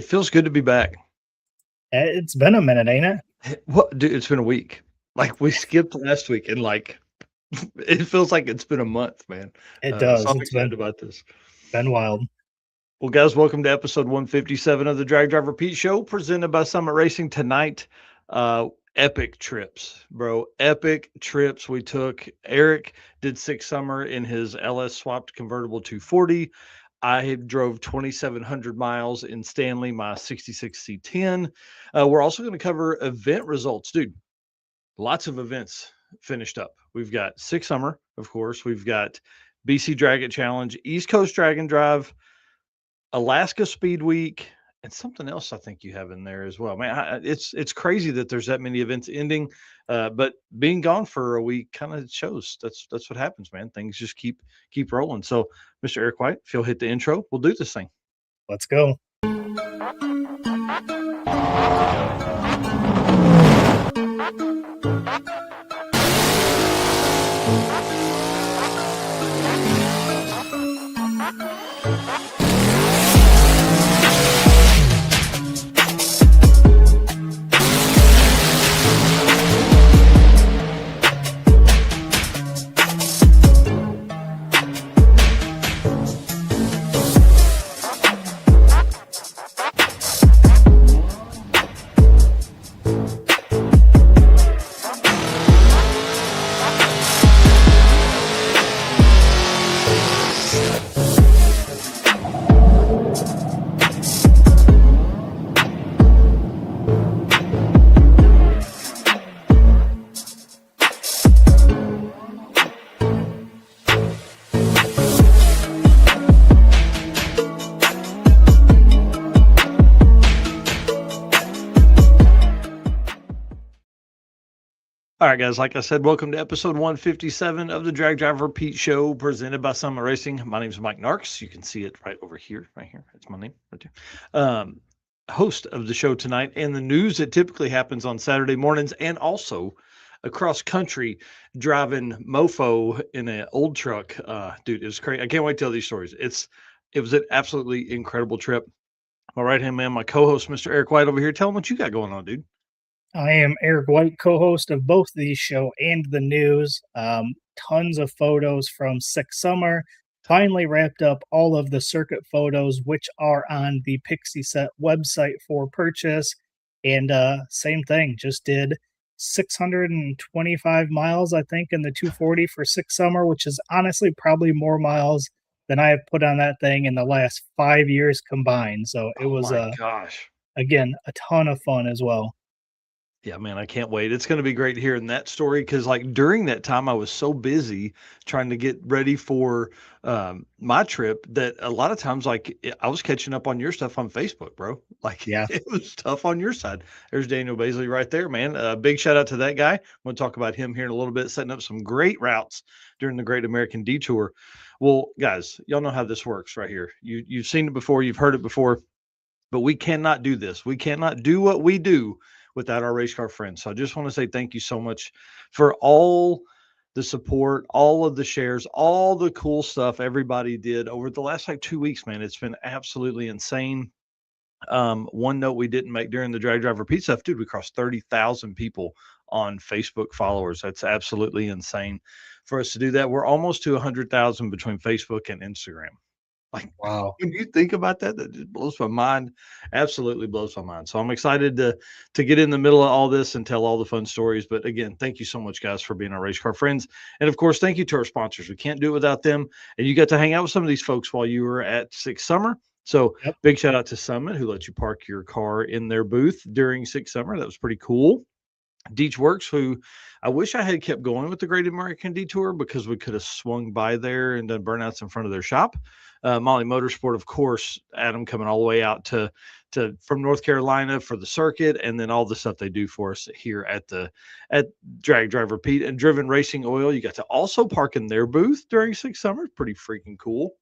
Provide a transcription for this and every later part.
feels good to be back. It's been a minute, ain't it? What, dude? It's been a week. Like we skipped last week, and like it feels like it's been a month, man. It So does. I'm It's excited about this. been wild. Well, guys, welcome to episode 157 of the Drag Driver Pete Show, presented by Summit Racing tonight. Epic trips, bro. Epic trips we took. Eric did Six Summer in his LS swapped convertible 240. I drove 2,700 miles in Stanley, my 66 C10. We're also going to cover event results, dude. Lots of events finished up. We've got Six Summer, of course. We've got BC DragIT Challenge, East Coast Drag and Drive, Alaska Speedweek, and something else I think you have in there as well. Man, it's crazy that there's that many events ending, but being gone for a week kind of shows that's what happens, man. Things just keep rolling. So, Mr. Eric White, if you'll hit the intro, we'll do this thing. Let's go. All right, guys. Like I said, welcome to episode 157 of the Drag Driver Pete Show, presented by Summit Racing. My name is Mike Narks. You can see it right over here, right here. It's my name right there. Host of the show tonight, and the news that typically happens on Saturday mornings, and also across country driving mofo in an old truck. Dude, it was crazy. I can't wait to tell these stories. It was an absolutely incredible trip. My right hand man, my co-host, Mr. Eric White, over here. Tell him what you got going on, dude. I am Eric White, co-host of both these show and the news. Tons of photos from Six Summer. Finally wrapped up all of the circuit photos, which are on the Pixie Set website for purchase. And same thing, just did 625 miles, I think, in the 240 for Six Summer, which is honestly probably more miles than I have put on that thing in the last 5 years combined. So it was, Gosh. again, a ton of fun as well. Yeah, man, I can't wait. It's going to be great hearing that story because, like, during that time, I was so busy trying to get ready for my trip that a lot of times, like, I was catching up on your stuff on Facebook, bro. Like, Yeah. it was tough on your side. There's Daniel Baisley right there, man. Big shout out to that guy. I'm going to talk about him here in a little bit, setting up some great routes during the Great American Detour. Well, guys, y'all know how this works right here. You've seen it before, you've heard it before, but we cannot do this. We cannot do what we do without our race car friends. So I just want to say thank you so much for all the support, all of the shares, all the cool stuff everybody did over the last like 2 weeks, man. It's been absolutely insane. One note we didn't make during the Drag Driver Pete stuff, dude, we crossed 30,000 people on Facebook followers. That's absolutely insane for us to do that. We're almost to 100,000 between Facebook and Instagram. Like, Wow. when you think about that, that just blows my mind. Absolutely blows my mind. So I'm excited to get in the middle of all this and tell all the fun stories. But again, thank you so much, guys, for being our race car friends. And of course, thank you to our sponsors. We can't do it without them. And you got to hang out with some of these folks while you were at Six Summer. So Yep. big shout out to Summit, who let you park your car in their booth during Six Summer. That was pretty cool. Deech Works, who I wish I had kept going with the Great American Detour because we could have swung by there and done burnouts in front of their shop. Molly Motorsport, of course, Adam coming all the way out to from North Carolina for the circuit, and then all the stuff they do for us here at Drag Driver Pete. And Driven Racing Oil, you got to also park in their booth during Six Summer. Pretty freaking cool.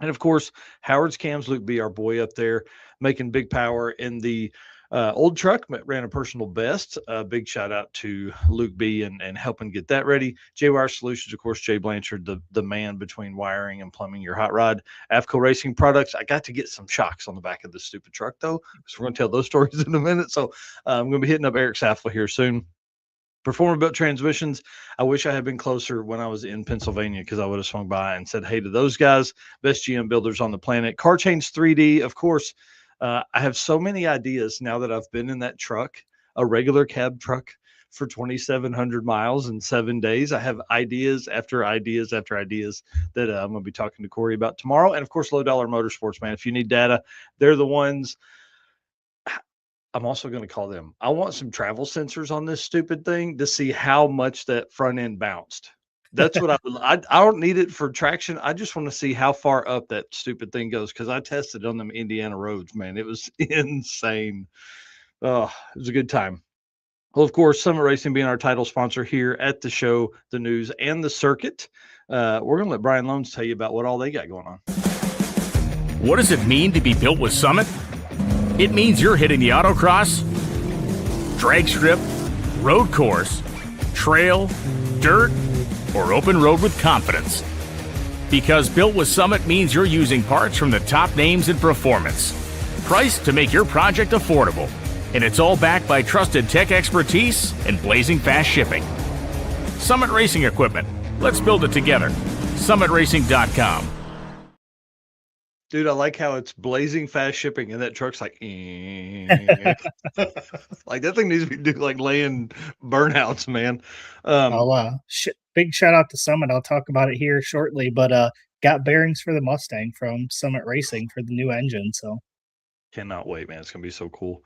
And of course, Howard's Cams, Luke B, our boy up there, making big power in the Old truck ran a personal best. Big shout out to Luke B and helping get that ready. J Wire Solutions, of course, Jay Blanchard, the man between wiring and plumbing your hot rod. AFCO Racing Products. I got to get some shocks on the back of this stupid truck though, because we're going to tell those stories in a minute. So I'm going to be hitting up Eric Saffel here soon. Performer Built Transmissions. I wish I had been closer when I was in Pennsylvania, because I would have swung by and said hey to those guys. Best GM builders on the planet. Car Change 3D, of course. I have so many ideas now that I've been in that truck, a regular cab truck, for 2,700 miles in 7 days. I have ideas after ideas after ideas that I'm going to be talking to Corey about tomorrow. And of course, Low Dollar Motorsports, man. If you need data, they're the ones. I'm also going to call them. I want some travel sensors on this stupid thing to see how much that front end bounced. That's what I don't need it for traction. I just want to see how far up that stupid thing goes, because I tested on them Indiana roads, man. It was insane. Oh, it was a good time. Well, of course, Summit Racing being our title sponsor here at the show, the news, and the circuit. We're going to let Brian Loans tell you about what all they got going on. What does it mean to be built with Summit? It means you're hitting the autocross, drag strip, road course, trail, dirt, or open road with confidence. Because built with Summit means you're using parts from the top names in performance, priced to make your project affordable. And it's all backed by trusted tech expertise and blazing fast shipping. Summit Racing Equipment. Let's build it together. SummitRacing.com. Dude, I like how it's blazing fast shipping, and that truck's like, like that thing needs to be doing like laying burnouts, man. Big shout out to Summit. I'll talk about it here shortly, but got bearings for the Mustang from Summit Racing for the new engine. So cannot wait, man. It's going to be so cool.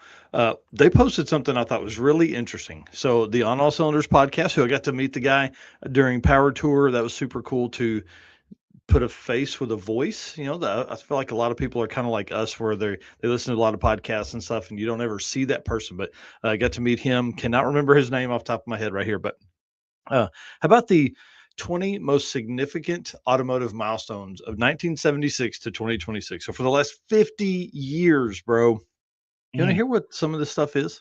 They posted something I thought was really interesting. So the On All Cylinders podcast, who I got to meet the guy during Power Tour. That was super cool to put a face with a voice. You know, I feel like a lot of people are kind of like us, where they listen to a lot of podcasts and stuff, and you don't ever see that person. But I got to meet him. Cannot remember his name off the top of my head right here. But how about the 20 most significant automotive milestones of 1976 to 2026? So for the last 50 years, bro. You want to hear what some of this stuff is?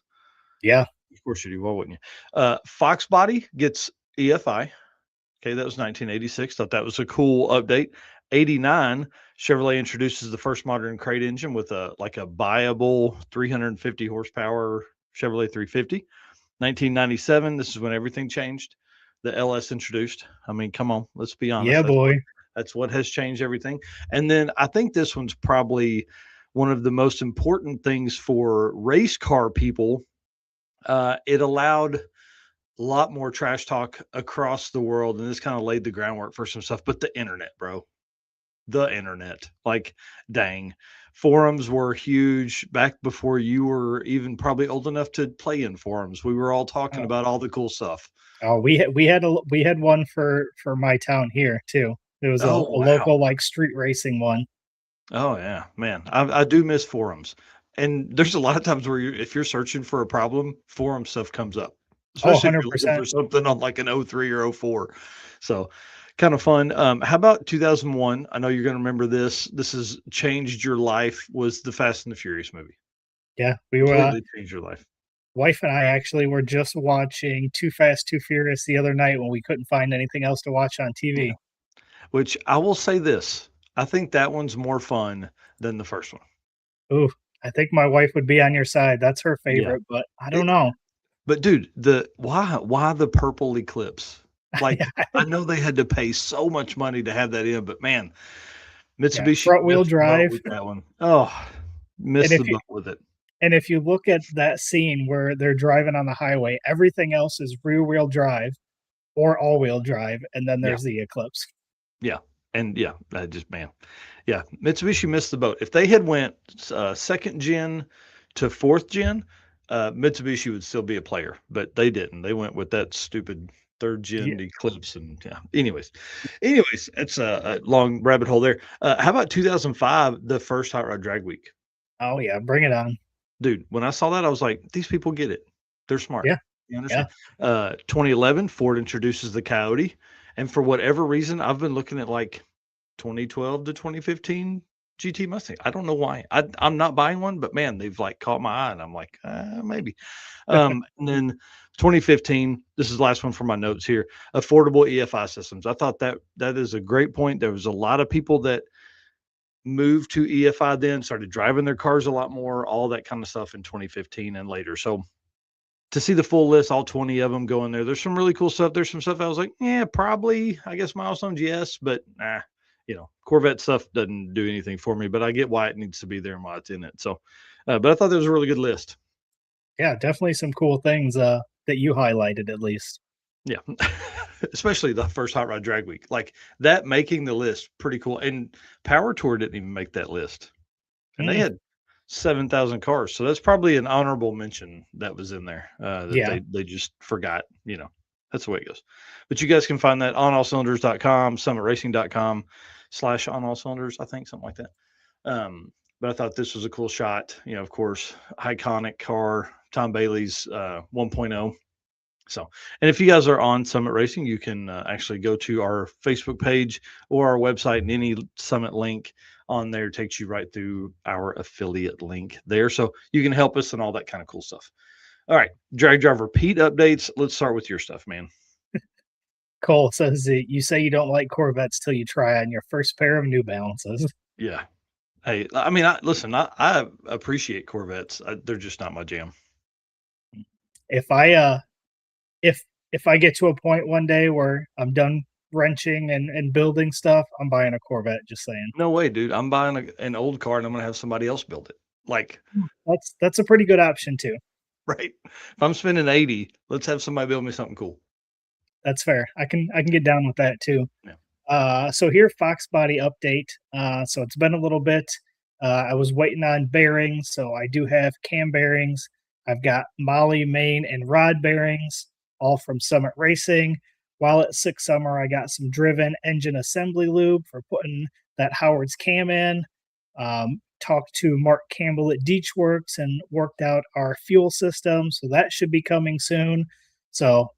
Yeah. Of course you do. Why wouldn't you? Fox Body gets EFI. Okay, that was 1986. Thought that was a cool update. 89, Chevrolet introduces the first modern crate engine with a buyable 350 horsepower Chevrolet 350. 1997, this is when everything changed. The LS introduced. I mean, come on, let's be honest. Yeah, boy. That's what has changed everything. And then I think this one's probably one of the most important things for race car people. It allowed a lot more trash talk across the world, and this kind of laid the groundwork for some stuff. But the internet, bro, the internet, like, dang, forums were huge back before you were even probably old enough to play in forums. We were all talking about all the cool stuff. Oh, we had one for my town here too. It was a local like street racing one. Oh yeah, man, I do miss forums. And there's a lot of times where if you're searching for a problem, forum stuff comes up, especially if you're looking for something on like an 03 or 04. So kind of fun. How about 2001? I know you're going to remember this. This has changed your life. Was the Fast and the Furious movie? Yeah, we were completely changed your life. Wife and I actually were just watching Too Fast, Too Furious the other night when we couldn't find anything else to watch on TV. Yeah. Which I will say this, I think that one's more fun than the first one. Ooh, I think my wife would be on your side. That's her favorite, but I don't know. But dude, why the purple Eclipse? Like, I know they had to pay so much money to have that in, but man, Mitsubishi front wheel drive with that one. Oh, missed the boat with it. And if you look at that scene where they're driving on the highway, everything else is rear wheel drive or all wheel drive, and then there's the Eclipse. Yeah. And yeah, Mitsubishi missed the boat. If they had went second gen to fourth gen, Mitsubishi would still be a player, but they didn't. They went with that stupid third gen Eclipse, and Anyways, it's a long rabbit hole there. How about 2005, the first Hot Rod Drag Week? Oh yeah, bring it on, dude. When I saw that, I was like, these people get it. They're smart. Yeah, you understand. 2011, Ford introduces the Coyote, and for whatever reason, I've been looking at like 2012 to 2015 GT Mustang. I don't know why. I'm not buying one, but man, they've like caught my eye, and I'm like, maybe. And then 2015. This is the last one for my notes here. Affordable EFI systems. I thought that is a great point. There was a lot of people that moved to EFI then, started driving their cars a lot more, all that kind of stuff in 2015 and later. So to see the full list, all 20 of them go in there. There's some really cool stuff. There's some stuff I was like, yeah, probably, I guess milestones, yes, but Corvette stuff doesn't do anything for me, but I get why it needs to be there and why it's in it. So, but I thought that was a really good list. Yeah, definitely some cool things that you highlighted at least. Yeah. Especially the first Hot Rod Drag Week. Like that making the list, pretty cool. And Power Tour didn't even make that list. And they had 7,000 cars. So that's probably an honorable mention that was in there that they just forgot. That's the way it goes. But you guys can find that on allcylinders.com, summitracing.com/onallcylinders, I think, something like that. But I thought this was a cool shot. Of course, iconic car, Tom Bailey's 1.0. So, and if you guys are on Summit Racing, you can actually go to our Facebook page or our website, and any Summit link on there takes you right through our affiliate link there. So you can help us and all that kind of cool stuff. All right. Drag Driver Pete updates. Let's start with your stuff, man. Cole says that you say you don't like Corvettes till you try on your first pair of New Balances. Yeah. Hey, I mean, I appreciate Corvettes. They're just not my jam. If I get to a point one day where I'm done wrenching and building stuff, I'm buying a Corvette. Just saying. No way, dude. I'm buying an old car and I'm gonna have somebody else build it. Like that's a pretty good option too. Right. If I'm spending 80, let's have somebody build me something cool. That's fair. I can get down with that too. Yeah. So here, Fox body update. So it's been a little bit. I was waiting on bearings, so I do have cam bearings. I've got Molly, main, and rod bearings, all from Summit Racing. While at Six Summer, I got some driven engine assembly lube for putting that Howard's cam in. Talked to Mark Campbell at Deechworks and worked out our fuel system, so that should be coming soon. So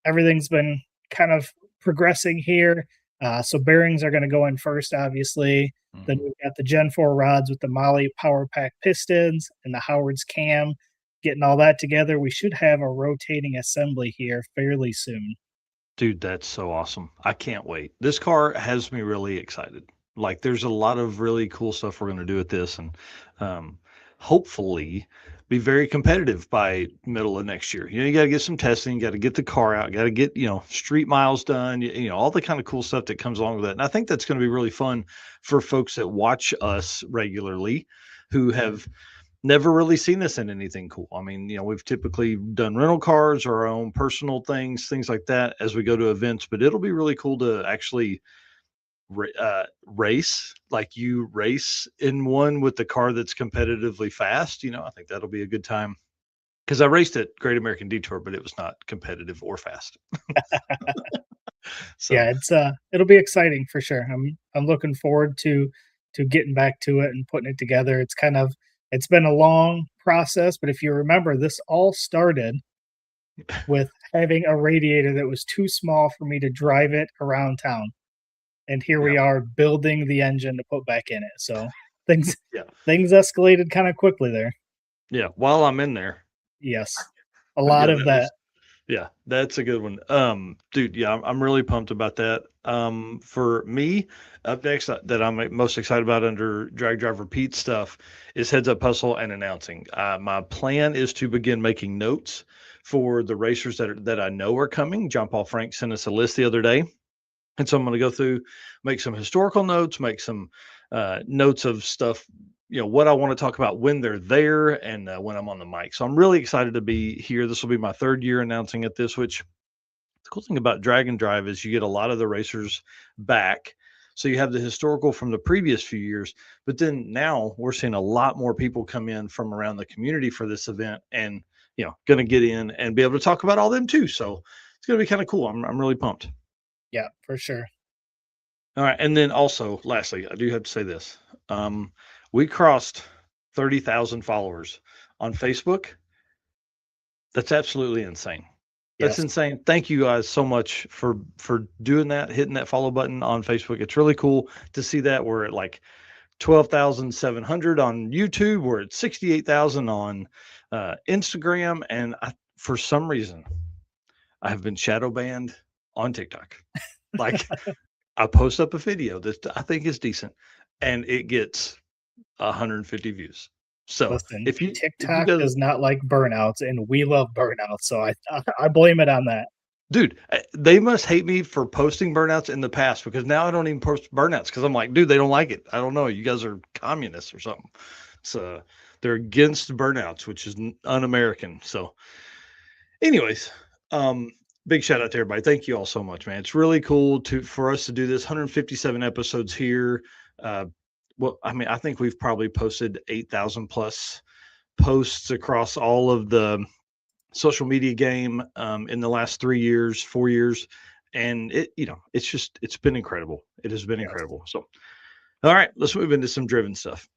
everything's been kind of progressing here. So bearings are going to go in first, obviously. Mm-hmm. Then we've got the Gen 4 rods with the Molly Power Pack pistons and the Howard's cam. Getting all that together, we should have a rotating assembly here fairly soon. Dude, that's so awesome. I can't wait. This car has me really excited. Like, there's a lot of really cool stuff we're going to do with this, and hopefully be very competitive by middle of next year. You got to get some testing, got to get the car out, got to get, street miles done, all the kind of cool stuff that comes along with that. And I think that's going to be really fun for folks that watch us regularly who have never really seen us in anything cool. I mean, we've typically done rental cars or our own personal things like that as we go to events, but it'll be really cool to actually race, like you race in one with the car that's competitively fast. I think that'll be a good time, because I raced at Great American Detour, but it was not competitive or fast. So. Yeah, it'll be exciting for sure. I'm looking forward to getting back to it and putting it together. It's been a long process, but if you remember, this all started with having a radiator that was too small for me to drive it around town. And here we are building the engine to put back in it. So things escalated kind of quickly there. Yeah, while I'm in there. Yes, a lot of that. Yeah, that's a good one. Dude, yeah, I'm really pumped about that. For me, up next that I'm most excited about under Drag Driver Pete stuff is Heads Up Hustle and announcing. My plan is to begin making notes for the racers that I know are coming. John Paul Frank sent us a list the other day. And so I'm going to go through, make some historical notes, make some notes of stuff, what I want to talk about when they're there and when I'm on the mic. So I'm really excited to be here. This will be my third year announcing at this, which the cool thing about Drag and Drive is you get a lot of the racers back. So you have the historical from the previous few years, but then now we're seeing a lot more people come in from around the community for this event and, going to get in and be able to talk about all them too. So it's going to be kind of cool. I'm really pumped. Yeah, for sure. All right. And then also, lastly, I do have to say this. We crossed 30,000 followers on Facebook. That's absolutely insane. That's insane. Thank you guys so much for doing that, hitting that follow button on Facebook. It's really cool to see that we're at like 12,700 on YouTube. We're at 68,000 on Instagram. And for some reason, I have been shadow banned on TikTok. Like, I post up a video that I think is decent, and it gets 150 views. So Listen, if you TikTok guys, does not like burnouts, and we love burnouts, so I blame it on that. dude, they must hate me for posting burnouts in the past, because now I don't even post burnouts, because I'm like, dude, they don't like it. I don't know. You guys are communists or something. So they're against burnouts, which is un-American. So, anyways, big shout out to everybody. Thank you all so much, man. It's really cool for us to do this. 157 episodes here. Well, I mean, I think we've probably posted 8,000 plus posts across all of the social media game in the last 3 years, 4 years. And it's been incredible. It has been incredible. So, all right, let's move into some driven stuff.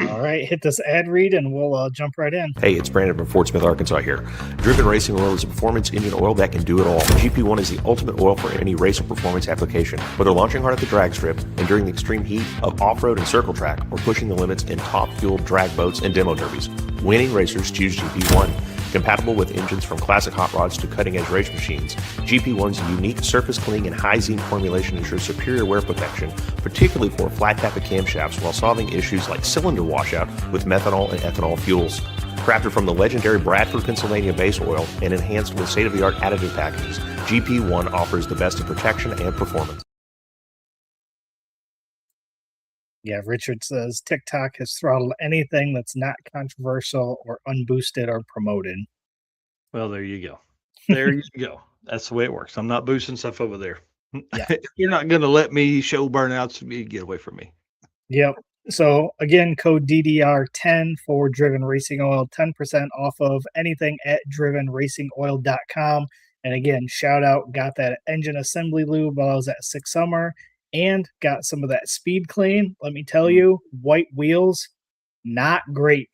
All right, hit this ad read and we'll jump right in. Hey, it's Brandon from Fort Smith, Arkansas here. Driven Racing Oil is a performance engine oil that can do it all. GP1 is the ultimate oil for any race or performance application. Whether launching hard at the drag strip, enduring the extreme heat of off-road and circle track, or pushing the limits in top-fueled drag boats and demo derbies, winning racers choose GP1. Compatible with engines from classic hot rods to cutting-edge race machines, GP1's unique surface cleaning and high zinc formulation ensures superior wear protection, particularly for flat tappet camshafts, while solving issues like cylinder washout with methanol and ethanol fuels. Crafted from the legendary Bradford, Pennsylvania base oil and enhanced with state-of-the-art additive packages, GP1 offers the best in protection and performance. Yeah, Richard says TikTok has throttled anything that's not controversial or unboosted or promoted. Well, there you go. There you go. That's the way it works. I'm not boosting stuff over there. Yeah. You're not going to let me show burnouts. You get away from me. Yep. So again, code DDR10 for Driven Racing Oil, 10% off of anything at drivenracingoil.com. And again, shout out, got that engine assembly lube while I was at Six Summer, and got some of that speed clean. Let me tell you, white wheels, not great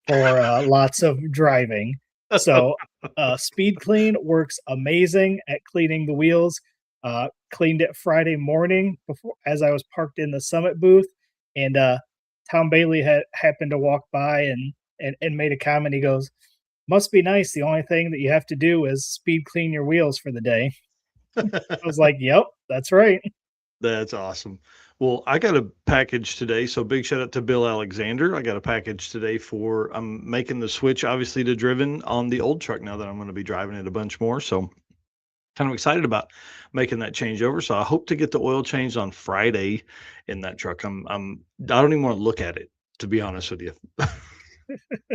for lots of driving. So speed clean works amazing at cleaning the wheels. Cleaned it Friday morning as I was parked in the Summit booth, and Tom Bailey happened to walk by and made a comment. He goes, "Must be nice. The only thing that you have to do is speed clean your wheels for the day." I was like, "Yep, that's right." That's awesome. Well, I got a package today, so big shout out to Bill Alexander. I got a package today I'm making the switch, obviously, to Driven on the old truck now that I'm going to be driving it a bunch more. So kind of excited about making that changeover. So I hope to get the oil changed on Friday in that truck. I don't even want to look at it, to be honest with you.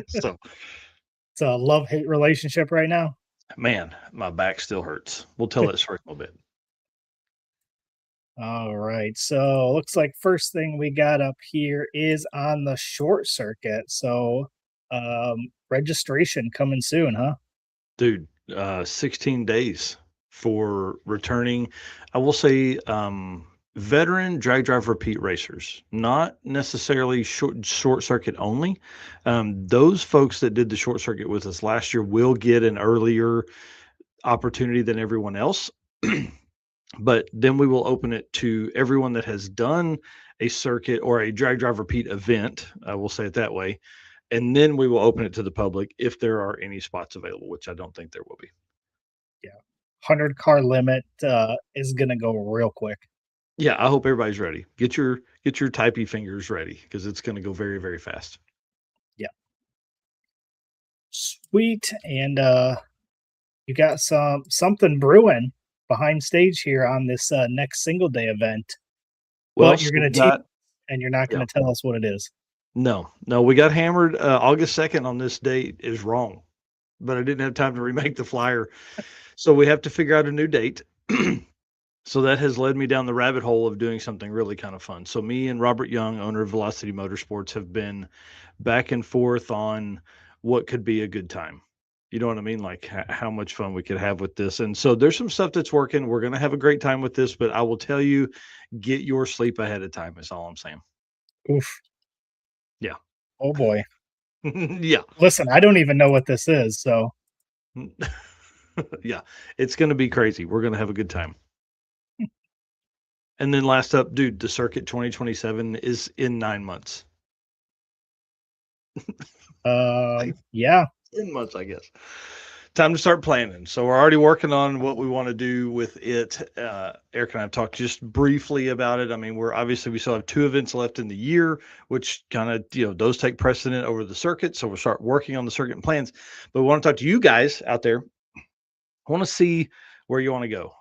So it's a love-hate relationship right now. Man, my back still hurts. We'll tell that story in a little bit. All right. So looks like first thing we got up here is on the short circuit. So registration coming soon, huh? Dude, 16 days for returning. I will say veteran drag drive repeat racers, not necessarily short circuit only. Those folks that did the short circuit with us last year will get an earlier opportunity than everyone else. But then we will open it to everyone that has done a circuit or a drag drive repeat event. I will say it that way. And then we will open it to the public if there are any spots available, which I don't think there will be. Yeah. 100 car limit is going to go real quick. Yeah, I hope everybody's ready. Get your typey fingers ready, because it's going to go very, very fast. Yeah. Sweet. And you got something brewing behind stage here on this next single day event. Well, you're going to teach, and you're not going to tell us what it is. No, we got hammered. August 2nd on this date is wrong, but I didn't have time to remake the flyer. So we have to figure out a new date. So that has led me down the rabbit hole of doing something really kind of fun. So me and Robert Young, owner of Velocity Motorsports, have been back and forth on what could be a good time. You know what I mean? Like how much fun we could have with this. And so there's some stuff that's working. We're going to have a great time with this, but I will tell you, get your sleep ahead of time is all I'm saying. Oof. Yeah. Oh boy. Yeah. Listen, I don't even know what this is. So yeah, it's going to be crazy. We're going to have a good time. And then last up, dude, the circuit 2027 is in 9 months. Yeah. 10 months, I guess. Time to start planning. So we're already working on what we want to do with it. Eric and I have talked just briefly about it. I mean, we still have 2 events left in the year, which kind of, those take precedent over the circuit. So we'll start working on the circuit and plans. But we want to talk to you guys out there. I want to see where you want to go.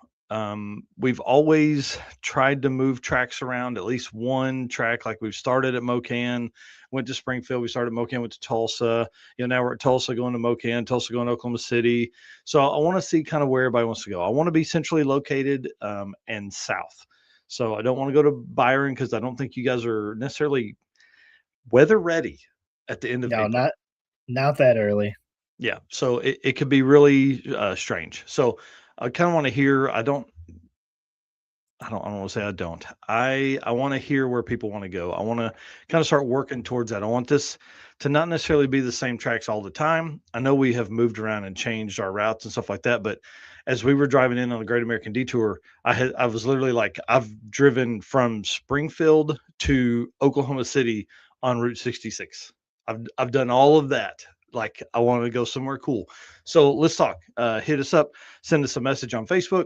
We've always tried to move tracks around, at least one track. Like we've started at Mocan, went to Springfield, we started at Mocan, went to Tulsa. Now we're at Tulsa, going to Mocan, Tulsa, going to Oklahoma City. So I want to see kind of where everybody wants to go. I want to be centrally located and south. So I don't want to go to Byron because I don't think you guys are necessarily weather ready at the end of April. Not that early. Yeah, so it could be really strange. So I kind of want to hear. I don't want to say I don't. I want to hear where people want to go. I want to kind of start working towards that. I want this to not necessarily be the same tracks all the time. I know we have moved around and changed our routes and stuff like that, but as we were driving in on the Great American Detour, I was literally like, I've driven from Springfield to Oklahoma City on Route 66. I've done all of that. Like, I want to go somewhere cool. So let's talk. Hit us up, send us a message on Facebook,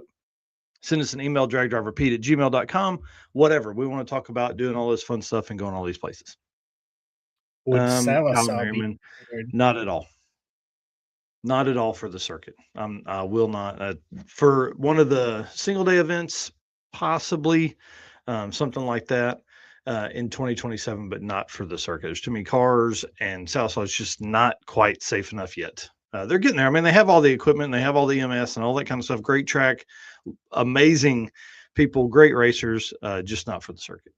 send us an email, dragdriverpete@gmail.com, whatever. We want to talk about doing all this fun stuff and going all these places. Would Kyle Sallisaw Merriman, be weird? not at all. Not at all for the circuit. I will not. For one of the single day events, possibly something like that in 2027, but not for the circuit. There's too many cars, and Sallisaw is just not quite safe enough yet. They're getting there. I mean, they have all the equipment, they have all the EMS and all that kind of stuff. Great track, amazing people, great racers, just not for the circuit.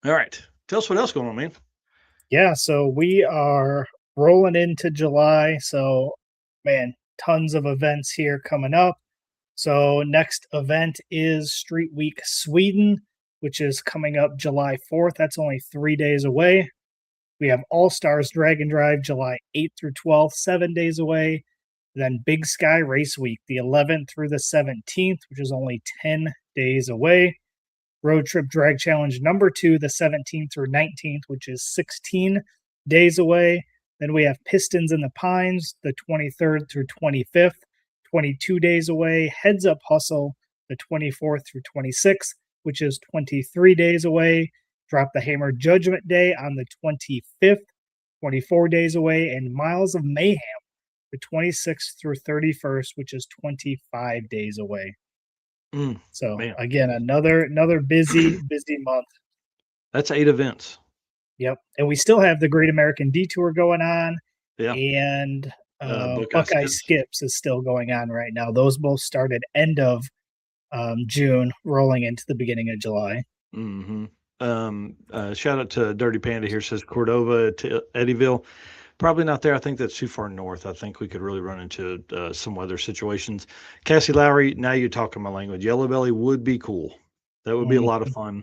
All right. Tell us what else going on, man. Yeah, so we are rolling into July. So, man, tons of events here coming up. So, next event is Street Week Sweden, which is coming up July 4th. That's only 3 days away. We have All Stars Drag and Drive July 8th through 12th, 7 days away. Then Big Sky Race Week, the 11th through the 17th, which is only 10 days away. Road Trip Drag Challenge number 2, the 17th through 19th, which is 16 days away. Then we have Pistons in the Pines, the 23rd through 25th, 22 days away. Heads Up Hustle, the 24th through 26th, which is 23 days away. Drop the Hammer Judgment Day on the 25th, 24 days away. And Miles of Mayhem, the 26th through 31st, which is 25 days away. So man, again, another busy month. That's 8 events. Yep. And we still have the Great American Detour going on. Yeah. And Buckeye Skips is still going on right now. Those both started end of June, rolling into the beginning of July. Mm-hmm. Shout out to Dirty Panda here, says Cordova to Eddyville. Probably not there. I think that's too far north. I think we could really run into some weather situations. Cassie Lowry, now you're talking my language. Yellow Belly would be cool. That would be a lot of fun.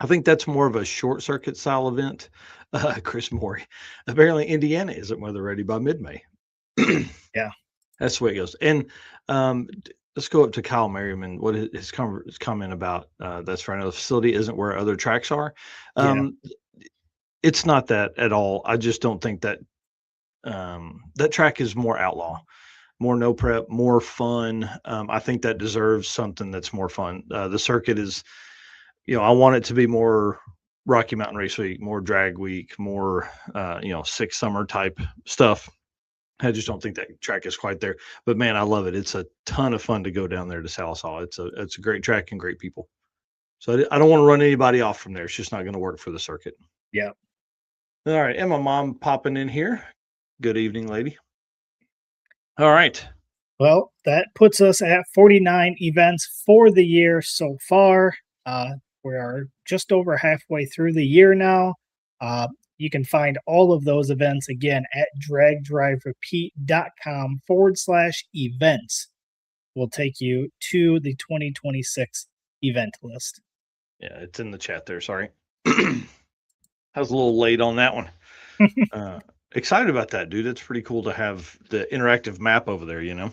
I think that's more of a short circuit style event. Chris Morey. Apparently Indiana isn't weather ready by mid-May. Yeah. That's the way it goes. And let's go up to Kyle Merriman. What his comment about that's right. The facility isn't where other tracks are. It's not that at all. I just don't think that that track is more outlaw, more no prep, more fun. I think that deserves something that's more fun. The circuit is, I want it to be more Rocky Mountain Race Week, more Drag Week, more, Six Summer type stuff. I just don't think that track is quite there. But man, I love it. It's a ton of fun to go down there to Sallisaw. It's a great track and great people. So I don't want to run anybody off from there. It's just not going to work for the circuit. Yeah. All right. And my mom popping in here. Good evening, lady. All right. Well, that puts us at 49 events for the year so far. We are just over halfway through the year now. You can find all of those events again at dragdriverepeat.com/events. Will take you to the 2026 event list. Yeah, it's in the chat there. Sorry. I was a little late on that one. Excited about that, dude. It's pretty cool to have the interactive map over there, Yeah,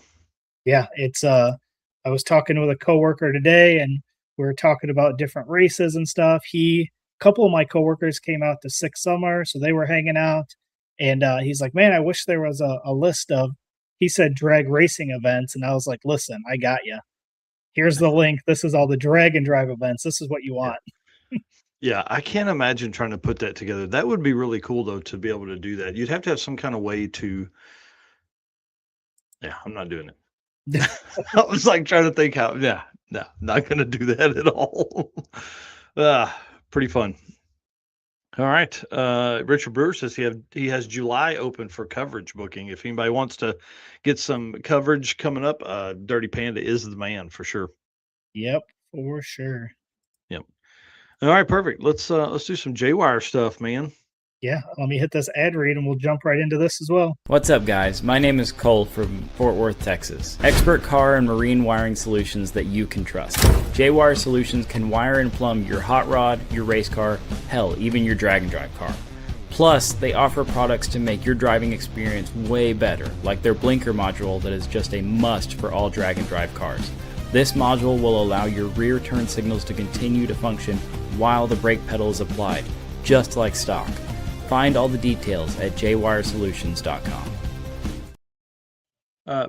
it's I was talking with a coworker today, and We were talking about different races and stuff. A couple of my coworkers came out to Six Summer, so they were hanging out. And he's like, man, I wish there was a list of, he said, drag racing events. And I was like, listen, I got you. Here's the link. This is all the drag and drive events. This is what you want. Yeah, I can't imagine trying to put that together. That would be really cool, though, to be able to do that. You'd have to have some kind of way to. Yeah, I'm not doing it. I was like trying to think how. Yeah, no, not going to do that at all. Pretty fun. All right. Richard Brewer says he has July open for coverage booking. If anybody wants to get some coverage coming up, Dirty Panda is the man for sure. Yep, for sure. Yep. All right, perfect. Let's do some J-Wire stuff, man. Yeah, let me hit this ad read and we'll jump right into this as well. What's up, guys? My name is Cole from Fort Worth, Texas. Expert car and marine wiring solutions that you can trust. J-Wire Solutions can wire and plumb your hot rod, your race car, hell, even your drag and drive car. Plus, they offer products to make your driving experience way better, like their blinker module that is just a must for all drag and drive cars. This module will allow your rear turn signals to continue to function while the brake pedal is applied, just like stock. Find all the details at jwiresolutions.com.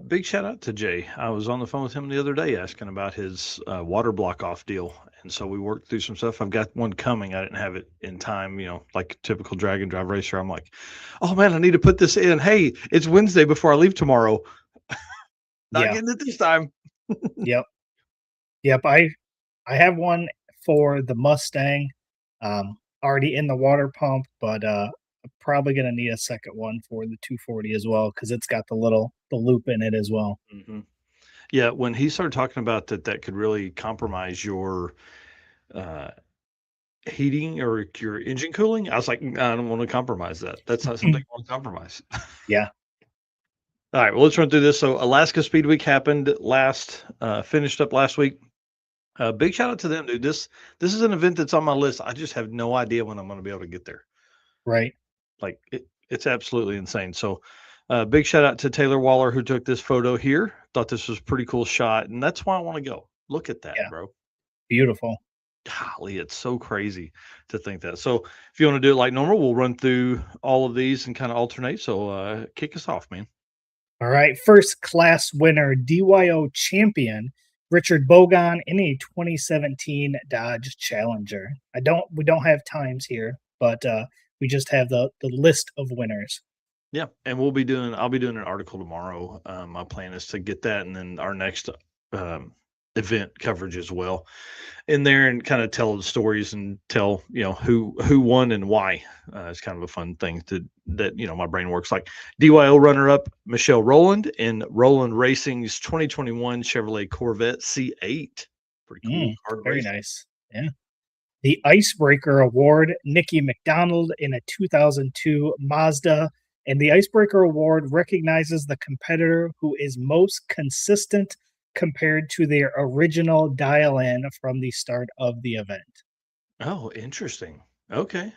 Big shout out to Jay. I was on the phone with him the other day asking about his water block off deal. And so we worked through some stuff. I've got one coming. I didn't have it in time, like a typical drag and drive racer. I'm like, oh man, I need to put this in. Hey, it's Wednesday before I leave tomorrow. Not getting it this time. Yep. I have one for the Mustang. Already in the water pump, but I'm probably going to need a second one for the 240 as well, because it's got the loop in it as well. Mm-hmm. Yeah, when he started talking about that could really compromise your heating or your engine cooling, I was like, I don't want to compromise that. That's not something I want to compromise. Yeah. All right, well, let's run through this. So Alaska Speedweek happened finished up last week. Big shout out to them, dude. This is an event that's on my list. I just have no idea when I'm going to be able to get there. Right. Like it's absolutely insane. So big shout out to Taylor Waller who took this photo here. Thought this was a pretty cool shot. And that's why I want to go. Look at that, bro. Beautiful. Golly, it's so crazy to think that. So if you want to do it like normal, we'll run through all of these and kind of alternate. So kick us off, man. All right. First class winner, DYO champion, Richard Bogan in a 2017 Dodge Challenger. We don't have times here, but we just have the list of winners. Yeah, and I'll be doing an article tomorrow. My plan is to get that, and then our next event coverage as well in there, and kind of tell the stories and tell who won and why. It's kind of a fun thing that my brain works. Like DYO runner-up Michelle Rowland in Rowland Racing's 2021 Chevrolet Corvette C8. Pretty cool. Very nice. Yeah. The Icebreaker Award, Nikki McDonald in a 2002 Mazda. And the Icebreaker Award recognizes the competitor who is most consistent compared to their original dial-in from the start of the event. Oh, interesting. Okay.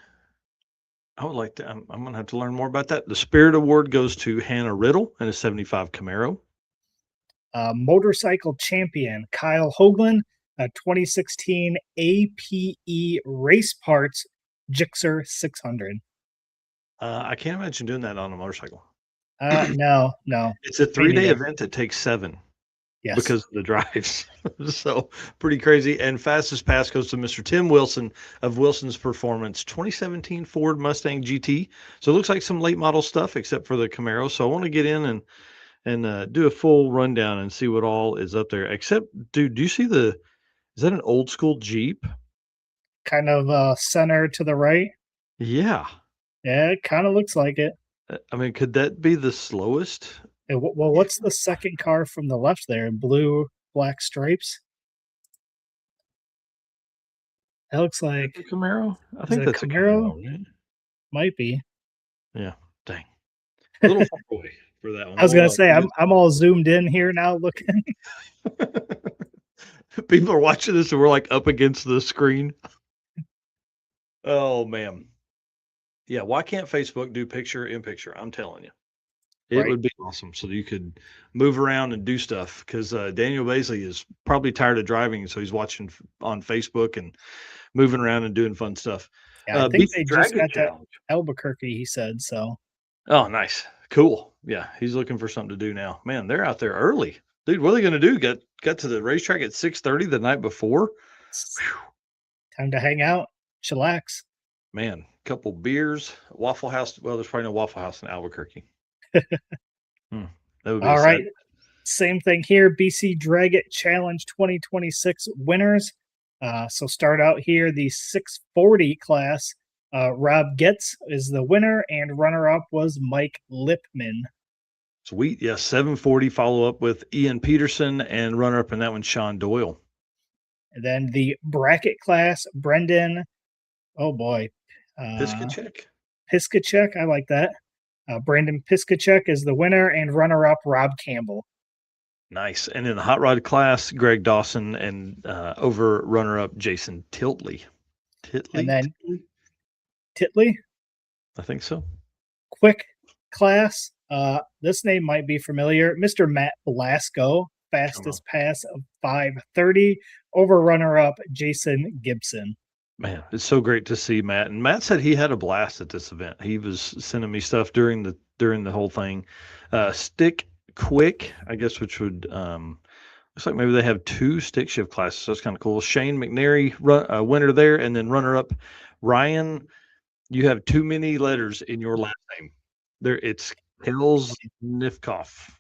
I would like to. I'm going to have to learn more about that. The Spirit Award goes to Hannah Riddle in a 75 Camaro. Motorcycle champion Kyle Hoagland, a 2016 APE Race Parts Gixxer 600. I can't imagine doing that on a motorcycle. No. It's a 3-day event that takes 7. Yes. Because of the drives. So pretty crazy. And fastest pass goes to Mr. Tim Wilson of Wilson's Performance 2017 Ford Mustang GT. So it looks like some late model stuff except for the Camaro. So I want to get in and do a full rundown and see what all is up there. Except, dude, do you see is that an old school Jeep? Kind of center to the right? Yeah. Yeah, it kind of looks like it. I mean, could that be the slowest? Well, what's the second car from the left there? Blue, black stripes? That looks like a Camaro. I think that's a Camaro. Right? Might be. Yeah. Dang. A little far away for that one. I was gonna say I'm all zoomed in here now looking. People are watching this and we're like up against the screen. Oh man. Yeah, why can't Facebook do picture in picture? I'm telling you. It Right. would be awesome. So you could move around and do stuff because Daniel Baisley is probably tired of driving. So he's watching on Facebook and moving around and doing fun stuff. Yeah, I think BC they just DragIT got to Challenge. Albuquerque, he said. So Oh, nice. Cool. Yeah. He's looking for something to do now. Man, they're out there early. Dude, what are they going to do? Got to the racetrack at 6:30 the night before. it's time to hang out, chillax. Man, couple beers, Waffle House. Well, there's probably no Waffle House in Albuquerque. That would be All a right. sad- Same thing here. BC DragIT Challenge 2026 winners. So start out here, the 640 class. Rob Getz is the winner, and runner-up was Mike Lipman. Sweet. Yeah, 740 follow up with Ian Peterson, and runner up in that one, Sean Doyle. And then the bracket class, Brendan. Oh boy, Piskachek. Piskachek. I like that. Brandon Piskachek is the winner, and runner-up Rob Campbell. Nice. And in the hot rod class, Greg Dawson, and over runner up Jason Tiltley. And then Titley, I think so. quick class. This name might be familiar. Mr. Matt Blasco, fastest pass of 5:30 over runner-up Jason Gibson. Man, it's so great to see Matt. And Matt said he had a blast at this event. He was sending me stuff during the whole thing. Stick quick, I guess, which would looks like maybe they have 2 stick shift classes. So that's kind of cool. Shane McNary, winner there, and then runner-up Ryan. You have too many letters in your last name. There, it's Kales Nifkoff.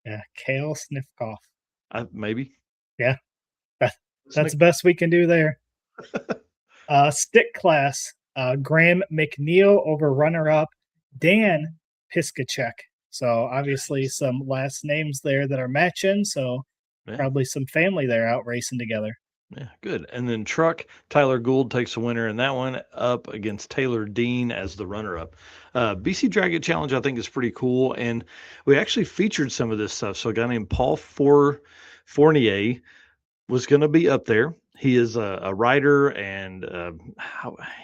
Yeah, Kale Snifkoff. Maybe. Yeah, that's the best we can do there. Stick class, Graham McNeil over runner-up Dan Piskachek. So obviously some last names there that are matching. So probably some family there out racing together. Yeah, good. And then truck, Tyler Gould takes the winner in that one, up against Taylor Dean as the runner-up. BC DragIT Challenge, I think, is pretty cool. And we actually featured some of this stuff. So a guy named Paul Fournier was going to be up there. He is a writer, and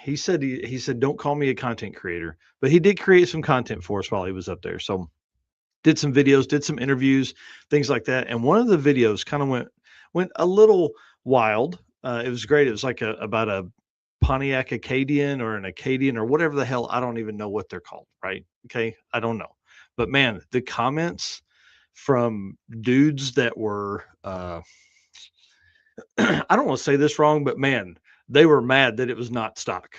he said don't call me a content creator, but he did create some content for us while he was up there. So did some videos, did some interviews, things like that. And one of the videos kind of went a little wild. It was great. It was like about a Pontiac Acadian or an Acadian or whatever the hell. I don't even know what they're called. Right. Okay. I don't know. But man, the comments from dudes that were, I don't want to say this wrong, but man, they were mad that it was not stock.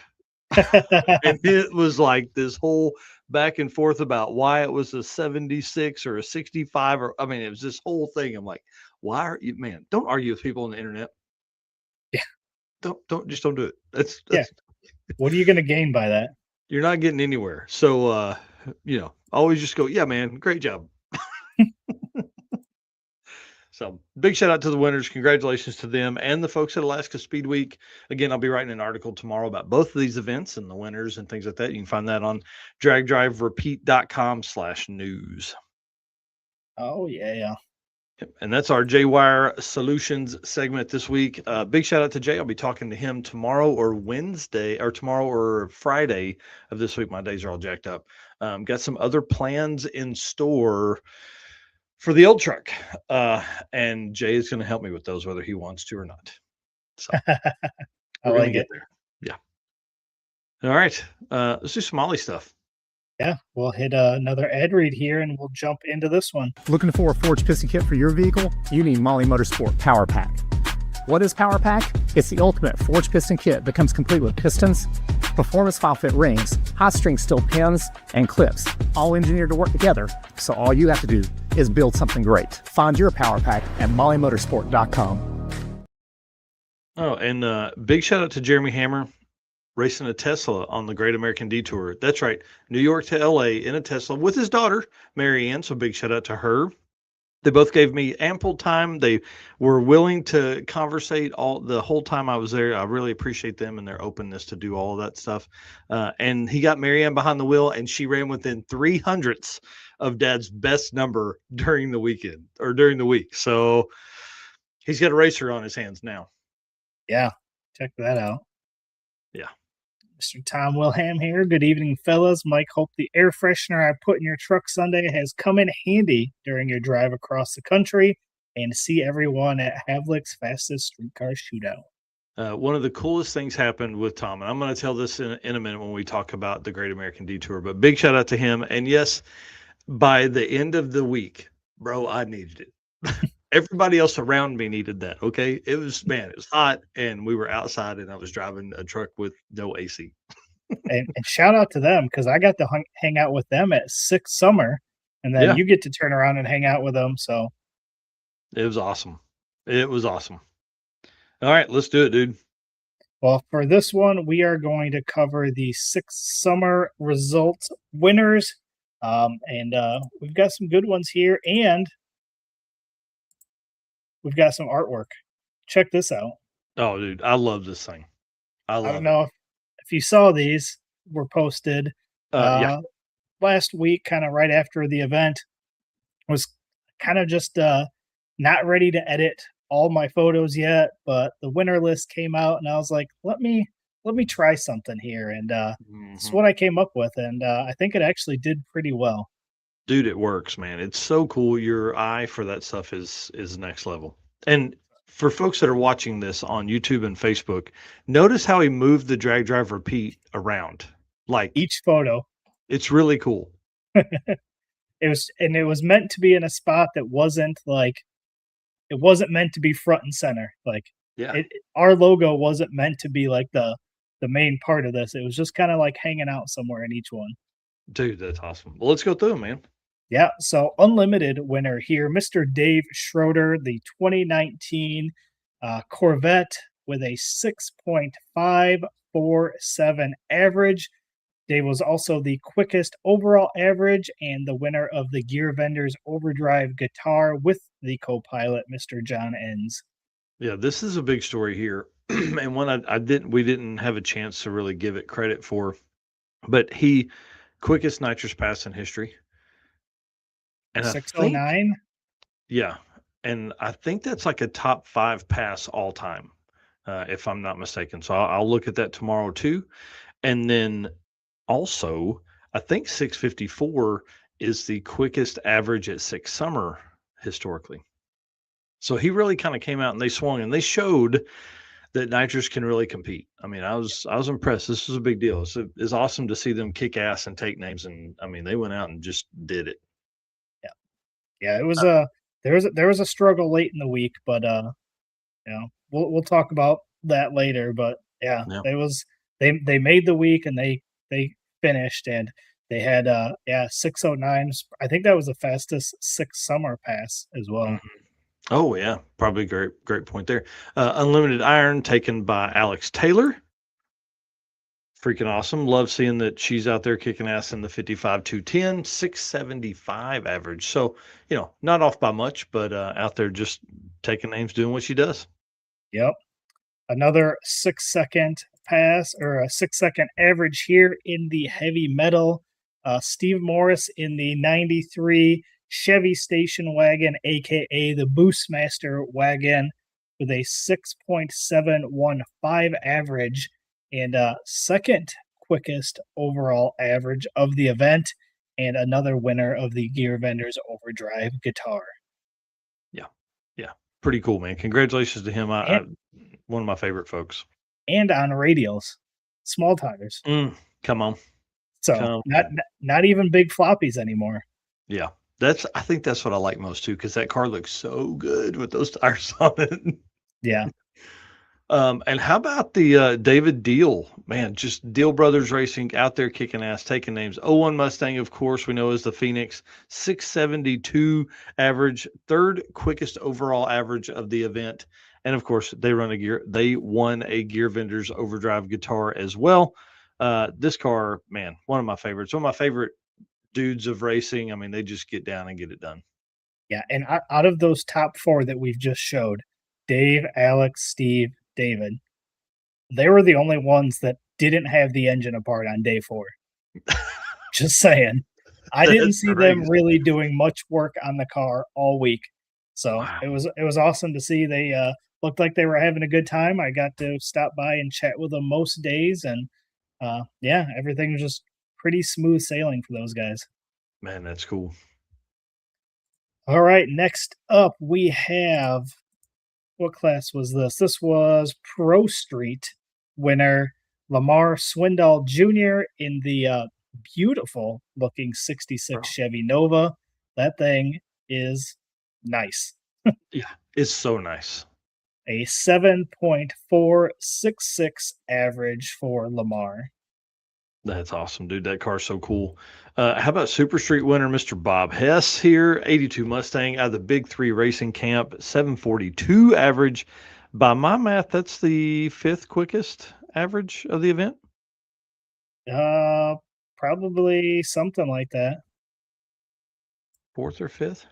And it was like this whole back and forth about why it was a 76 or a 65, or I mean, it was this whole thing. I'm like, why are you, man? Don't argue with people on the internet. Yeah, don't do it. That's What are you going to gain by that? You're not getting anywhere. So always just go, yeah, man, great job. So big shout out to the winners. Congratulations to them and the folks at Alaska Speedweek. Again, I'll be writing an article tomorrow about both of these events and the winners and things like that. You can find that on dragdriverepeat.com/news. Oh, yeah. And that's our J-Wire Solutions segment this week. Big shout out to Jay. I'll be talking to him tomorrow or Friday of this week. My days are all jacked up. Got some other plans in store for the old truck. And Jay is going to help me with those, whether he wants to or not. So I like it. There. Yeah. All right. Let's do some Ollie stuff. Yeah, we'll hit another ad read here and we'll jump into this one. Looking for a forged piston kit for your vehicle? You need Molly Motorsport Power Pack. What is Power Pack? It's the ultimate forged piston kit that comes complete with pistons, performance file fit rings, hot string steel pins, and clips, all engineered to work together, so all you have to do is build something great. Find your Power Pack at mollymotorsport.com. Oh, and big shout out to Jeremy Hammer, racing a Tesla on the Great American Detour. That's right, New York to LA in a Tesla with his daughter, Mary Ann. So big shout out to her. They both gave me ample time. They were willing to conversate the whole time I was there. I really appreciate them and their openness to do all of that stuff. And he got Mary Ann behind the wheel, and she ran within 300ths of Dad's best number during the weekend or during the week. So he's got a racer on his hands now. Yeah, check that out. Yeah. Mr. Tom Wilhelm here. Good evening, fellas. Mike, hope the air freshener I put in your truck Sunday has come in handy during your drive across the country, and see everyone at Havlic's Fastest Streetcar Shootout. One of the coolest things happened with Tom, and I'm going to tell this in a minute when we talk about the Great American Detour, but big shout out to him. And yes, by the end of the week, bro, I needed it. Everybody else around me needed that. Okay. It was hot, and we were outside, and I was driving a truck with no AC. And shout out to them, because I got to hang out with them at Six Summer, and then you get to turn around and hang out with them. So it was awesome. It was awesome. All right, let's do it, dude. Well, for this one, we are going to cover the Six Summer results winners. And we've got some good ones here, and we've got some artwork. Check this out. Oh, dude, I love this thing. I don't know if you saw these were posted last week, kind of right after the event. Was kind of just not ready to edit all my photos yet, but the winner list came out, and I was like, let me try something here, and this is what I came up with, and I think it actually did pretty well. Dude, it works, man. It's so cool. Your eye for that stuff is next level. And for folks that are watching this on YouTube and Facebook, notice how he moved the drag drive repeat around, like each photo. It's really cool. It was meant to be in a spot that wasn't meant to be front and center. Like, our logo wasn't meant to be like the main part of this. It was just kind of like hanging out somewhere in each one. Dude, that's awesome. Well, let's go through them, man. Yeah, so unlimited winner here, Mr. Dave Schroeder, the 2019 Corvette with a 6.547 average. Dave was also the quickest overall average and the winner of the Gear Vendors Overdrive guitar with the co-pilot, Mr. John Enns. Yeah, this is a big story here, and one we didn't have a chance to really give it credit for, but he quickest nitrous pass in history. And 609? Yeah, and I think that's like a top 5 pass all time, if I'm not mistaken. So I'll look at that tomorrow too. And then also, I think 654 is the quickest average at Six Summer historically. So he really kind of came out, and they swung, and they showed that nitrous can really compete. I mean, I was impressed. This was a big deal. It's awesome to see them kick ass and take names, and I mean, they went out and just did it. Yeah, it was there was a struggle late in the week, but we'll talk about that later. But they made the week, and they finished, and they had 609. I think that was the fastest Six Summer pass as well. Mm-hmm. Oh yeah, probably great point there. Unlimited iron taken by Alex Taylor. Freaking awesome. Love seeing that she's out there kicking ass in the 55-210, 675 average. So, not off by much, but out there just taking names, doing what she does. Yep. Another 6-second pass, or a 6-second average here in the heavy metal. Steve Morris in the 93 Chevy station wagon, aka the Boostmaster wagon, with a 6.715 average. And second quickest overall average of the event, and another winner of the Gear Vendors Overdrive guitar. Yeah, pretty cool, man. Congratulations to him. One of my favorite folks. And on radials, small tires. Come on. So not even big floppies anymore. Yeah, I think that's what I like most too, because that car looks so good with those tires on it. Yeah. And how about the David Deal, man? Just Deal Brothers Racing out there kicking ass, taking names. 01 Mustang, of course, we know is the Phoenix, 672 average, third quickest overall average of the event. And of course, they won a Gear Vendors Overdrive guitar as well. This car, man, one of my favorites. One of my favorite dudes of racing. I mean, they just get down and get it done. Yeah, and out of those top 4 that we've just showed, Dave, Alex, Steve, David, they were the only ones that didn't have the engine apart on day 4. Just saying. I didn't see them really doing much work on the car all week. So wow. It was awesome to see. They looked like they were having a good time. I got to stop by and chat with them most days, and Yeah, everything was just pretty smooth sailing for those guys. Man, that's cool. All right, next up we have, what class was this? This was Pro Street winner Lamar Swindoll Jr. in the beautiful looking 66 Bro. Chevy Nova. That thing is nice. Yeah, it's so nice. A 7.466 average for Lamar. That's awesome, dude. That car's so cool. How about Super Street winner, Mr. Bob Hess here? 82 Mustang out of the Big Three Racing Camp, 742 average. By my math, that's the 5th quickest average of the event. Probably something like that. 4th or 5th?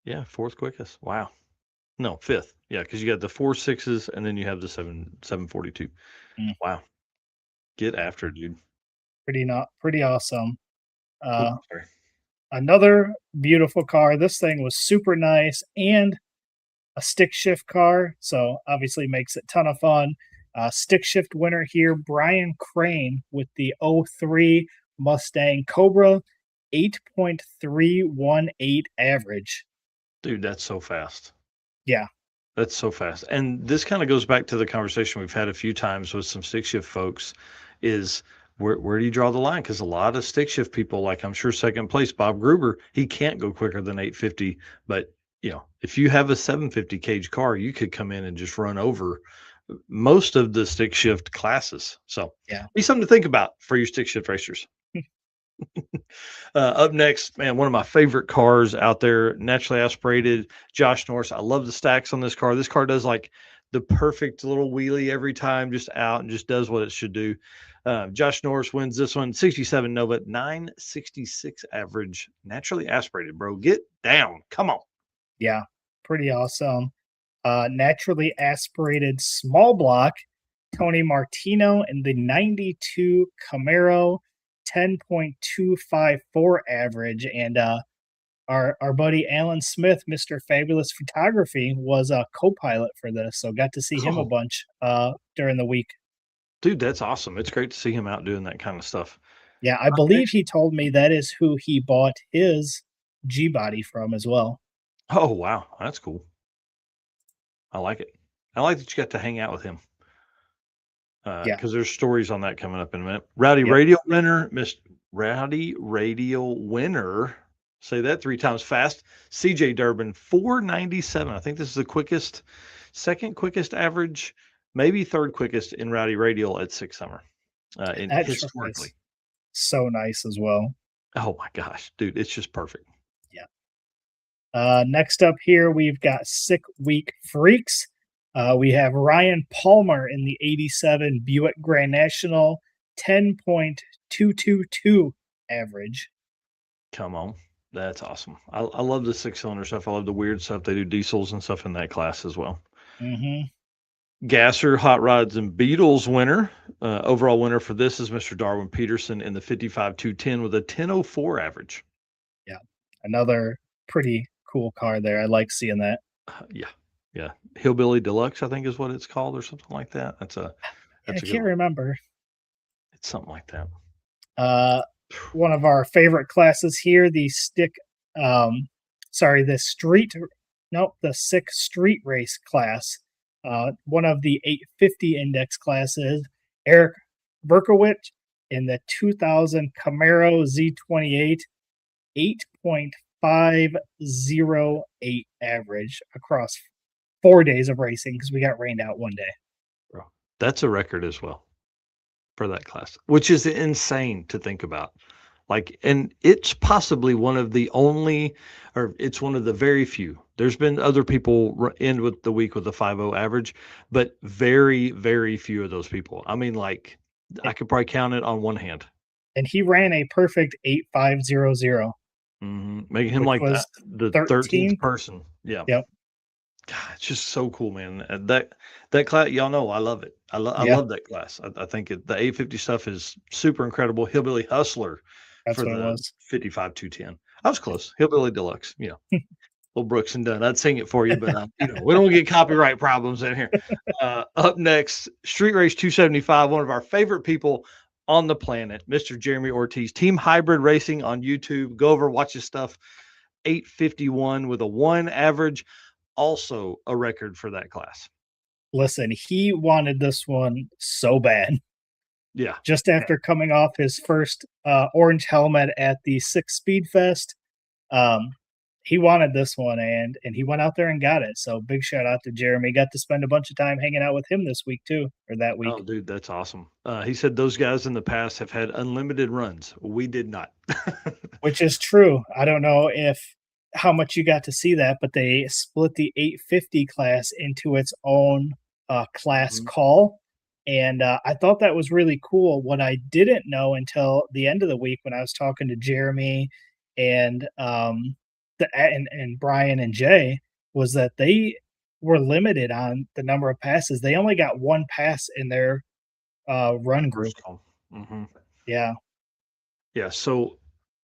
Yeah, 4th quickest. Wow. No, 5th. Yeah, because you got the 4 6s and then you have the 742. Wow. Get after it, dude. Pretty awesome. Sorry. Another beautiful car. This thing was super nice and a stick shift car, so obviously makes it a ton of fun. Stick shift winner here, Brian Crane with the 03 Mustang Cobra, 8.318 average. Dude, that's so fast. Yeah. That's so fast. And this kind of goes back to the conversation we've had a few times with some stick shift folks is where do you draw the line? Because a lot of stick shift people, like I'm sure second place, Bob Gruber, he can't go quicker than 850. But, if you have a 750 cage car, you could come in and just run over most of the stick shift classes. So yeah, be something to think about for your stick shift racers. Up next, man, one of my favorite cars out there, naturally aspirated, Josh Norris. I love the stacks on this car. This car does like the perfect little wheelie every time, just out and just does what it should do. Josh Norris wins this one, 67 Nova, 966 average, naturally aspirated, bro. Get down. Come on. Yeah, pretty awesome. Naturally aspirated small block, Tony Martino in the 92 Camaro, 10.254 average. And our buddy Alan Smith, Mr. Fabulous Photography, was a co-pilot for this. So got to see him a bunch during the week. Dude, that's awesome. It's great to see him out doing that kind of stuff. Yeah, I believe he told me that is who he bought his G-Body from as well. Oh, wow. That's cool. I like it. I like that you got to hang out with him. Because there's stories on that coming up in a minute. Rowdy Radio winner, Miss Rowdy Radio winner. Say that 3 times fast. CJ Durbin, 497. I think this is the second quickest average, maybe third quickest in Rowdy Radial at 6 Summer. Historically. So nice as well. Oh my gosh, dude, it's just perfect. Yeah. Next up here, we've got Sick Week Freaks. We have Ryan Palmer in the 87 Buick Grand National, 10.222 average. Come on. That's awesome. I love the 6-cylinder stuff. I love the weird stuff. They do diesels and stuff in that class as well. Mm-hmm. Gasser, Hot Rods, and Beatles winner. Overall winner for this is Mr. Darwin Peterson in the 55-210 with a 10.04 average. Yeah. Another pretty cool car there. I like seeing that. Yeah. Hillbilly Deluxe, I think is what it's called or something like that. I can't remember. It's something like that. One of our favorite classes here, the Sick Street Race class. One of the 850 index classes, Eric Berkowitz in the 2000 Camaro Z28, 8.508 average across 4 days of racing because we got rained out one day. Bro, that's a record as well for that class, which is insane to think about. And it's possibly one of the only, or it's one of the very few. There's been other people end with the week with a 5.0 average, but very, very few of those people. I mean, I could probably count it on one hand. And he ran a perfect 8.500. Making him like the 13th person. Yeah. Yep. God, it's just so cool, man. That class, y'all know, I love it. I love that class. I think the 850 stuff is super incredible. Hillbilly Hustler. That's for what it the was. 55-210. I was close. Hillbilly Deluxe. Little Brooks and Dunn. I'd sing it for you, but we don't get copyright problems in here. Up next, Street Race 275, one of our favorite people on the planet, Mr. Jeremy Ortiz, Team Hybrid Racing on YouTube. Go over, watch his stuff. 851 with a 1 average, also a record for that class. Listen, he wanted this one so bad. Yeah. Just after coming off his first orange helmet at the 6 Speed Fest, he wanted this one, and he went out there and got it. So big shout out to Jeremy. Got to spend a bunch of time hanging out with him this week too, or that week. Oh, dude, that's awesome. He said those guys in the past have had unlimited runs. We did not. Which is true. I don't know how much you got to see that, but they split the 850 class into its own class call. And I thought that was really cool. What I didn't know until the end of the week when I was talking to Jeremy and Brian and Jay was that they were limited on the number of passes. They only got 1 pass in their run group. Mm-hmm. Yeah. Yeah. So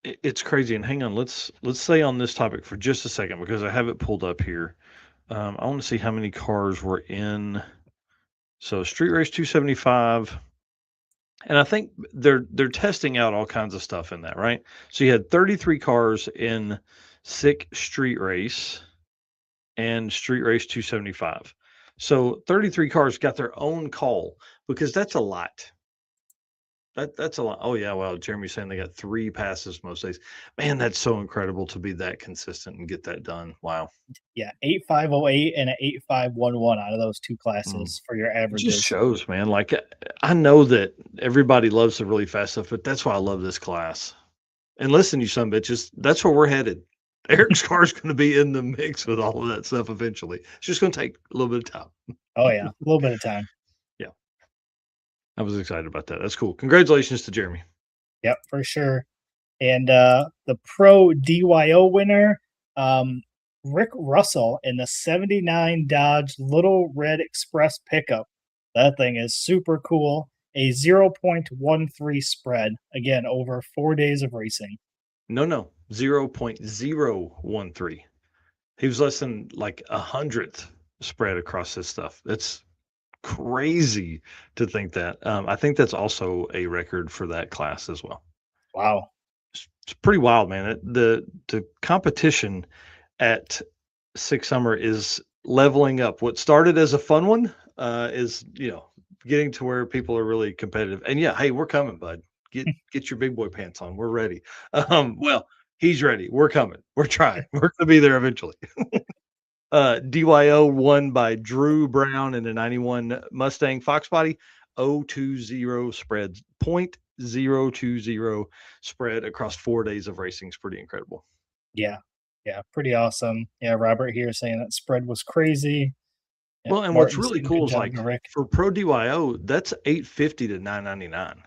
it's crazy. And hang on, let's stay on this topic for just a second because I have it pulled up here. I want to see how many cars were in. So Street Race 275. And I think they're testing out all kinds of stuff in that, right? So you had 33 cars in SICK Street Race and Street Race 275. So 33 cars got their own call because that's a lot. That's a lot. Oh yeah, well, Jeremy's saying they got 3 passes most days. Man, that's so incredible to be that consistent and get that done. Wow. Yeah, 8508 and an 8511 out of those 2 classes for your It averages. just shows, man. Like I know that everybody loves the really fast stuff, but that's why I love this class. And listen, you son of bitches, that's where we're headed. Eric's car is going to be in the mix with all of that stuff eventually. It's just going to take a little bit of time. Oh yeah, a little bit of time. Yeah, I was excited about that. That's cool. Congratulations to Jeremy. Yep, for sure. And the Pro DYO winner, Rick Russell in the 79 Dodge Little Red Express pickup. That thing is super cool. A 0.13 spread, again, over 4 days of racing. No, 0.013. He was less than like 100th spread across this stuff. That's crazy to think that. I think that's also a record for that class as well. Wow. It's pretty wild, man. The competition at Six Summer is leveling up. What started as a fun one is getting to where people are really competitive. And yeah, hey, we're coming, bud. Get your big boy pants on. We're ready. Well, he's ready. We're coming. We're trying. We're gonna be there eventually. DYO won by Drew Brown in the 91 Mustang Fox Body. 020 spread, 0.020 spread across 4 days of racing is pretty incredible. Yeah, pretty awesome. Yeah, Robert here saying that spread was crazy. Yeah, well, and Martin's what's really cool is like for Pro DYO, that's 850 to 999.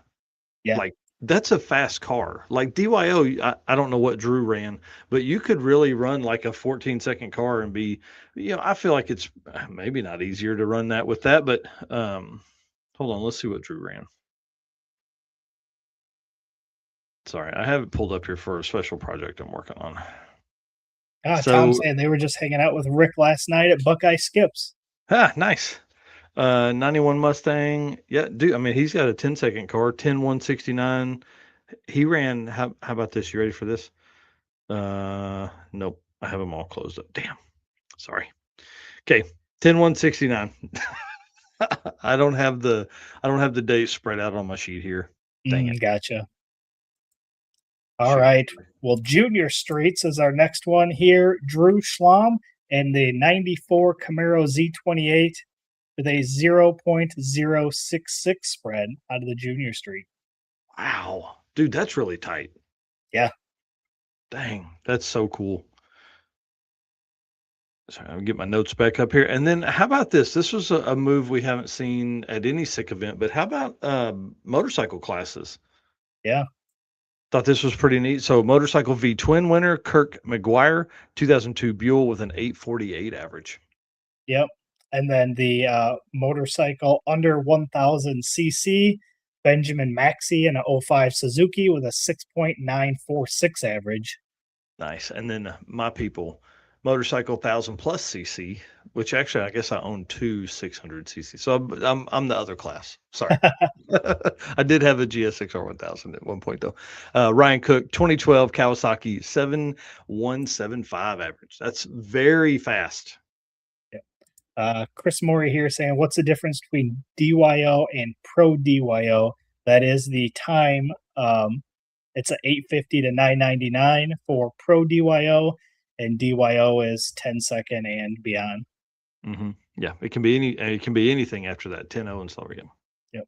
Yeah, like that's a fast car. Like DYO, I don't know what Drew ran, but you could really run like a 14-second car and be, I feel like it's maybe not easier to run that with that, but hold on, let's see what Drew ran. Sorry, I have it pulled up here for a special project I'm working on. Tom saying they were just hanging out with Rick last night at Buckeye Skips. Nice. 91 Mustang. Yeah, dude. I mean, he's got a 10-second car, 10-169. He ran. How about this? You ready for this? Nope. I have them all closed up. Damn. Sorry. Okay. 10-169. I don't have the dates spread out on my sheet here. Dang it. Gotcha. All right. Well, Junior Streets is our next one here. Drew Schlamm and the 94 Camaro Z28 with a 0.066 spread out of the Junior Street. Wow. Dude, that's really tight. Yeah. Dang. That's so cool. Sorry, I'll get my notes back up here. And then how about this? This was a move we haven't seen at any SICK event, but how about motorcycle classes? Yeah. Thought this was pretty neat. So motorcycle V twin winner, Kirk McGuire, 2002 Buell with an 848 average. Yep. And then the motorcycle under 1000 cc, Benjamin Maxey in an 05 Suzuki with a 6.946 average. Nice. And then my people, motorcycle 1,000 plus cc, which actually I guess I own two 600 cc. So I'm the other class. Sorry. I did have a GSXR 1000 at one point though. Ryan Cook 2012 Kawasaki 7175 average. That's very fast. Chris Morey here saying, what's the difference between DYO and Pro DYO? That is the time. It's a 850 to 999 for Pro DYO, and DYO is 10-second and beyond. Mm-hmm. Yeah, it can be anything after that 10-0 and slower again. Yep.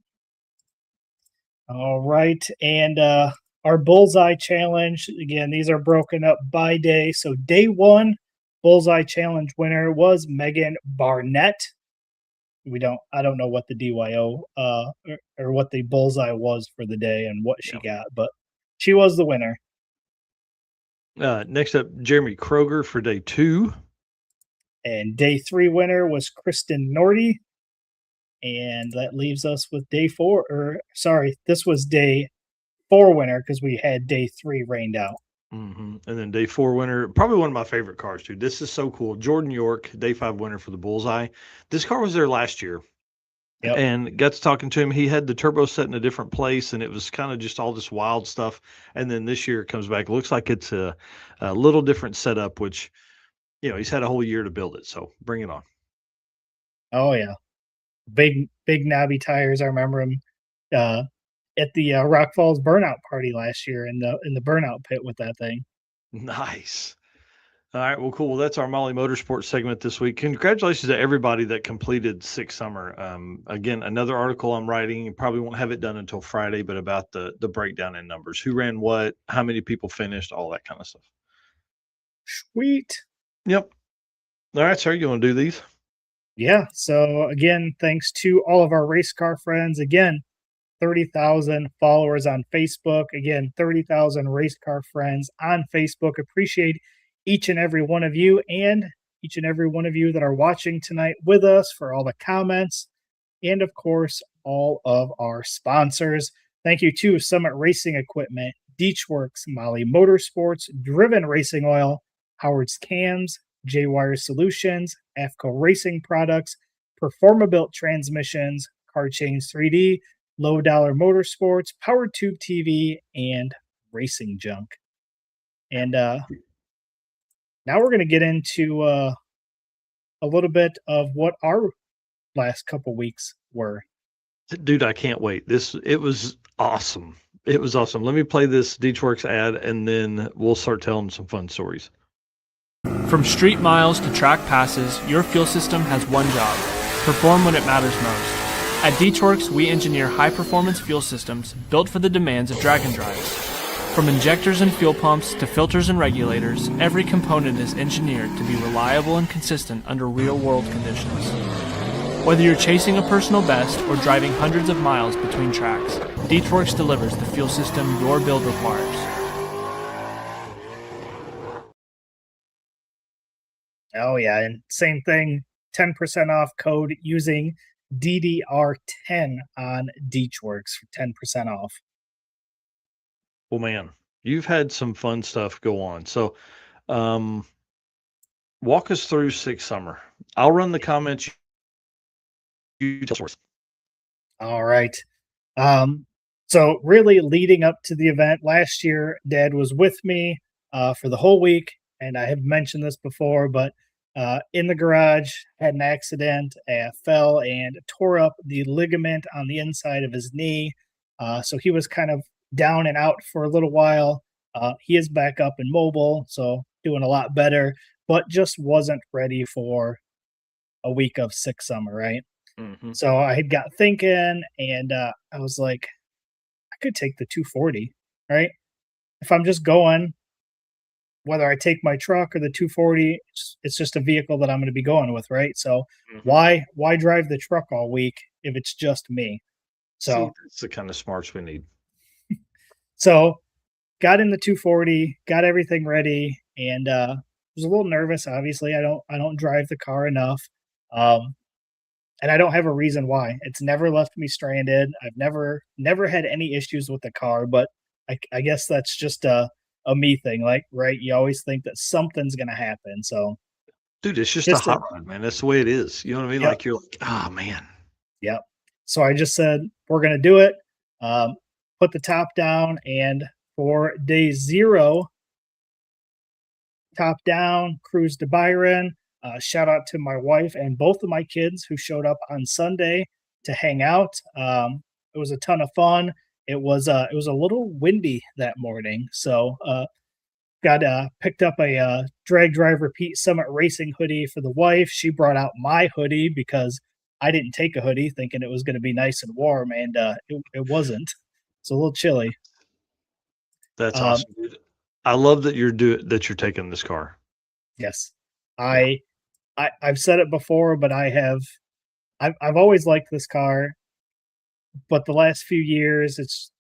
All right, and our bullseye challenge again. These are broken up by day. So day one, bullseye challenge winner was Megan Barnett. I don't know what the DYO or what the bullseye was for the day and what she got, but she was the winner. Next up, Jeremy Kroger for day two. And day three winner was Kristen Nordy. And that leaves us with day four. This was day four winner because we had day three rained out. Mm-hmm. And then day four winner, probably one of my favorite cars, too. This is so cool. Jordan York, day five winner for the Bullseye. This car was there last year. Yep. And got to talking to him. He had the turbo set in a different place, and it was kind of just all this wild stuff. And then this year it comes back. It looks like it's a little different setup, which, he's had a whole year to build it. So bring it on. Oh, yeah. Big knobby tires. I remember him at the Rock Falls burnout party last year in the burnout pit with that thing. Nice. All right, well, cool. Well, that's our Molly Motorsports segment this week. Congratulations to everybody that completed Six Summer. Again, another article I'm writing. You probably won't have it done until Friday, but about the breakdown in numbers, who ran what, how many people finished, all that kind of stuff. Sweet. Yep. All right, sir, you want to do these? Yeah. So again, thanks to all of our race car friends. Again, 30,000 followers on Facebook. Again, 30,000 race car friends on Facebook. Appreciate each and every one of you and each and every one of you that are watching tonight with us for all the comments and, of course, all of our sponsors. Thank you to Summit Racing Equipment, Deechworks, Molly Motorsports, Driven Racing Oil, Howard's Cams, J-Wire Solutions, AFCO Racing Products, Performabuilt Transmissions, Car Chains 3D, Low Dollar Motorsports, Power Tube TV, and Racing Junk. And now we're going to get into a little bit of what our last couple weeks were. Dude, I can't wait. It was awesome. It was awesome. Let me play this Deechworks ad, and then we'll start telling some fun stories. From street miles to track passes, your fuel system has one job: perform when it matters most. At Deechworks, we engineer high-performance fuel systems built for the demands of drag and drives. From injectors and fuel pumps to filters and regulators, every component is engineered to be reliable and consistent under real-world conditions. Whether you're chasing a personal best or driving hundreds of miles between tracks, Deechworks delivers the fuel system your build requires. Oh, yeah, and same thing, 10% off code using DDR10 on Deechworks for 10% off. Well, man, you've had some fun stuff go on. So walk us through Six Summer. I'll run the comments. You tell us. All right. So really leading up to the event last year, Dad was with me for the whole week. And I have mentioned this before, but in the garage, had an accident, fell and tore up the ligament on the inside of his knee. So he was kind of down and out for a little while. He is back up and mobile, so doing a lot better, but just wasn't ready for a week of Six Summer, right? Mm-hmm. So I had got thinking, and I was like, I could take the 240, right? If I'm just going, whether I take my truck or the 240, it's just a vehicle that I'm going to be going with, right? So why drive the truck all week if it's just me? So it's the kind of smarts we need. So got in the 240, got everything ready, and was a little nervous. Obviously, I don't drive the car enough, and I don't have a reason why. It's never left me stranded. I've never had any issues with the car, but I guess that's just a a me thing, like, right? You always think that something's gonna happen. So Dude, it's just a just hot rod, man. That's the way it is. You know what I mean? Yep. Like you're like, oh man. Yep. So I just said we're gonna do it. Put the top down, and for day 0, top down, cruise to Byron. Shout out to my wife and both of my kids who showed up on Sunday to hang out. It was a ton of fun. It was a little windy that morning, so got picked up a Drag Driver Pete Summit Racing hoodie for the wife. She brought out my hoodie because I didn't take a hoodie, thinking it was going to be nice and warm, and it wasn't. It's a little chilly. That's awesome, dude. I love that you're taking this car. Yes, I've said it before, but I've always liked this car, but the last few years,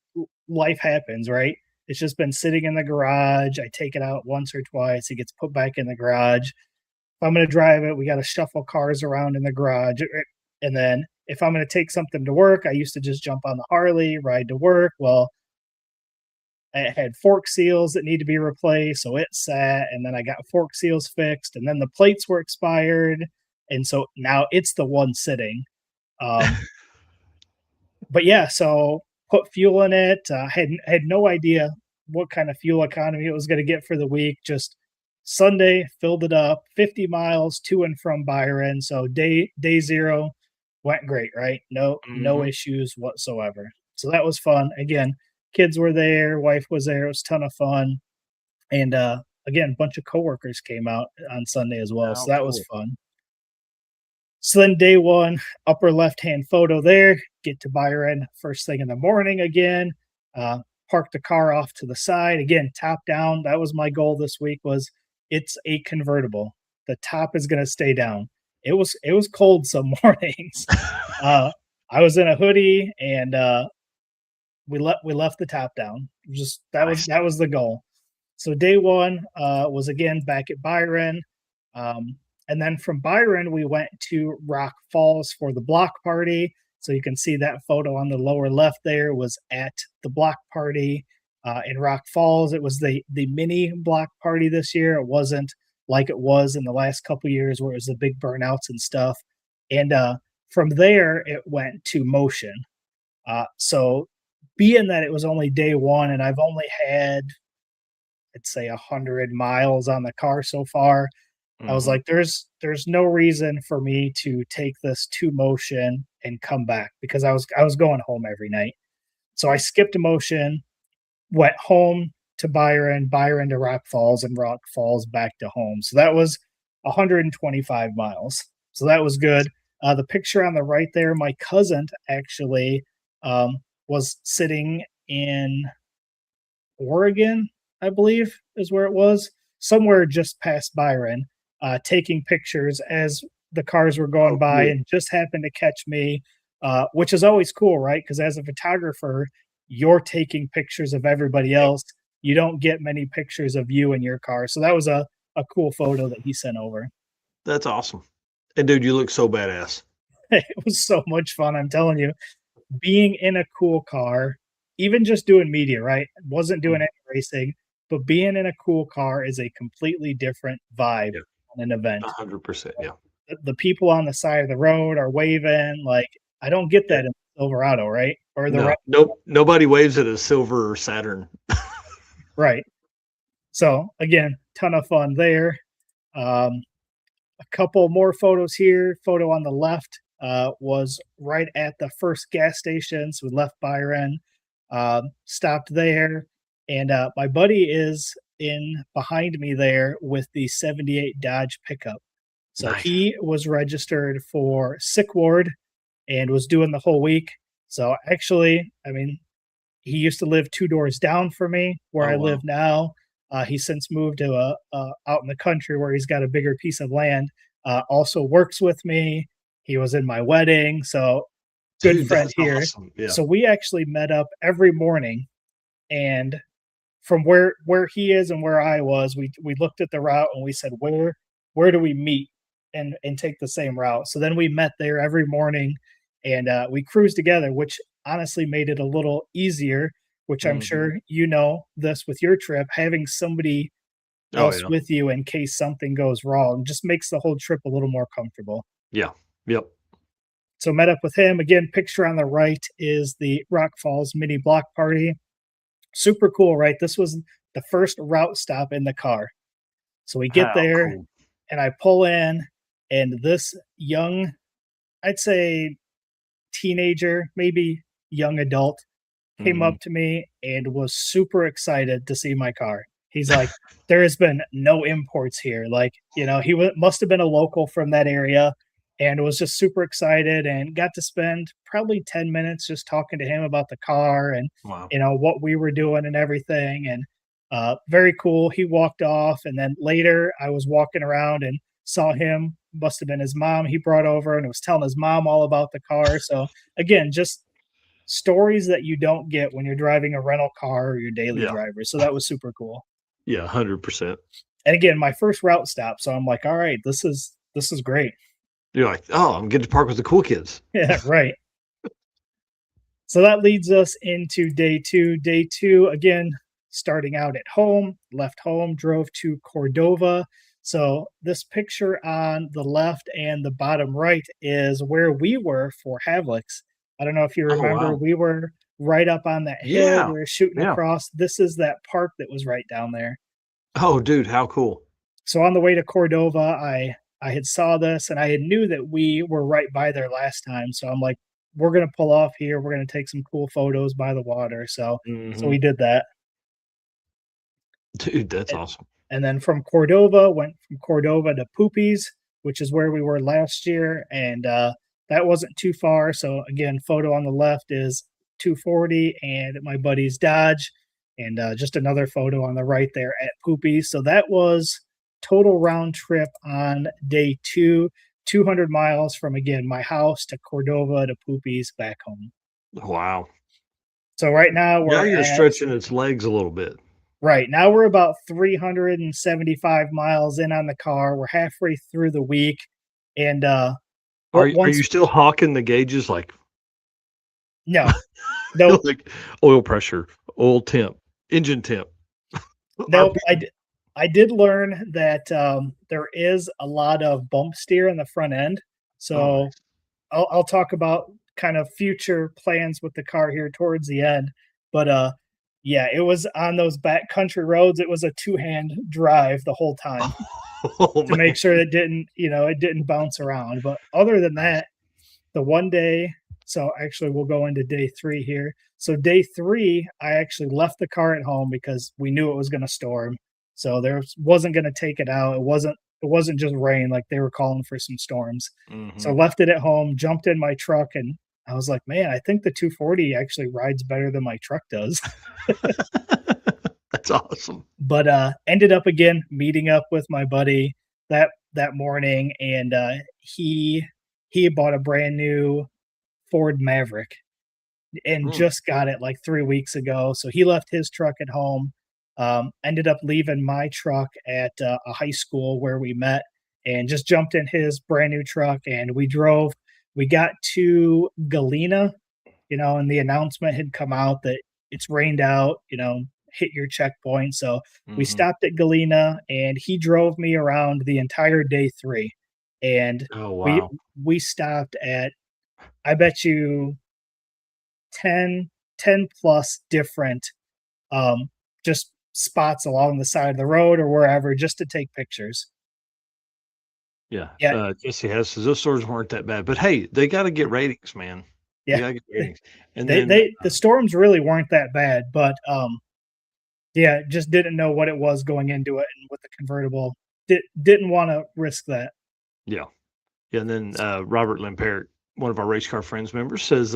life happens, right? It's just been sitting in the garage. I take it out once or twice. It gets put back in the garage. If I'm going to drive it, we got to shuffle cars around in the garage. And then if I'm going to take something to work, I used to just jump on the Harley, ride to work. Well, it had fork seals that need to be replaced, so it sat, and then I got fork seals fixed, and then the plates were expired, and so now it's the one sitting. But yeah, so put fuel in it. Had no idea what kind of fuel economy it was going to get for the week. Just Sunday, filled it up, 50 miles to and from Byron. So day 0 went great, right? No issues whatsoever. So that was fun. Again, kids were there, wife was there. It was a ton of fun. And again, a bunch of coworkers came out on Sunday as well. So that was fun. So then day 1, upper left-hand photo there, get to Byron first thing in the morning again, park the car off to the side. Again, top down. That was my goal this week, was it's a convertible. The top is going to stay down. It was cold some mornings. I was in a hoodie, and we left the top down. That was the goal. So day 1 was again back at Byron. And then from Byron, we went to Rock Falls for the block party. So you can see that photo on the lower left there was at the block party in Rock Falls. It was the mini block party this year. It wasn't like it was in the last couple years where it was the big burnouts and stuff. And from there, it went to Motion. So being that it was only day 1 and I've only had, I'd say 100 miles on the car so far, I was like, there's no reason for me to take this to Motion and come back, because I was going home every night. So I skipped Motion, went home to Byron to Rock Falls, and Rock Falls back to home. So that was 125 miles. So that was good. The picture on the right there, my cousin actually was sitting in Oregon, I believe is where it was, somewhere just past Byron, taking pictures as the cars were going by, and just happened to catch me, which is always cool, right? Because as a photographer, you're taking pictures of everybody else. You don't get many pictures of you in your car. So that was a cool photo that he sent over. That's awesome. And dude, you look so badass. It was so much fun. I'm telling you, being in a cool car, even just doing media, right? Wasn't doing any racing, but being in a cool car is a completely different vibe on an event. 100%. Yeah. The people on the side of the road are waving. Like, I don't get that in Silverado, right? Or nobody waves at a silver Saturn. Right. So again, ton of fun there. A couple more photos here. Photo on the left was right at the first gas station. So we left Byron, stopped there, and my buddy is in behind me there with the 78 Dodge pickup. So nice. He was registered for sick ward and was doing the whole week. So actually, I mean, he used to live 2 doors down from me where I live now. He since moved to out in the country where he's got a bigger piece of land. Also works with me. He was in my wedding. So good friend here. Awesome. Yeah. So we actually met up every morning, and from where he is and where I was, we looked at the route and we said, where do we meet and take the same route? So then we met there every morning, and we cruised together, which honestly made it a little easier, which I'm sure you know this with your trip, having somebody else with you in case something goes wrong just makes the whole trip a little more comfortable. Yeah. Yep. So met up with him. Again, picture on the right is the Rock Falls mini block party. Super cool, right? This was the first route stop in the car. So we get there and I pull in, and this young, I'd say teenager, maybe young adult, came up to me and was super excited to see my car. He's like, there has been no imports here. Like, he must have been a local from that area and was just super excited, and got to spend probably 10 minutes just talking to him about the car and, what we were doing and everything. And very cool. He walked off, and then later I was walking around and saw him, must have been his mom, he brought over and was telling his mom all about the car. So again, just stories that you don't get when you're driving a rental car or your daily driver. So that was super cool. Yeah, 100%. And again, my first route stop. So I'm like, all right, this is great. You're like, oh, I'm getting to park with the cool kids. Yeah, right. So that leads us into day two. Day two, again, starting out at home, left home, drove to Cordova. So this picture on the left and the bottom right is where we were for Havlicks. I don't know if you remember, we were right up on that hill. We were shooting across. This is that park that was right down there. Oh, dude, how cool. So on the way to Cordova, I had saw this, and I had knew that we were right by there last time. So I'm like, we're going to pull off here. We're going to take some cool photos by the water. So we did that. Dude, that's awesome. And then from Cordova, went from Cordova to Poopies, which is where we were last year. And that wasn't too far. So again, photo on the left is 240 and my buddy's Dodge. And just another photo on the right there at Poopies. So that was total round trip on day 2, 200 miles from, again, my house to Cordova to Poopies back home. Wow. So right now you're stretching its legs a little bit. Right. Now we're about 375 miles in on the car. We're halfway through the week. And are you still hawking the gauges like? No. Nope. Like oil pressure, oil temp, engine temp. Nope. I did learn that there is a lot of bump steer in the front end. So I'll talk about kind of future plans with the car here towards the end. But it was on those back country roads. It was a 2-hand drive the whole time to make sure it didn't bounce around. But other than that, the one day, so actually we'll go into day 3 here. So day 3, I actually left the car at home because we knew it was going to storm. So there wasn't going to take it out. It wasn't just rain, like they were calling for some storms. So left it at home, jumped in my truck, and I was like, man, I think the 240 actually rides better than my truck does. That's awesome. But ended up again meeting up with my buddy that morning, and he bought a brand new Ford Maverick and just got it like 3 weeks ago. So he left his truck at home. Ended up leaving my truck at a high school where we met, and just jumped in his brand new truck, and we drove. We got to Galena, and the announcement had come out that it's rained out, hit your checkpoint. So we stopped at Galena, and he drove me around the entire day 3. And we stopped at, I bet you 10 plus different just spots along the side of the road or wherever, just to take pictures. Yeah. Jesse has says those stores weren't that bad, but hey, they got to get ratings, man. Yeah. They got to get ratings. And the storms really weren't that bad, but just didn't know what it was going into it, and with the convertible, didn't want to risk that. Yeah. Yeah. And then Robert Lampert, one of our race car friends members, says,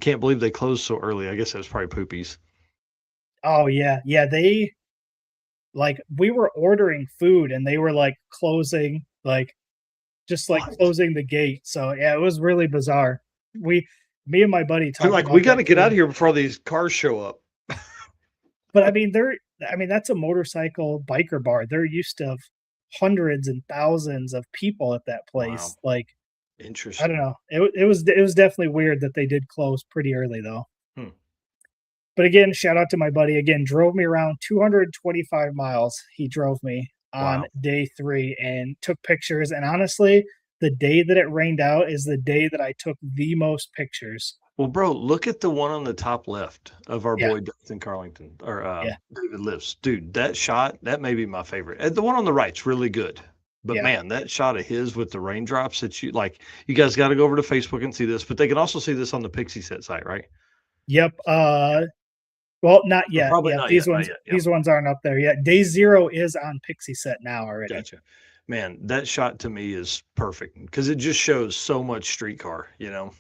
can't believe they closed so early. I guess that was probably Poopies. Oh yeah. Yeah. They, like, we were ordering food and they were like closing, closing the gate. So yeah, it was really bizarre. Me and my buddy talked like, we got to get out of here before these cars show up. But I mean, that's a motorcycle biker bar. They're used to hundreds and thousands of people at that place. Wow. Like, interesting. I don't know. It was definitely weird that they did close pretty early though. But But again, shout out to my buddy. Again, drove me around 225 miles. He drove me on day 3 and took pictures. And honestly, the day that it rained out is the day that I took the most pictures. Well, bro, look at the one on the top left of our Yeah. boy Dustin Carlington or Yeah. David Lifts. Dude, that shot, that may be my favorite. The one on the right's really good. But Yeah. man, that shot of his with the raindrops that you guys got to go over to Facebook and see this, but they can also see this on the Pixie Set site, right? Yep. Well, not yet. Probably Yeah, not these yet, not ones, yet, yeah. these ones aren't up there yet. Day 0 is on Pixie Set now already. Gotcha. Man, that shot to me is perfect because it just shows so much streetcar, you know?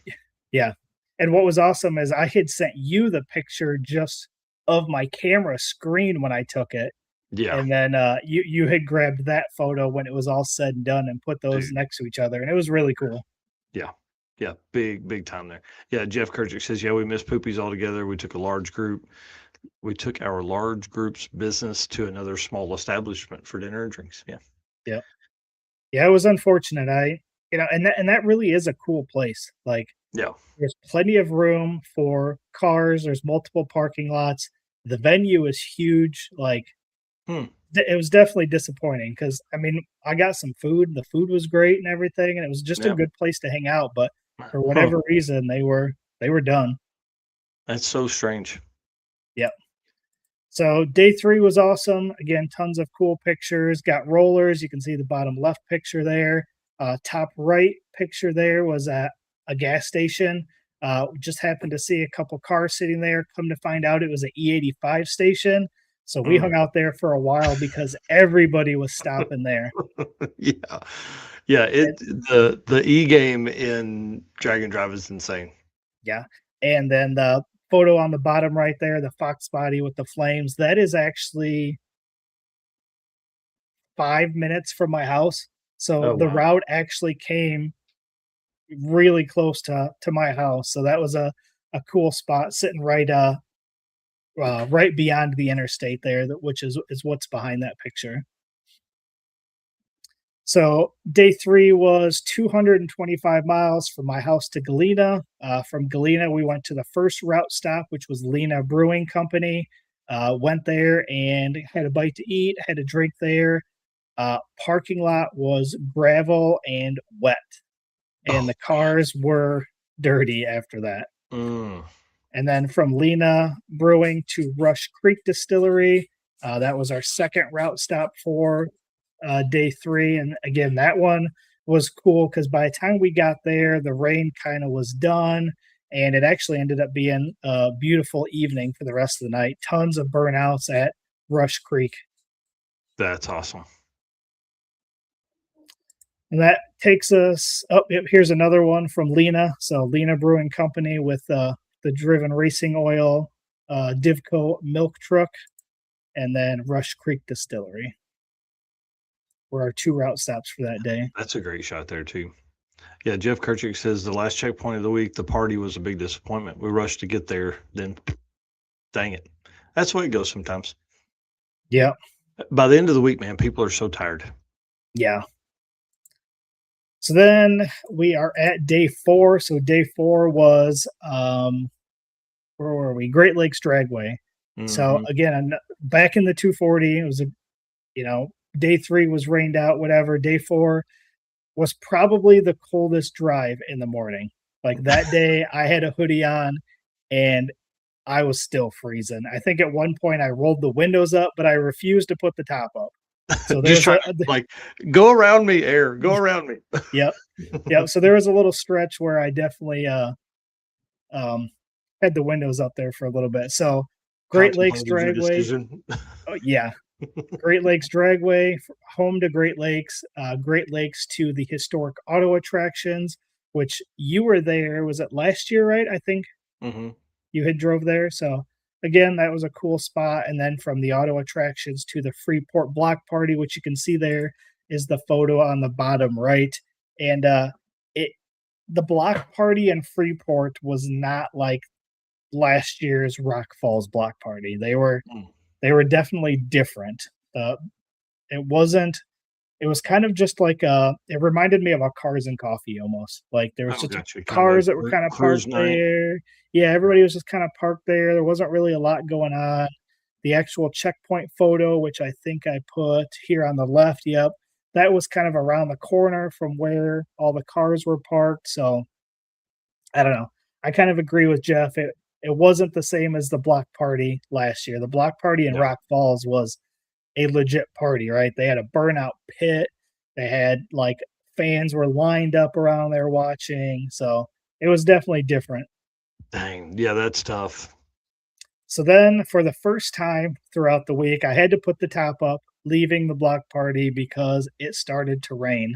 Yeah. And what was awesome is I had sent you the picture just of my camera screen when I took it. Yeah. And then you had grabbed that photo when it was all said and done and put those Dude. next to each other. And it was really cool. Yeah, big time there. Yeah, Jeff Kirchick says, yeah, we missed Poopies altogether. We took a large group. We took our large group's business to another small establishment for dinner and drinks. Yeah. Yeah, it was unfortunate. And that really is a cool place. Like, Yeah. there's plenty of room for cars. There's multiple parking lots. The venue is huge. Like, it was definitely disappointing because, I mean, I got some food. The food was great and everything, and it was just a Yeah. good place to hang out. But for whatever reason, they were done. That's so strange. Yep. So day 3 was awesome. Again, tons of cool pictures. Got rollers. You can see the bottom left picture there. Top right picture there was at a gas station. Just happened to see a couple cars sitting there. Come to find out, it was an E85 station. So we hung out there for a while because everybody was stopping there. Yeah. The E game in Drag and Drive is insane. Yeah. And then the photo on the bottom right there, the Fox body with the flames, that is actually 5 minutes from my house. So the route actually came really close to my house. So that was a cool spot sitting right beyond the interstate there, which is what's behind that picture. So day 3 was 225 miles from my house to Galena. From Galena, we went to the first route stop, which was Lena Brewing Company. Went there and had a bite to eat, had a drink there. Parking lot was gravel and wet, and the cars were dirty after that. And then from Lena Brewing to Rush Creek Distillery, that was our second route stop for day 3. And again, that one was cool because by the time we got there, the rain kind of was done, and it actually ended up being a beautiful evening for the rest of the night. Tons of burnouts at Rush Creek. That's awesome. And that takes us up. Here's another one from Lena. So Lena Brewing Company with the Driven Racing Oil, Divco Milk Truck, and then Rush Creek Distillery were our 2 route stops for that day. That's a great shot there too. Yeah, Jeff Kirchick says the last checkpoint of the week, the party was a big disappointment. We rushed to get there, then dang it. That's the way it goes sometimes. Yeah. By the end of the week, man, people are so tired. Yeah. So then we are at day 4. So day 4 was where were we? Great Lakes Dragway. So again, back in the 240, it was day 3 was rained out, whatever. Day 4 was probably the coldest drive in the morning. Like that day, I had a hoodie on and I was still freezing. I think at one point I rolled the windows up, but I refused to put the top up. So Just try to, go around me, air. Go around me. Yep. So there was a little stretch where I definitely had the windows up there for a little bit. So Great Lakes Dragway. Oh, yeah. Great Lakes Dragway, home to Great Lakes. Great Lakes to the historic auto attractions, which you were there. Was it last year, right? I think you had drove there. So again, that was a cool spot. And then from the auto attractions to the Freeport Block Party, which you can see there is the photo on the bottom right. And the block party in Freeport was not like last year's Rock Falls Block Party. They were definitely different. It wasn't It was kind of just like it reminded me of a Cars and Coffee almost. Like there was just Gotcha. cars that were kind of cruise parked night. there. Yeah, everybody was just kind of parked there. There wasn't really a lot going on. The actual checkpoint photo, which I think I put here on the left, yep, that was kind of around the corner from where all the cars were parked. So I don't know. I kind of agree with Jeff. It wasn't the same as the block party last year. The block party in Yeah. Rock Falls was a legit party, right? They had a burnout pit. They had like fans were lined up around there watching. So it was definitely different. Dang. Yeah, that's tough. So then for the first time throughout the week, I had to put the top up, leaving the block party because it started to rain.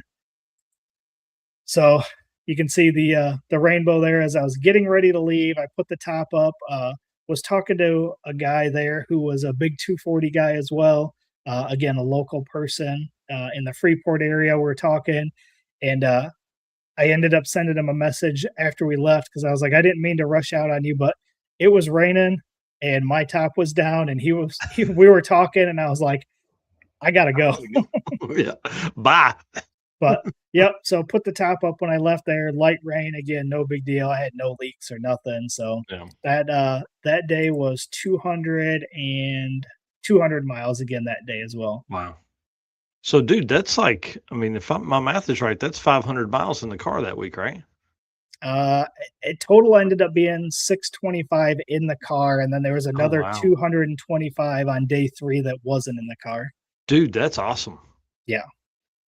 So you can see the rainbow there as I was getting ready to leave. I put the top up, was talking to a guy there who was a big 240 guy as well. Again, a local person in the Freeport area. We're talking, and I ended up sending him a message after we left because I was like, I didn't mean to rush out on you, but it was raining and my top was down, and we were talking, and I was like, I gotta go. Yeah. Bye. But yep, so put the top up when I left there. Light rain again, no big deal. I had no leaks or nothing. So Yeah. that day was 200 miles again that day as well. Wow. So, dude, that's like, I mean, if my math is right, that's 500 miles in the car that week, right? It total ended up being 625 in the car, and then there was another wow. 225 on day 3 that wasn't in the car. Dude, that's awesome. Yeah.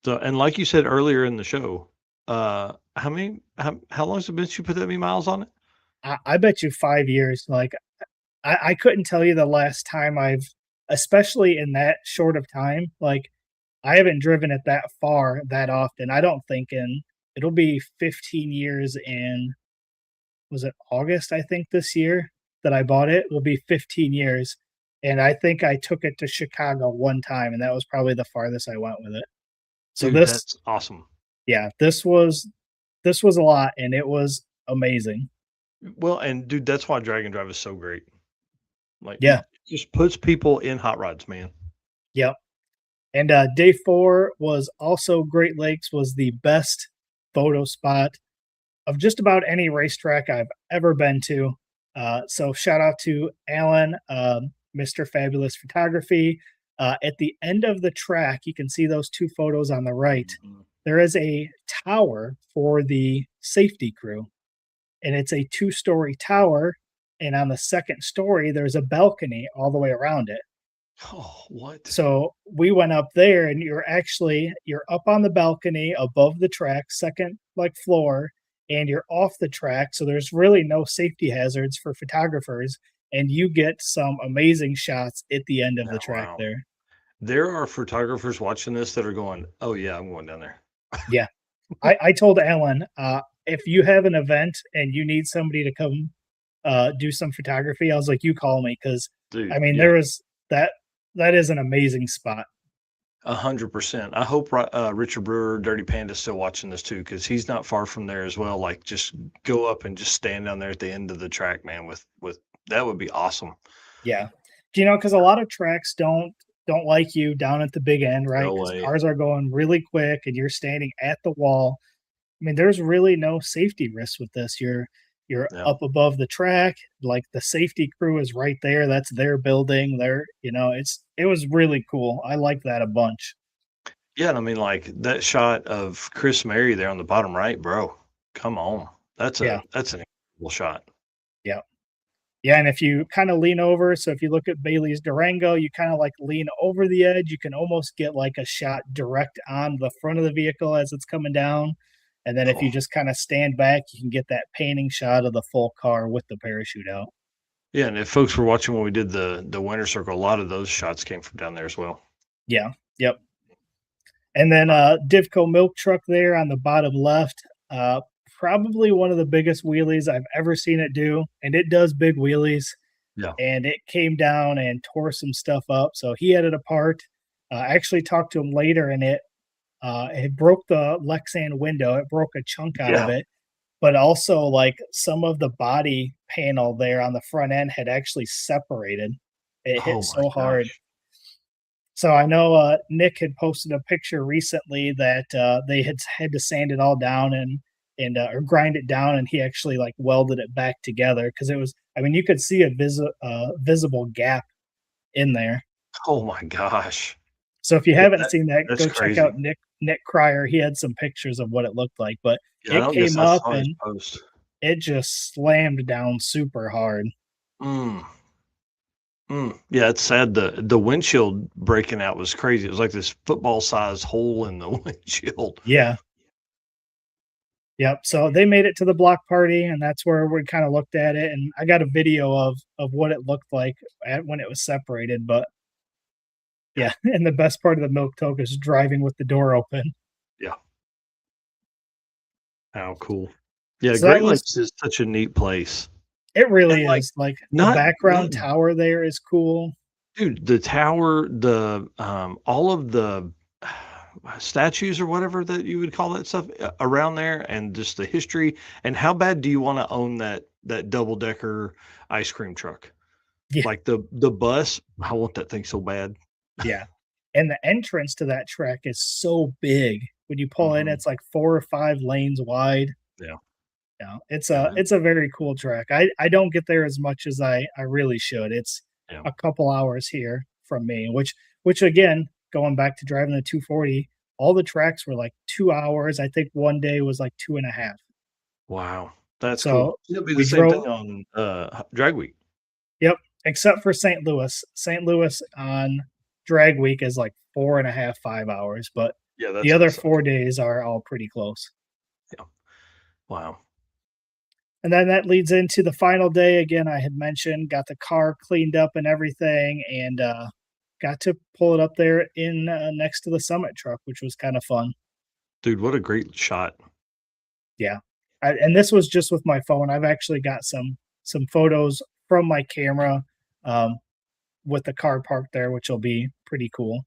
So, and like you said earlier in the show, how long has it been since you put that many miles on it? I bet you 5 years. Like I couldn't tell you the last time especially in that short of time, like I haven't driven it that far that often. I don't think it'll be 15 years was it August, I think, this year that I bought it. Will be 15 years. And I think I took it to Chicago one time, and that was probably the farthest I went with it. So Dude, that's awesome. Yeah, this was a lot, and it was amazing. Well, and dude, that's why Drag and Drive is so great. Like, Yeah. it just puts people in hot rods, man. Yep. And day 4 was also Great Lakes was the best photo spot of just about any racetrack I've ever been to. So shout out to Alan, Mr. Fabulous Photography. At the end of the track, you can see those 2 photos on the right. Mhm. There is a tower for the safety crew, and it's a 2-story tower. And on the second story, there's a balcony all the way around it. Oh, what? So we went up there, and you're up on the balcony above the track, second floor, and you're off the track. So there's really no safety hazards for photographers, and you get some amazing shots at the end of the track wow. there. There are photographers watching this that are going, oh, yeah, I'm going down there. Yeah. I told Alan, if you have an event and you need somebody to come do some photography, I was like, you call me, because I mean, there was that is an amazing spot. 100%. I hope Richard Brewer, Dirty Panda, is still watching this too, because he's not far from there as well. Like, just go up and just stand down there at the end of the track, man. With that would be awesome. Yeah, because a lot of tracks don't like you down at the big end, right? Because cars are going really quick, and you're standing at the wall. I mean, there's really no safety risk with this. You're up above the track, like the safety crew is right there. That's their building. It was really cool. I like that a bunch. Yeah, and I mean, like that shot of Chris Mary there on the bottom right, bro. Come on, that's an incredible shot. Yeah, yeah, and if you kind of lean over, so if you look at Bailey's Durango, you kind of like lean over the edge. You can almost get like a shot direct on the front of the vehicle as it's coming down. And then if you just kind of stand back, you can get that painting shot of the full car with the parachute out. Yeah, and if folks were watching when we did the winter circle, a lot of those shots came from down there as well. Yeah, yep. And then Divco milk truck there on the bottom left, probably one of the biggest wheelies I've ever seen it do, and it does big wheelies. Yeah. And it came down and tore some stuff up, so he had it apart. I actually talked to him later, and it broke the Lexan window. It broke a chunk out of it, but also like some of the body panel there on the front end had actually separated. It hit so hard. So I know Nick had posted a picture recently that they had to sand it all down and or grind it down, and he actually like welded it back together because it was. I mean, you could see a visible gap in there. Oh my gosh. So if you haven't seen that, That's go check crazy. out Nick Cryer. He had some pictures of what it looked like, but Yeah, I it don't guess came I up saw his and post. it just slammed down super hard. Yeah, it's sad. The windshield breaking out was crazy. It was like this football-sized hole in the windshield. Yeah. Yep. So they made it to the block party, and that's where we kind of looked at it. And I got a video of what it looked like when it was separated. But yeah, and the best part of the milk toke is driving with the door open. Yeah. How cool. Yeah, So Great Lakes is such a neat place. It really And, like, is. Like the not background tower there is cool. dude, the tower, the all of the statues or whatever that you would call that stuff around there, and just the history. And how bad do you want to own that double-decker ice cream truck? Yeah. Like the bus, I want that thing so bad. Yeah. And the entrance to that track is so big. When you pull in, Mhm. it's like 4 or 5 lanes wide. Yeah. Yeah, it's Yeah. a very cool track. I don't get there as much as I really should. It's Yeah. a couple hours here from me, which again, going back to driving the 240, all the tracks were like 2 hours. I think one day was like 2.5. Wow. That's So cool. It'll be the we same drove. thing on Drag Week. Yep, except for St. Louis. St. Louis on Drag Week is like 4.5, 5 hours, but Yeah, that's the other insane. 4 days are all pretty close. Yeah. Wow. And then that leads into the final day. Again, I had mentioned, got the car cleaned up and everything, and got to pull it up there in next to the Summit truck, which was kind of fun. Dude, what a great shot. Yeah, and this was just with my phone. I've actually got some photos from my camera with the car parked there, which will be pretty cool.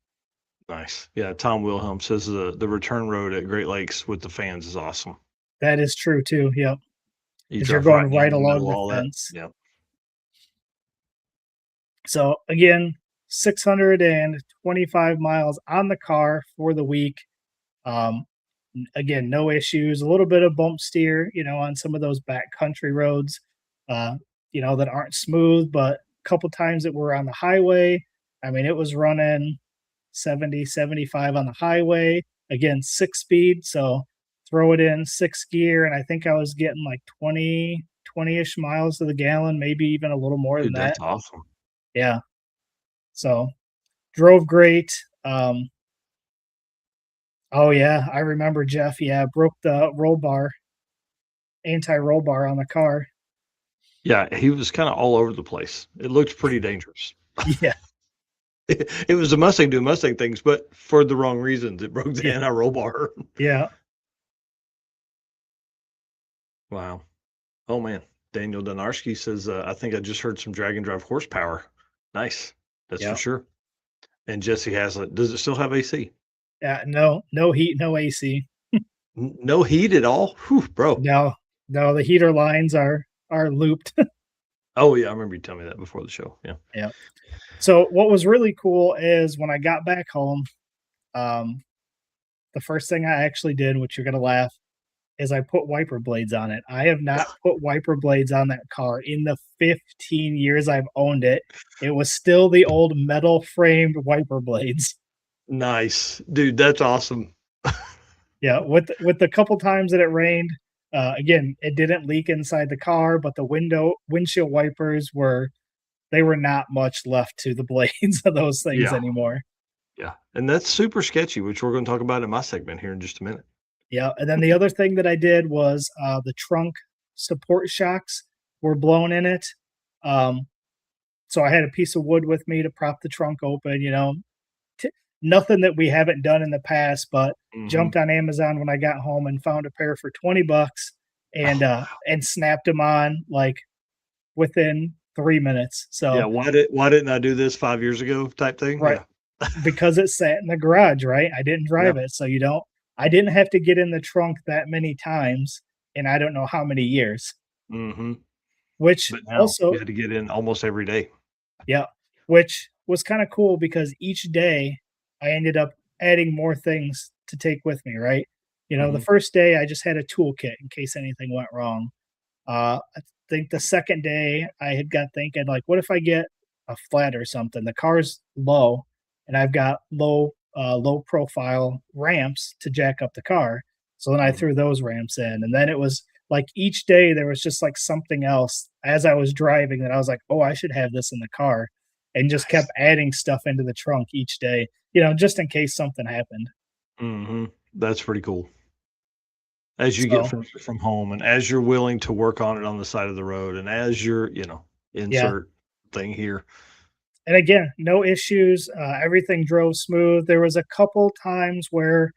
Nice. Yeah, Tom Wilhelm says the return road at Great Lakes with the fans is awesome. That is true too. Yep. You 'Cause you're drive going down right the along middle of the all that. fence. Yeah. So again, 625 miles on the car for the week. Again, no issues. A little bit of bump steer, on some of those back country roads, that aren't smooth, but a couple times that we're on the highway. I mean, it was running 70, 75 on the highway. Again, 6-speed. So throw it in 6 gear. And I think I was getting like 20-ish miles to the gallon, maybe even a little more than Dude, that. that's awesome. Yeah. So drove great. Oh yeah, I remember Jeff. Yeah, broke the anti-roll bar on the car. Yeah, he was kind of all over the place. It looked pretty dangerous. Yeah. It was a Mustang doing Mustang things, but for the wrong reasons. It broke the Yeah. anti-roll bar. Yeah. Wow. Oh man. Daniel Donarski says, I think I just heard some drag and drive horsepower. Nice. That's Yeah. for sure. And Jesse Haslett, does it still have AC? No heat, no AC. No heat at all? Whew, bro. No, the heater lines are looped. Oh yeah, I remember you telling me that before the show. Yeah. Yeah. So what was really cool is when I got back home, the first thing I actually did, which you're gonna laugh, is I put wiper blades on it. I have not put wiper blades on that car in the 15 years I've owned it. It was still the old metal framed wiper blades. Nice. Dude, that's awesome. Yeah, with the couple times that it rained, again, it didn't leak inside the car, but the windshield wipers were not much left to the blades of those things anymore. Yeah. And that's super sketchy, which we're going to talk about in my segment here in just a minute. Yeah, and then the other thing that I did was the trunk support shocks were blown in it. So I had a piece of wood with me to prop the trunk open, nothing that we haven't done in the past, but jumped on Amazon when I got home and found a pair for $20 and snapped them on like within 3 minutes. So yeah, why didn't I do this 5 years ago type thing? Right. Yeah. Because it sat in the garage, right? I didn't drive it. So I didn't have to get in the trunk that many times in I don't know how many years. Mm-hmm. Which But now also you had to get in almost every day. Yeah. Which was kind of cool because each day I ended up adding more things to take with me, right? The first day I just had a toolkit in case anything went wrong. I think the second day I had got thinking, like, what if I get a flat or something? The car's low and I've got low profile ramps to jack up the car. So then I threw those ramps in. And then it was like each day there was just like something else as I was driving that I was like, oh, I should have this in the car, and just kept adding stuff into the trunk each day, just in case something happened. That's pretty cool. As you get from home, and as you're willing to work on it on the side of the road, and as you're, insert thing here. And again, no issues. Everything drove smooth. There was a couple times where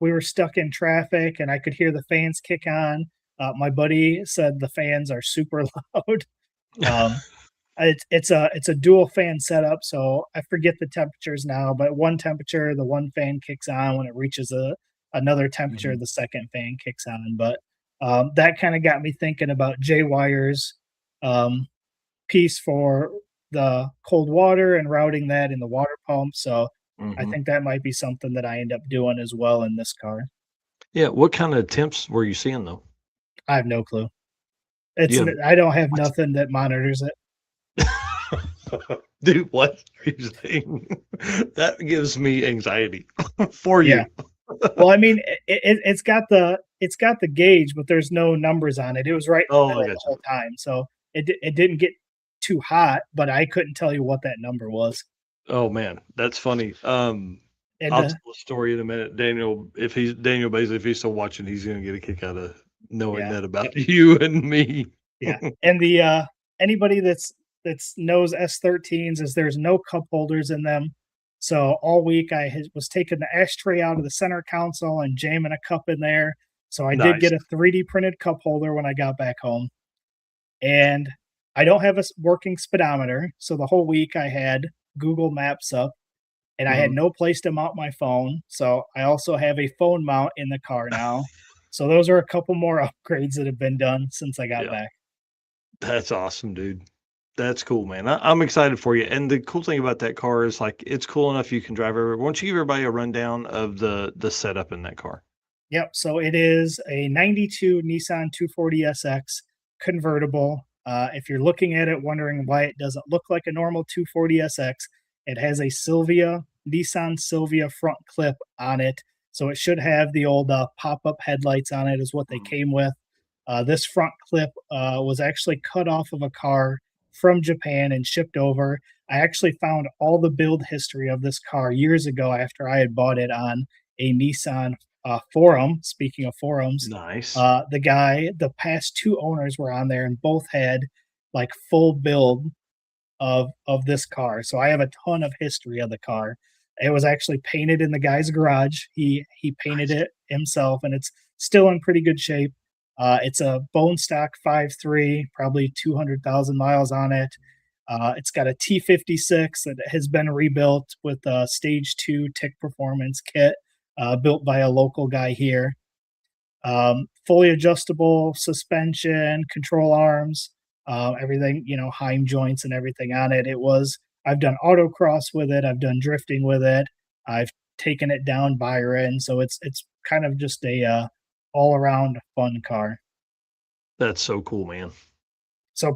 we were stuck in traffic and I could hear the fans kick on. My buddy said the fans are super loud. It's a dual fan setup, so I forget the temperatures now, but one temperature, the one fan kicks on. When it reaches another temperature, the second fan kicks on. But that kind of got me thinking about J-Wire's piece for the cold water and routing that in the water pump. So I think that might be something that I end up doing as well in this car. Yeah. What kind of temps were you seeing though? I have no clue. I don't have nothing that monitors it. Dude, what are you saying? That gives me anxiety for you. Well, I mean, it's got the gauge, but there's no numbers on it. It was right in the middle the whole time, so it didn't get too hot, but I couldn't tell you what that number was. Oh man, that's funny. I'll tell a story in a minute. Daniel basically, if he's still watching, he's gonna get a kick out of knowing that about you and me. Yeah, and the anybody that's knows S13s is there's no cup holders in them. So all week I was taking the ashtray out of the center console and jamming a cup in there. So I did get a 3D printed cup holder when I got back home. And I don't have a working speedometer. So the whole week I had Google Maps up and I had no place to mount my phone. So I also have a phone mount in the car now. So those are a couple more upgrades that have been done since I got back. That's awesome, dude. That's cool, man. I'm excited for you. And the cool thing about that car is like it's cool enough you can drive everywhere. Why don't you give everybody a rundown of the setup in that car? Yep. So it is a 92 Nissan 240SX convertible. If you're looking at it wondering why it doesn't look like a normal 240SX, it has a Nissan Silvia front clip on it. So it should have the old pop-up headlights on it is what they came with. This front clip was actually cut off of a car from Japan and shipped over. I actually found all the build history of this car years ago after I had bought it on a Nissan forum. Speaking of forums, nice. The past two owners were on there and both had like full build of this car. So I have a ton of history of the car. It was actually painted in the guy's garage. He painted it himself and it's still in pretty good shape. It's a bone stock 5.3, probably 200,000 miles on it. It's got a T56 that has been rebuilt with a stage 2 TIC performance kit built by a local guy here. Fully adjustable suspension, control arms, everything, Heim joints and everything on it. I've done autocross with it. I've done drifting with it. I've taken it down Byron. So it's kind of just a all around fun car. That's so cool, man. So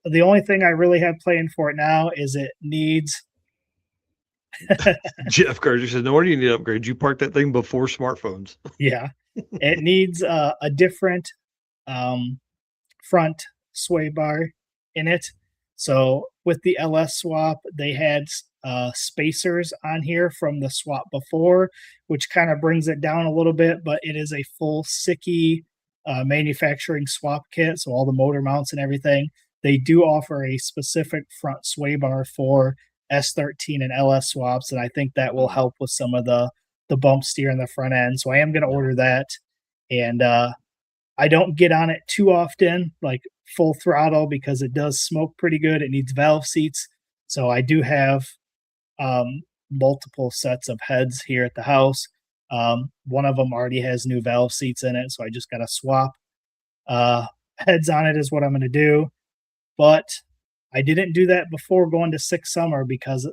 the only thing I really have planned for it now is it needs Jeff Carter said, no wonder you need to upgrade. You parked that thing before smartphones. Yeah. It needs a different front sway bar in it. So with the LS swap, they had spacers on here from the swap before, which kind of brings it down a little bit, but it is a full Sicky manufacturing swap kit. So all the motor mounts and everything, they do offer a specific front sway bar for S13 and LS swaps. And I think that will help with some of the bump steer in the front end. So I am going to order that. And I don't get on it too often, like full throttle, because it does smoke pretty good. It needs valve seats. So I do have multiple sets of heads here at the house. One of them already has new valve seats in it, so I just got to swap heads on it is what I'm going to do. But I didn't do that before going to Six Summer because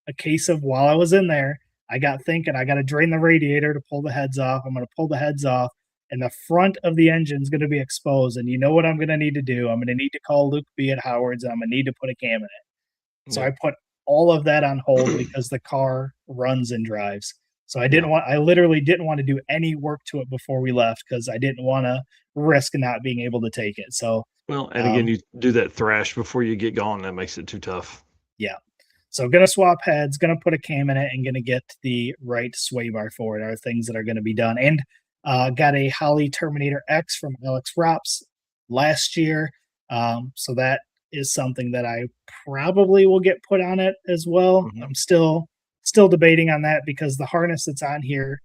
a case of while I was in there, I got thinking I got to drain the radiator to pull the heads off. I'm going to pull the heads off, and the front of the engine is going to be exposed. And you know what I'm going to need to do? I'm going to need to call Luke B at Howard's, and I'm going to need to put a cam in it. So I put all of that on hold because the car runs and drives. So I literally didn't want to do any work to it before we left because I didn't want to risk not being able to take it. So, well, and again, you do that thrash before you get going. That makes it too tough. Yeah. So going to swap heads, going to put a cam in it, and going to get the right sway bar for it are things that are going to be done. And got a Holley Terminator X from Alex Rops last year. So that is something that I probably will get put on it as well. Mm-hmm. I'm still debating on that because the harness that's on here,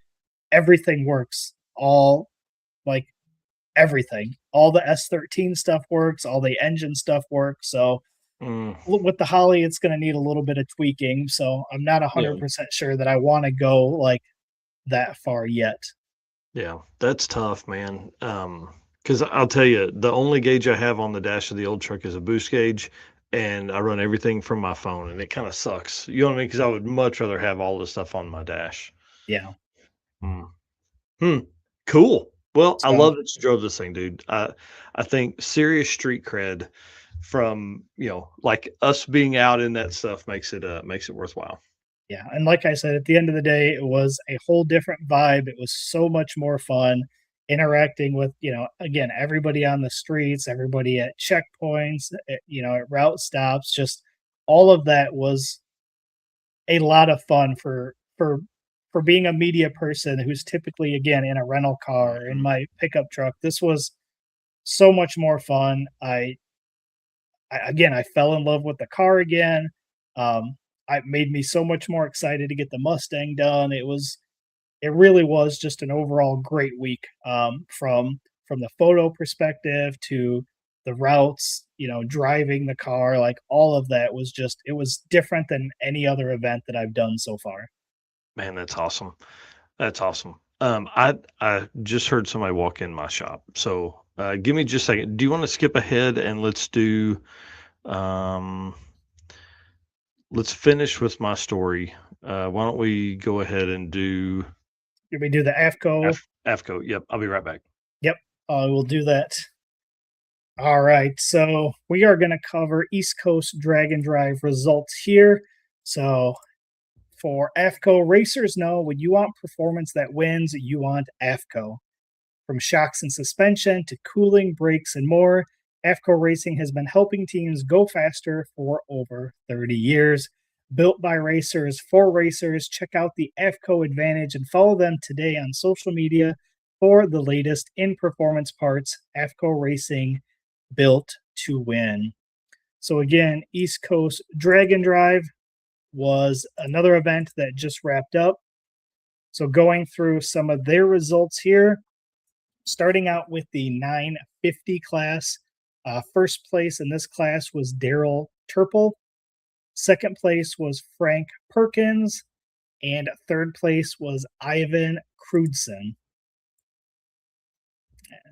everything works. Everything. All the S13 stuff works. All the engine stuff works. So with the Holley, it's going to need a little bit of tweaking. So I'm not 100% sure that I want to go like that far yet. Yeah, that's tough, man. Because I'll tell you, the only gauge I have on the dash of the old truck is a boost gauge, and I run everything from my phone, and it kind of sucks. You know what I mean? Because I would much rather have all this stuff on my dash. Yeah. Cool. Well, I love that you drove this thing, dude. I think serious street cred from, like us being out in that stuff makes it worthwhile. Yeah. And like I said, at the end of the day, it was a whole different vibe. It was so much more fun interacting with, again, everybody on the streets, everybody at checkpoints, at route stops, just all of that was a lot of fun for being a media person who's typically, again, in a rental car, in my pickup truck. This was so much more fun. I fell in love with the car again. It made me so much more excited to get the Mustang done. It really was just an overall great week, from the photo perspective to the routes, driving the car, like all of that was it was different than any other event that I've done so far. Man, that's awesome. That's awesome. I just heard somebody walk in my shop. So give me just a second. Do you want to skip ahead and let's do let's finish with my story. Why don't we go ahead and do we do the AFCO? AFCO. Yep. I'll be right back. Yep. We'll do that. All right. So we are going to cover East Coast Drag and Drive results here. So for AFCO, racers know when you want performance that wins, you want AFCO. From shocks and suspension to cooling, brakes, and more, AFCO Racing has been helping teams go faster for over 30 years. Built by racers for racers, check out the AFCO Advantage and follow them today on social media for the latest in performance parts. AFCO Racing, built to win. So again, East Coast Drag and Drive was another event that just wrapped up. So going through some of their results here, starting out with the 950 class. First place in this class was Daryl Turple. Second place was Frank Perkins. And third place was Ivan Crudson.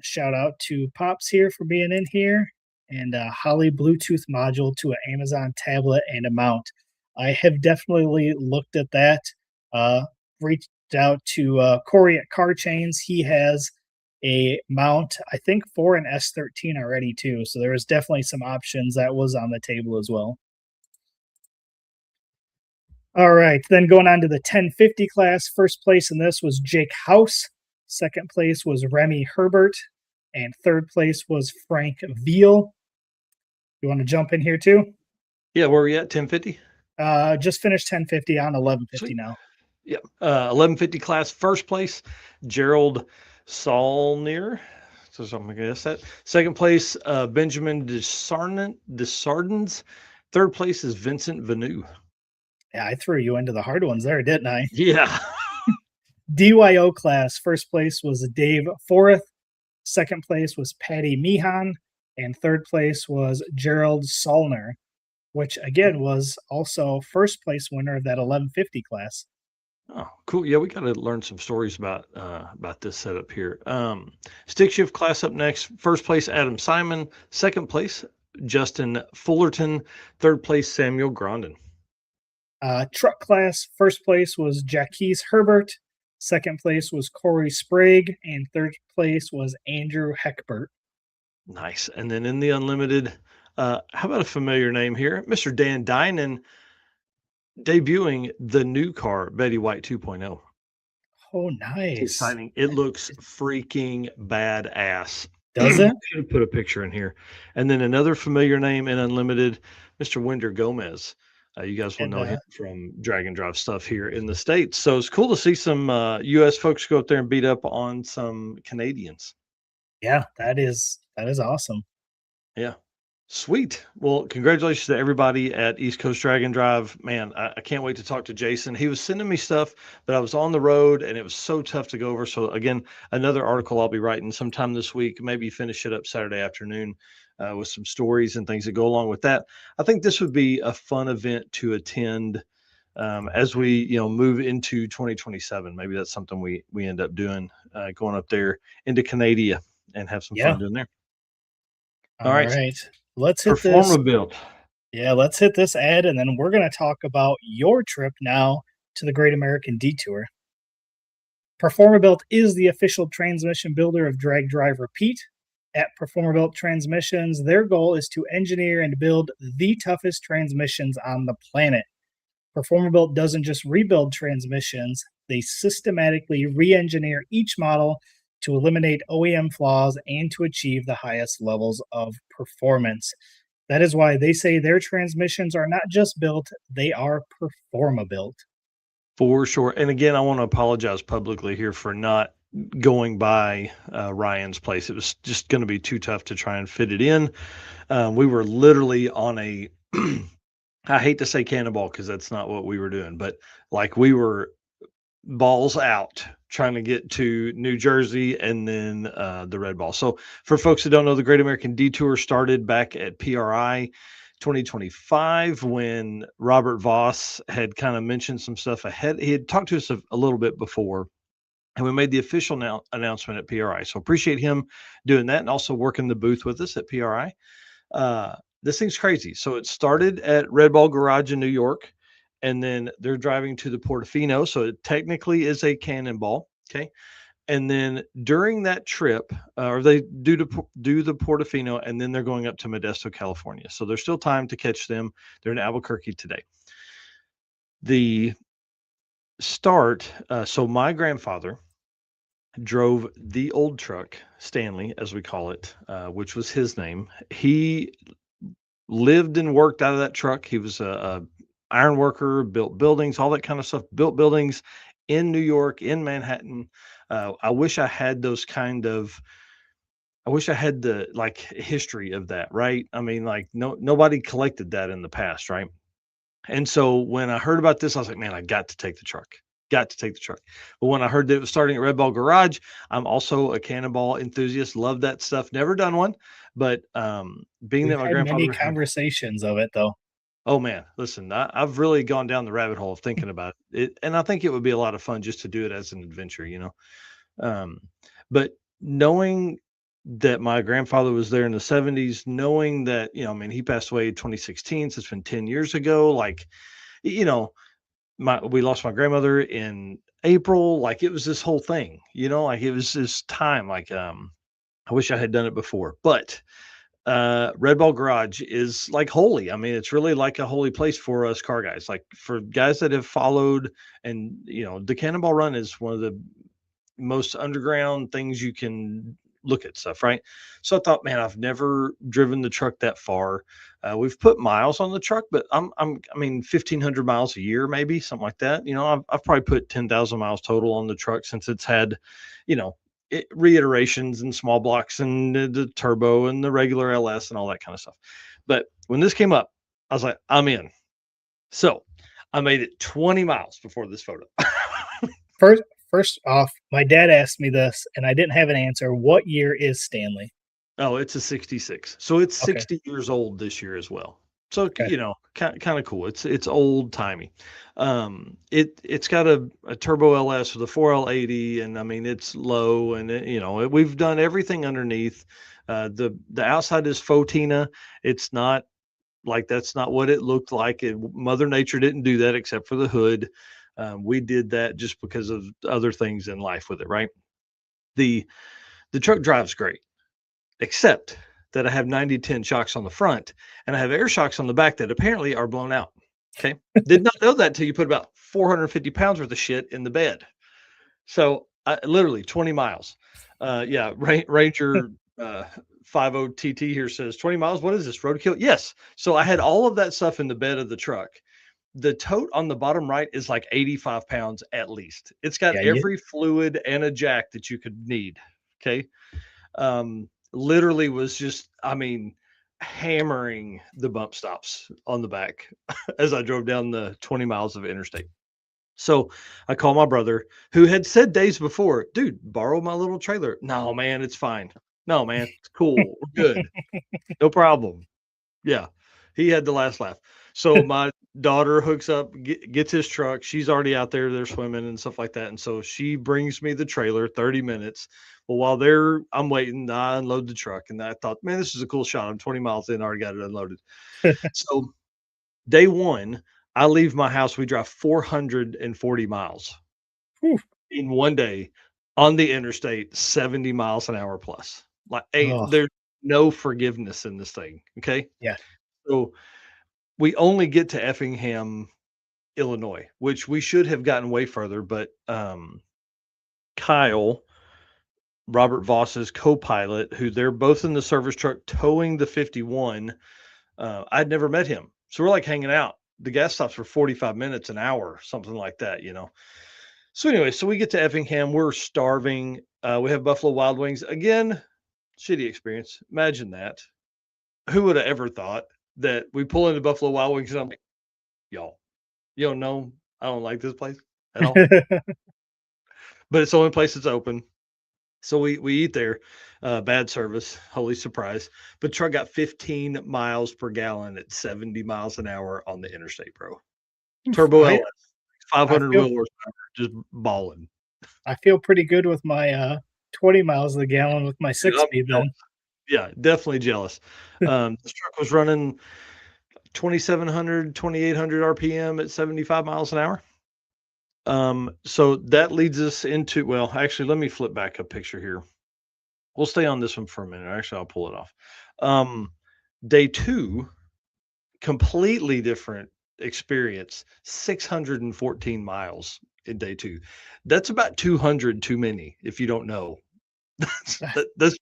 Shout out to Pops here for being in here. And a Holley Bluetooth module to an Amazon tablet and a mount. I have definitely looked at that. Reached out to Corey at Car Chains. He has a mount, I think, for an S13 already too. So there was definitely some options that was on the table as well. All right, then going on to the 1050 class. First place in this was Jake House. Second place was Remy Herbert. And third place was Frank Veal. You want to jump in here too? Yeah, where are we at? 1050? Just finished 1050 on 1150 Sweet. now. Yep. 1150 class, first place, Gerald Saulnier. So I'm going to guess that. Second place, Benjamin Desardins. Third place is Vincent Vanu. Yeah, I threw you into the hard ones there, didn't I? Yeah. DYO class, first place was Dave Forrest. Second place was Patty Meehan. And third place was Gerald Saulner, which again was also first place winner of that 1150 class. Oh, cool. Yeah, we got to learn some stories about this setup here. Stick shift class up next. First place, Adam Simon. Second place, Justin Fullerton. Third place, Samuel Grondin. Truck class, first place was Jaquise Herbert. Second place was Corey Sprague. And third place was Andrew Heckbert. Nice. And then in the unlimited, how about a familiar name here? Mr. Dan Dynan debuting the new car, Betty White 2.0. Oh, nice. Exciting. It looks freaking badass. Does it? Should have put a picture in here. And then another familiar name in unlimited, Mr. Winder Gomez. You guys will know him from Drag and Drive stuff here in the States. So it's cool to see some U.S. folks go up there and beat up on some Canadians. Yeah, that is awesome. Yeah. Sweet. Well, congratulations to everybody at East Coast Drag and Drive. Man, I can't wait to talk to Jason. He was sending me stuff, but I was on the road and it was so tough to go over. So again, another article I'll be writing sometime this week, maybe finish it up Saturday afternoon with some stories and things that go along with that. I think this would be a fun event to attend as we, move into 2027. Maybe that's something we end up doing, going up there into Canada and have some fun doing there. All right. Let's hit Performability. Yeah, let's hit this ad, and then we're going to talk about your trip now to the Great American Detour. Performabuilt is the official transmission builder of Drag Drive Repeat. At Performabuilt Transmissions, their goal is to engineer and build the toughest transmissions on the planet. Performabuilt doesn't just rebuild transmissions, they systematically re-engineer each model to eliminate OEM flaws and to achieve the highest levels of performance. That is why they say their transmissions are not just built, they are Performabuilt. For sure. And again, I want to apologize publicly here for not going by Ryan's place. It was just going to be too tough to try and fit it in. We were literally on a, I hate to say cannonball because that's not what we were doing, but like we were balls out trying to get to New Jersey and then the Red Ball. So for folks that don't know, the Great American Detour started back at PRI 2025 when Robert Voss had kind of mentioned some stuff ahead. He had talked to us a little bit before, and we made the official announcement at PRI. So appreciate him doing that and also working the booth with us at PRI. This thing's crazy. So it started at Red Ball Garage in New York, and then they're driving to the Portofino. So it technically is a cannonball. Okay. And then during that trip, or they do the Portofino, and then they're going up to Modesto, California. So there's still time to catch them. They're in Albuquerque today. The start, so my grandfather drove the old truck, Stanley, as we call it, which was his name. He lived and worked out of that truck. He was a iron worker, built buildings, all that kind of stuff, built buildings in New York, in Manhattan. I wish I had the history of that, right? I mean, like nobody collected that in the past, right? And so when I heard about this, I was like, man, I got to take the truck. But when I heard that it was starting at Red Ball Garage, I'm also a cannonball enthusiast. Love that stuff. Never done one, but being that my grandfather many conversations of it though. Oh man, listen, I've really gone down the rabbit hole of thinking about it, and I think it would be a lot of fun just to do it as an adventure, But knowing that my grandfather was there in the 70s, knowing that, he passed away in 2016, so it's been 10 years ago. Like, we lost my grandmother in April. Like it was this whole thing, like it was this time. Like, I wish I had done it before, but Red Ball Garage is like holy. I mean, it's really like a holy place for us car guys, like for guys that have followed. And the Cannonball Run is one of the most underground things you can look at stuff, right? So I thought, man, I've never driven the truck that far. We've put miles on the truck, but I mean 1,500 miles a year, maybe something like that. I've probably put 10,000 miles total on the truck since it's had, reiterations and small blocks and the turbo and the regular LS and all that kind of stuff. But when this came up, I was like, I'm in. So I made it 20 miles before this photo. First off, my dad asked me this and I didn't have an answer. What year is Stanley? Oh, it's a 66. So it's 60 years old this year as well. So Okay. you know, kind of cool. It's old timey. It's got a turbo LS with a 4L80, and I mean it's low, and you know we've done everything underneath. The outside is Fotina. It's not like that's not what it looked like. Mother Nature didn't do that except for the hood. We did that just because of other things in life with it, right? The the truck drives great, except that I have 90-10 shocks on the front and I have air shocks on the back that apparently are blown out. Okay. Did not know that until you put about 450 pounds worth of shit in the bed. So I literally 20 miles. Yeah. Ranger 50 TT here says 20 miles. What is this? Roadkill? Yes. So I had all of that stuff in the bed of the truck. The tote on the bottom right is like 85 pounds at least. It's got Yeah, every fluid and a jack that you could need. Okay. Literally was just, I mean, hammering the bump stops on the back as I drove down the 20 miles of interstate. So I call my brother who had said days before, dude, borrow my little trailer. No, man, it's fine. No, man, it's cool. We're good. No problem. Yeah. He had the last laugh. So my daughter hooks up, gets his truck. She's already out there. They're swimming and stuff like that. And so she brings me the trailer 30 minutes. Well, while I'm waiting, I unload the truck. And I thought, man, this is a cool shot. I'm 20 miles in, I already got it unloaded. So day one, I leave my house. We drive 440 miles Whew. in one day on the interstate, 70 miles an hour plus. Like, Oh, there's no forgiveness in this thing. Okay. yeah. So we only get to Effingham, Illinois, which we should have gotten way further, but Kyle, Robert Voss's co-pilot, who they're both in the service truck towing the 51, I'd never met him. So we're like hanging out. The gas stops for 45 minutes, an hour, something like that, you know. So anyway, so we get to Effingham, we're starving. We have Buffalo Wild Wings. Again, shitty experience. Imagine that. Who would have ever thought that we pull into Buffalo Wild Wings and I'm like, y'all, you don't know, I don't like this place at all. But it's the only place that's open. So we eat there. Bad service, holy surprise. But truck got 15 miles per gallon at 70 miles an hour on the interstate, bro. Turbo I, LS, 500 feel wheel horsepower, just balling. I feel pretty good with my 20 miles a gallon with my Dude, I'm 6-speed then. Yeah, definitely jealous. This truck was running 2,700, 2,800 RPM at 75 miles an hour. So that leads us into, well, actually, let me flip back a picture here. We'll stay on this one for a minute. Actually, I'll pull it off. Day two, completely different experience, 614 miles in day two. That's about 200 too many if you don't know. That's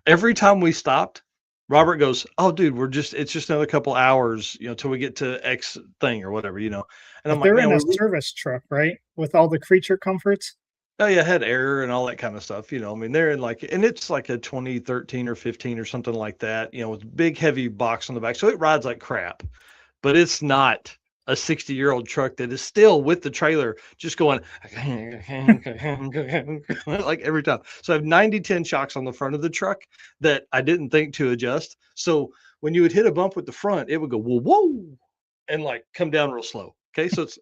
every time we stopped, Robert goes, "Oh, dude, it's just another couple hours, you know, till we get to X thing or whatever, you know." And I'm But like, they're "Man, in a service truck, right? With all the creature comforts. oh yeah, had air and all that kind of stuff, you know. I mean, they're in like, and it's like a 2013 or 15 or something like that, you know, with big heavy box on the back, so it rides like crap, but it's not a 60-year-old truck that is still with the trailer just going like every time. So I have 90-10 shocks on the front of the truck that I didn't think to adjust. So when you would hit a bump with the front, it would go whoa, whoa, and like come down real slow. Okay, so it's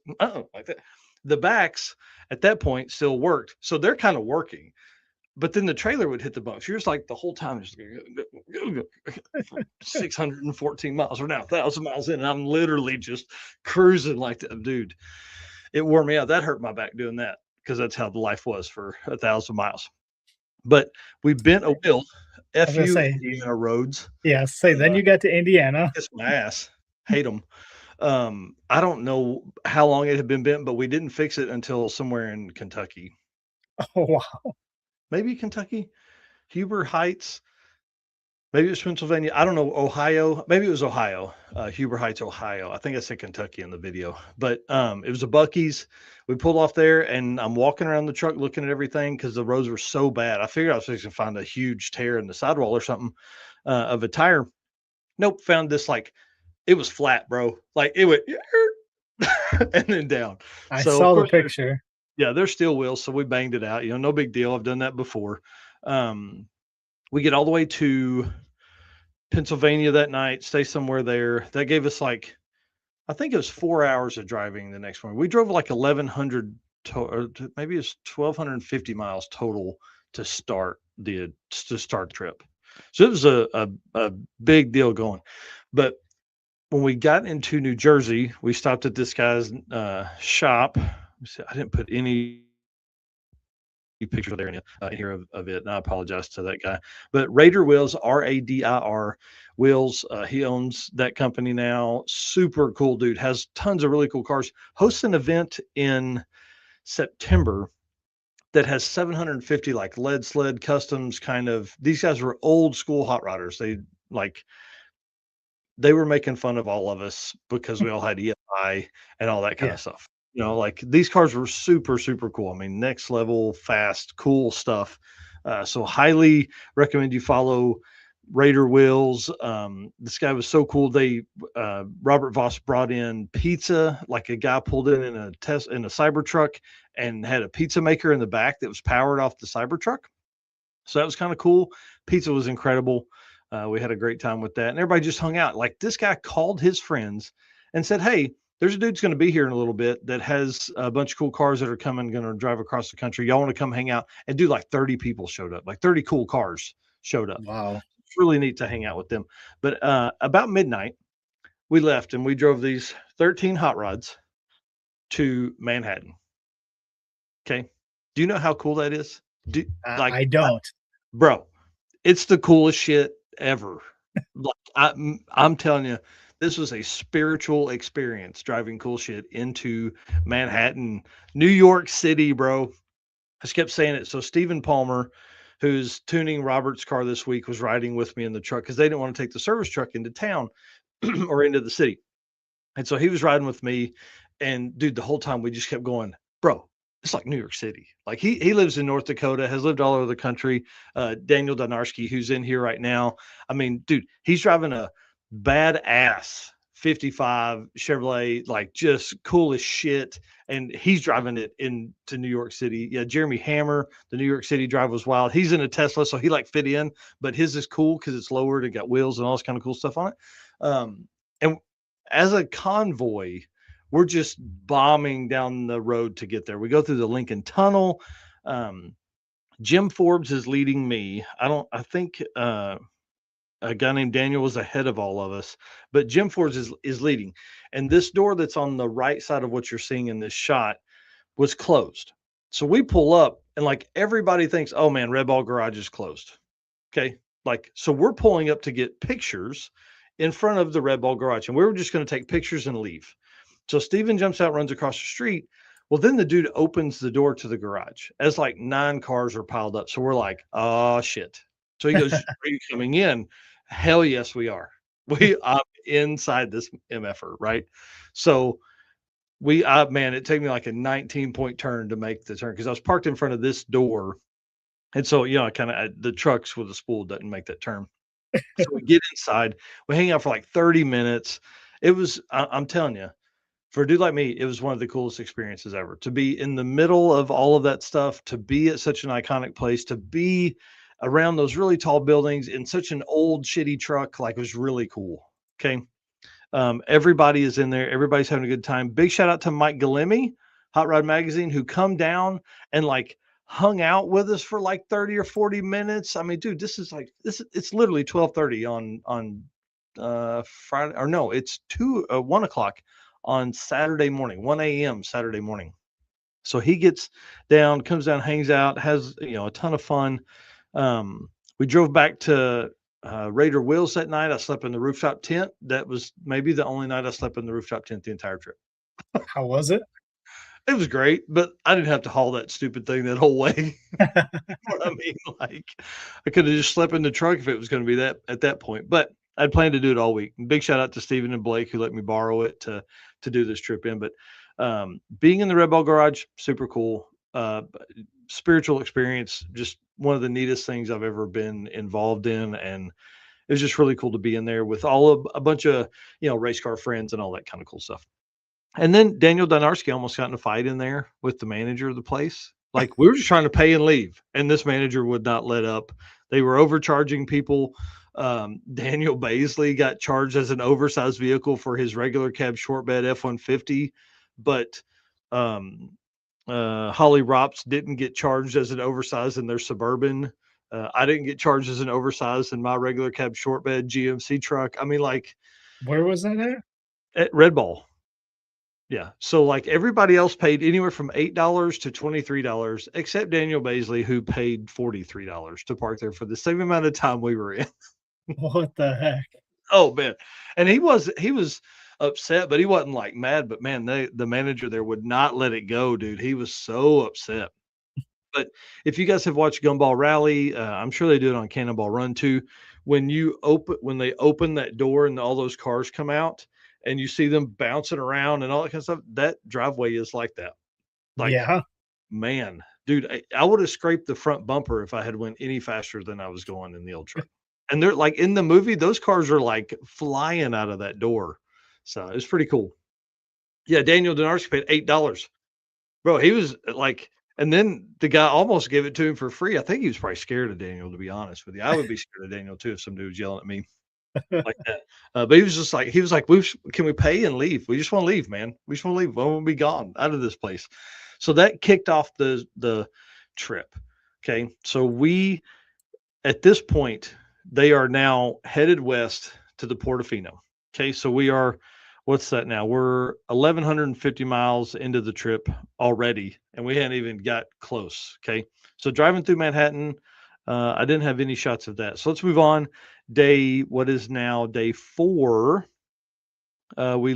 like that. The backs at that point still worked, so they're kind of working. But then the trailer would hit the bumps. You're just like the whole time, just 614 miles. We're now 1,000 miles in, and I'm literally just cruising like that. Dude, it wore me out. That hurt my back doing that because that's how the life was for 1,000 miles. But we bent a wheel. I was gonna FU say, Indiana roads. yeah, then you got to Indiana. Kiss my ass. Hate them. I don't know how long it had been bent, but we didn't fix it until somewhere in Kentucky. Oh, wow. Maybe Kentucky, Huber Heights. Maybe it was Pennsylvania. I don't know. Ohio. Maybe it was Ohio. Huber Heights, Ohio. I think I said Kentucky in the video, but it was a Buc-ee's. We pulled off there, and I'm walking around the truck looking at everything because the roads were so bad. I figured I was going to find a huge tear in the sidewall or something of a tire. Nope. Found this like it was flat, bro. Like it went and then down. I So of saw the course, picture. yeah, they're steel wheels, so we banged it out. You know, no big deal. I've done that before. We get all the way to Pennsylvania that night, stay somewhere there. That gave us like, I think it was 4 hours of driving the next morning. We drove like 1,100 maybe it's 1,250 miles total to start the trip. So it was a big deal going. But when we got into New Jersey, we stopped at this guy's shop. I didn't put any picture there in here of it, and I apologize to that guy. But Raider Wheels, Radir Wheels, he owns that company now. Super cool dude, has tons of really cool cars. Hosts an event in September that has 750 like lead sled customs kind of. These guys were old school hot rodders. They were making fun of all of us because we all had EFI and all that kind of stuff. You know, like these cars were super, super cool. I mean, next level, fast, cool stuff. So highly recommend you follow Raider Wheels. This guy was so cool. Robert Voss brought in pizza, like a guy pulled in a Cybertruck and had a pizza maker in the back that was powered off the Cybertruck. So that was kind of cool. Pizza was incredible. We had a great time with that, and everybody just hung out. Like this guy called his friends and said, "Hey, there's a dude's going to be here in a little bit that has a bunch of cool cars that are going to drive across the country. Y'all want to come hang out?" And dude, like 30 people showed up, like 30 cool cars showed up. Wow. It's really neat to hang out with them. But about midnight, we left and we drove these 13 hot rods to Manhattan. Okay. Do you know how cool that is? I don't. Bro, it's the coolest shit ever. Like I'm telling you, this was a spiritual experience driving cool shit into Manhattan, New York City, bro. I just kept saying it. So Stephen Palmer, who's tuning Robert's car this week, was riding with me in the truck because they didn't want to take the service truck into town or into the city. And so he was riding with me. And dude, the whole time we just kept going, bro, it's like New York City. Like he lives in North Dakota, has lived all over the country. Daniel Donarski, who's in here right now. I mean, dude, he's driving a badass 55 Chevrolet, like just cool as shit. And he's driving it into New York City. Yeah, Jeremy Hammer, the New York City drive was wild. He's in a Tesla, so he like fit in, but his is cool because it's lowered and got wheels and all this kind of cool stuff on it. And as a convoy, we're just bombing down the road to get there. We go through the Lincoln Tunnel. Jim Forbes is leading me. I think a guy named Daniel was ahead of all of us, but Jim Forbes is leading. And this door that's on the right side of what you're seeing in this shot was closed. So we pull up and like everybody thinks, oh man, Red Ball Garage is closed. Okay. Like, so we're pulling up to get pictures in front of the Red Ball Garage and we were just going to take pictures and leave. So Steven jumps out, runs across the street. Well, then the dude opens the door to the garage as like 9 cars are piled up. So we're like, oh shit. So he goes, are you coming in? Hell yes, we are. I'm inside this MFR, right? So man, it took me like a 19-point turn to make the turn because I was parked in front of this door. And so, you know, the trucks with the spool doesn't make that turn. So we get inside, we hang out for like 30 minutes. It was, I'm telling you, for a dude like me, it was one of the coolest experiences ever to be in the middle of all of that stuff, to be at such an iconic place, to be around those really tall buildings in such an old shitty truck. Like it was really cool. Okay. Everybody is in there. Everybody's having a good time. Big shout out to Mike Galemi, Hot Rod Magazine, who come down and like hung out with us for like 30 or 40 minutes. I mean, dude, it's literally 12:30 on Friday, or no, it's 1 o'clock on Saturday morning, 1 a.m. Saturday morning. So he gets down, comes down, hangs out, has, you know, a ton of fun. We drove back to Raider Wheels that night. I slept in the rooftop tent. That was maybe the only night I slept in the rooftop tent the entire trip. How was it? It was great, but I didn't have to haul that stupid thing that whole way. You know what I mean? Like I could have just slept in the truck if it was going to be that at that point, but I'd planned to do it all week. And big shout out to Stephen and Blake who let me borrow it to do this trip in. But being in the Red Ball Garage, super cool. Spiritual experience, just one of the neatest things I've ever been involved in. And it was just really cool to be in there with a bunch of, you know, race car friends and all that kind of cool stuff. And then Daniel Donarski almost got in a fight in there with the manager of the place. Like we were just trying to pay and leave, and this manager would not let up. They were overcharging people. Daniel Baisley got charged as an oversized vehicle for his regular cab short bed F-150, but Holly Rops didn't get charged as an oversized in their Suburban. I didn't get charged as an oversized in my regular cab short bed GMC truck. I mean, like, Where was that at Red Ball. Yeah. So like everybody else paid anywhere from $8 to $23, except Daniel Baisley, who paid $43 to park there for the same amount of time we were in. What the heck? Oh man. And he was upset, but he wasn't like mad. But man, the manager there would not let it go, dude. He was so upset. But if you guys have watched Gumball Rally, I'm sure they do it on Cannonball Run too. When they open that door and all those cars come out and you see them bouncing around and all that kind of stuff, that driveway is like that. Like, Yeah. man, dude, I would have scraped the front bumper if I had went any faster than I was going in the old truck. And they're like in the movie, those cars are like flying out of that door. So it's pretty cool. Yeah, Daniel Denarski paid $8. Bro, he was like, and then the guy almost gave it to him for free. I think he was probably scared of Daniel, to be honest with you. I would be scared of Daniel too if some dude was yelling at me like that. But he was like, can we pay and leave? We just want to leave, man. We just want to leave. We want to be gone out of this place. So that kicked off the trip. Okay. So at this point, they are now headed west to the Portofino. Okay. So we are, what's that now? We're 1,150 miles into the trip already, and we hadn't even got close. Okay. So driving through Manhattan, I didn't have any shots of that. So let's move on. What is now day 4. We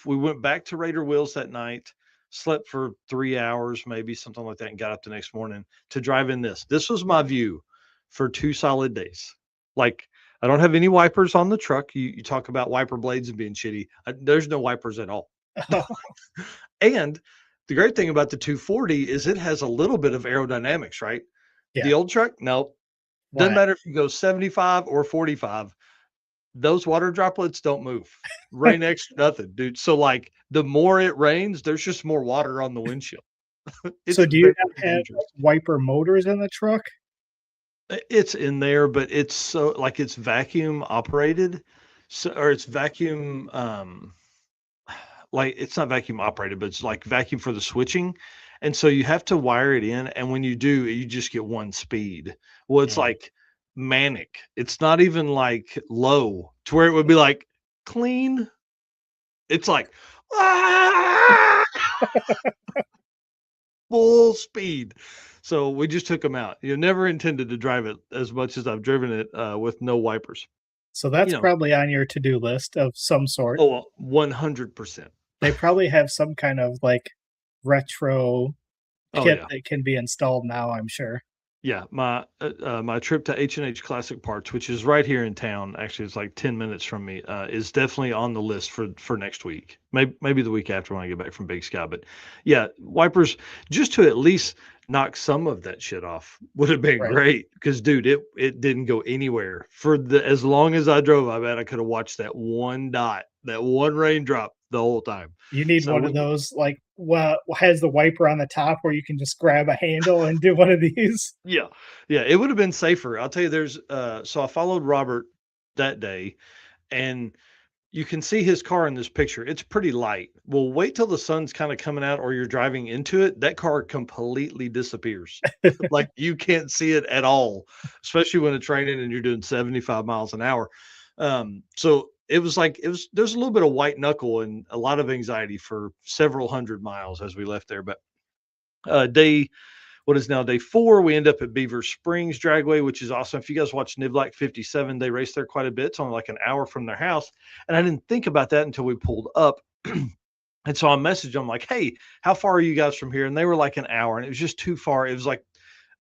went back to Raider Wheels that night, slept for 3 hours, maybe something like that, and got up the next morning to drive in this. This was my view for 2 solid days. Like, I don't have any wipers on the truck. You talk about wiper blades and being shitty. There's no wipers at all. And the great thing about the 240 is it has a little bit of aerodynamics, right? Yeah. The old truck, no. Doesn't matter if you go 75 or 45. Those water droplets don't move. Rain extra, nothing, dude. So like the more it rains, there's just more water on the windshield. So do you have wiper motors in the truck? It's in there, but it's so like it's vacuum operated. So, or it's vacuum, like it's not vacuum operated, but it's like vacuum for the switching. And so you have to wire it in. And when you do, you just get one speed. Well, it's like manic. It's not even like low to where it would be like clean. It's like full speed. So we just took them out. You never intended to drive it as much as I've driven it with no wipers. So that's probably on your to-do list of some sort. Oh, 100%. They probably have some kind of like retro kit that can be installed now, I'm sure. Yeah, my trip to H&H Classic Parts, which is right here in town, actually it's like 10 minutes from me, is definitely on the list for next week. Maybe the week after when I get back from Big Sky. But yeah, wipers, just to at least knock some of that shit off would have been great. Because dude, it didn't go anywhere. As long as I drove, I bet I could have watched that one dot, that one raindrop the whole time. You need one of those, like, has the wiper on the top where you can just grab a handle and do one of these. Yeah, it would have been safer. I'll tell you, there's so I followed Robert that day, and you can see his car in this picture. It's pretty light. Well, wait till the sun's kind of coming out or you're driving into it. That car completely disappears. Like you can't see it at all, especially when it's raining and you're doing 75 miles an hour. So there's a little bit of white knuckle and a lot of anxiety for several hundred miles as we left there. But day 4, we end up at Beaver Springs Dragway, which is awesome. If you guys watch Nivlac 57, they race there quite a bit. It's only like an hour from their house. And I didn't think about that until we pulled up. And so I messaged them like, hey, how far are you guys from here? And they were like an hour, and it was just too far. It was like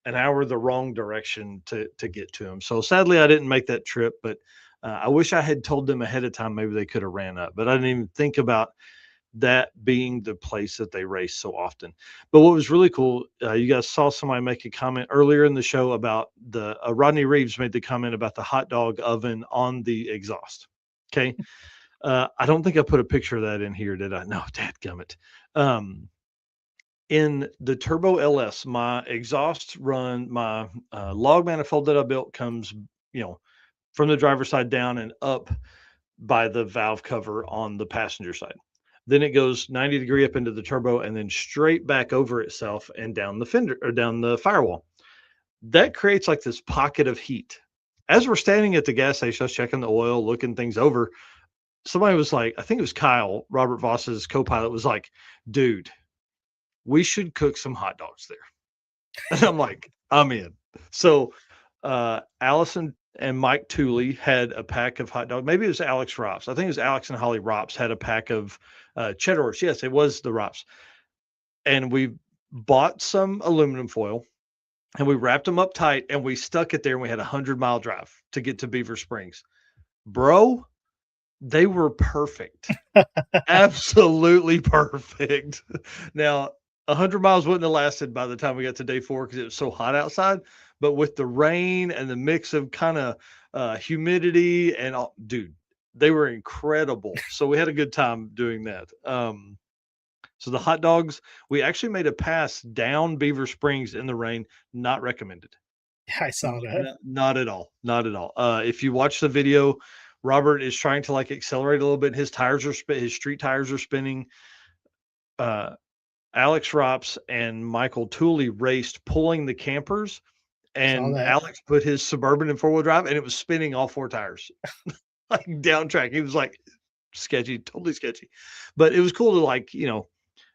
an hour the wrong direction to get to them. So sadly, I didn't make that trip, but I wish I had told them ahead of time. Maybe they could have ran up, but I didn't even think about that being the place that they race so often. But what was really cool, you guys saw somebody make a comment earlier in the show about Rodney Reeves made the comment about the hot dog oven on the exhaust. Okay. I don't think I put a picture of that in here, did I? No, dadgummit. In the Turbo LS, my exhaust run, my log manifold that I built comes, from the driver's side down and up by the valve cover on the passenger side. Then it goes 90-degree up into the turbo and then straight back over itself and down the fender or down the firewall. That creates like this pocket of heat. As we're standing at the gas station, I was checking the oil, looking things over. Somebody was like, I think it was Kyle, Robert Voss's co-pilot, was like, dude, we should cook some hot dogs there. And I'm like, I'm in. So Allison and Mike Tooley had a pack of hot dogs. Maybe it was Alex Rops. I think it was Alex and Holly Rops had a pack of cheddar. Yes, it was the Rops. And we bought some aluminum foil and we wrapped them up tight and we stuck it there and we had a 100-mile drive to get to Beaver Springs. Bro, they were perfect. Absolutely perfect. Now, 100 miles wouldn't have lasted by the time we got to day 4 because it was so hot outside. But with the rain and the mix of kind of humidity and all, dude, they were incredible. So we had a good time doing that. So the hot dogs, we actually made a pass down Beaver Springs in the rain. Not recommended. I saw that. Not at all. Not at all. If you watch the video, Robert is trying to like accelerate a little bit. His tires are his street tires are spinning. Alex Rops and Michael Tooley raced pulling the campers, and Alex put his Suburban in 4-wheel drive, and it was spinning all 4 tires like down track. He was like sketchy, totally sketchy, but it was cool to like, you know,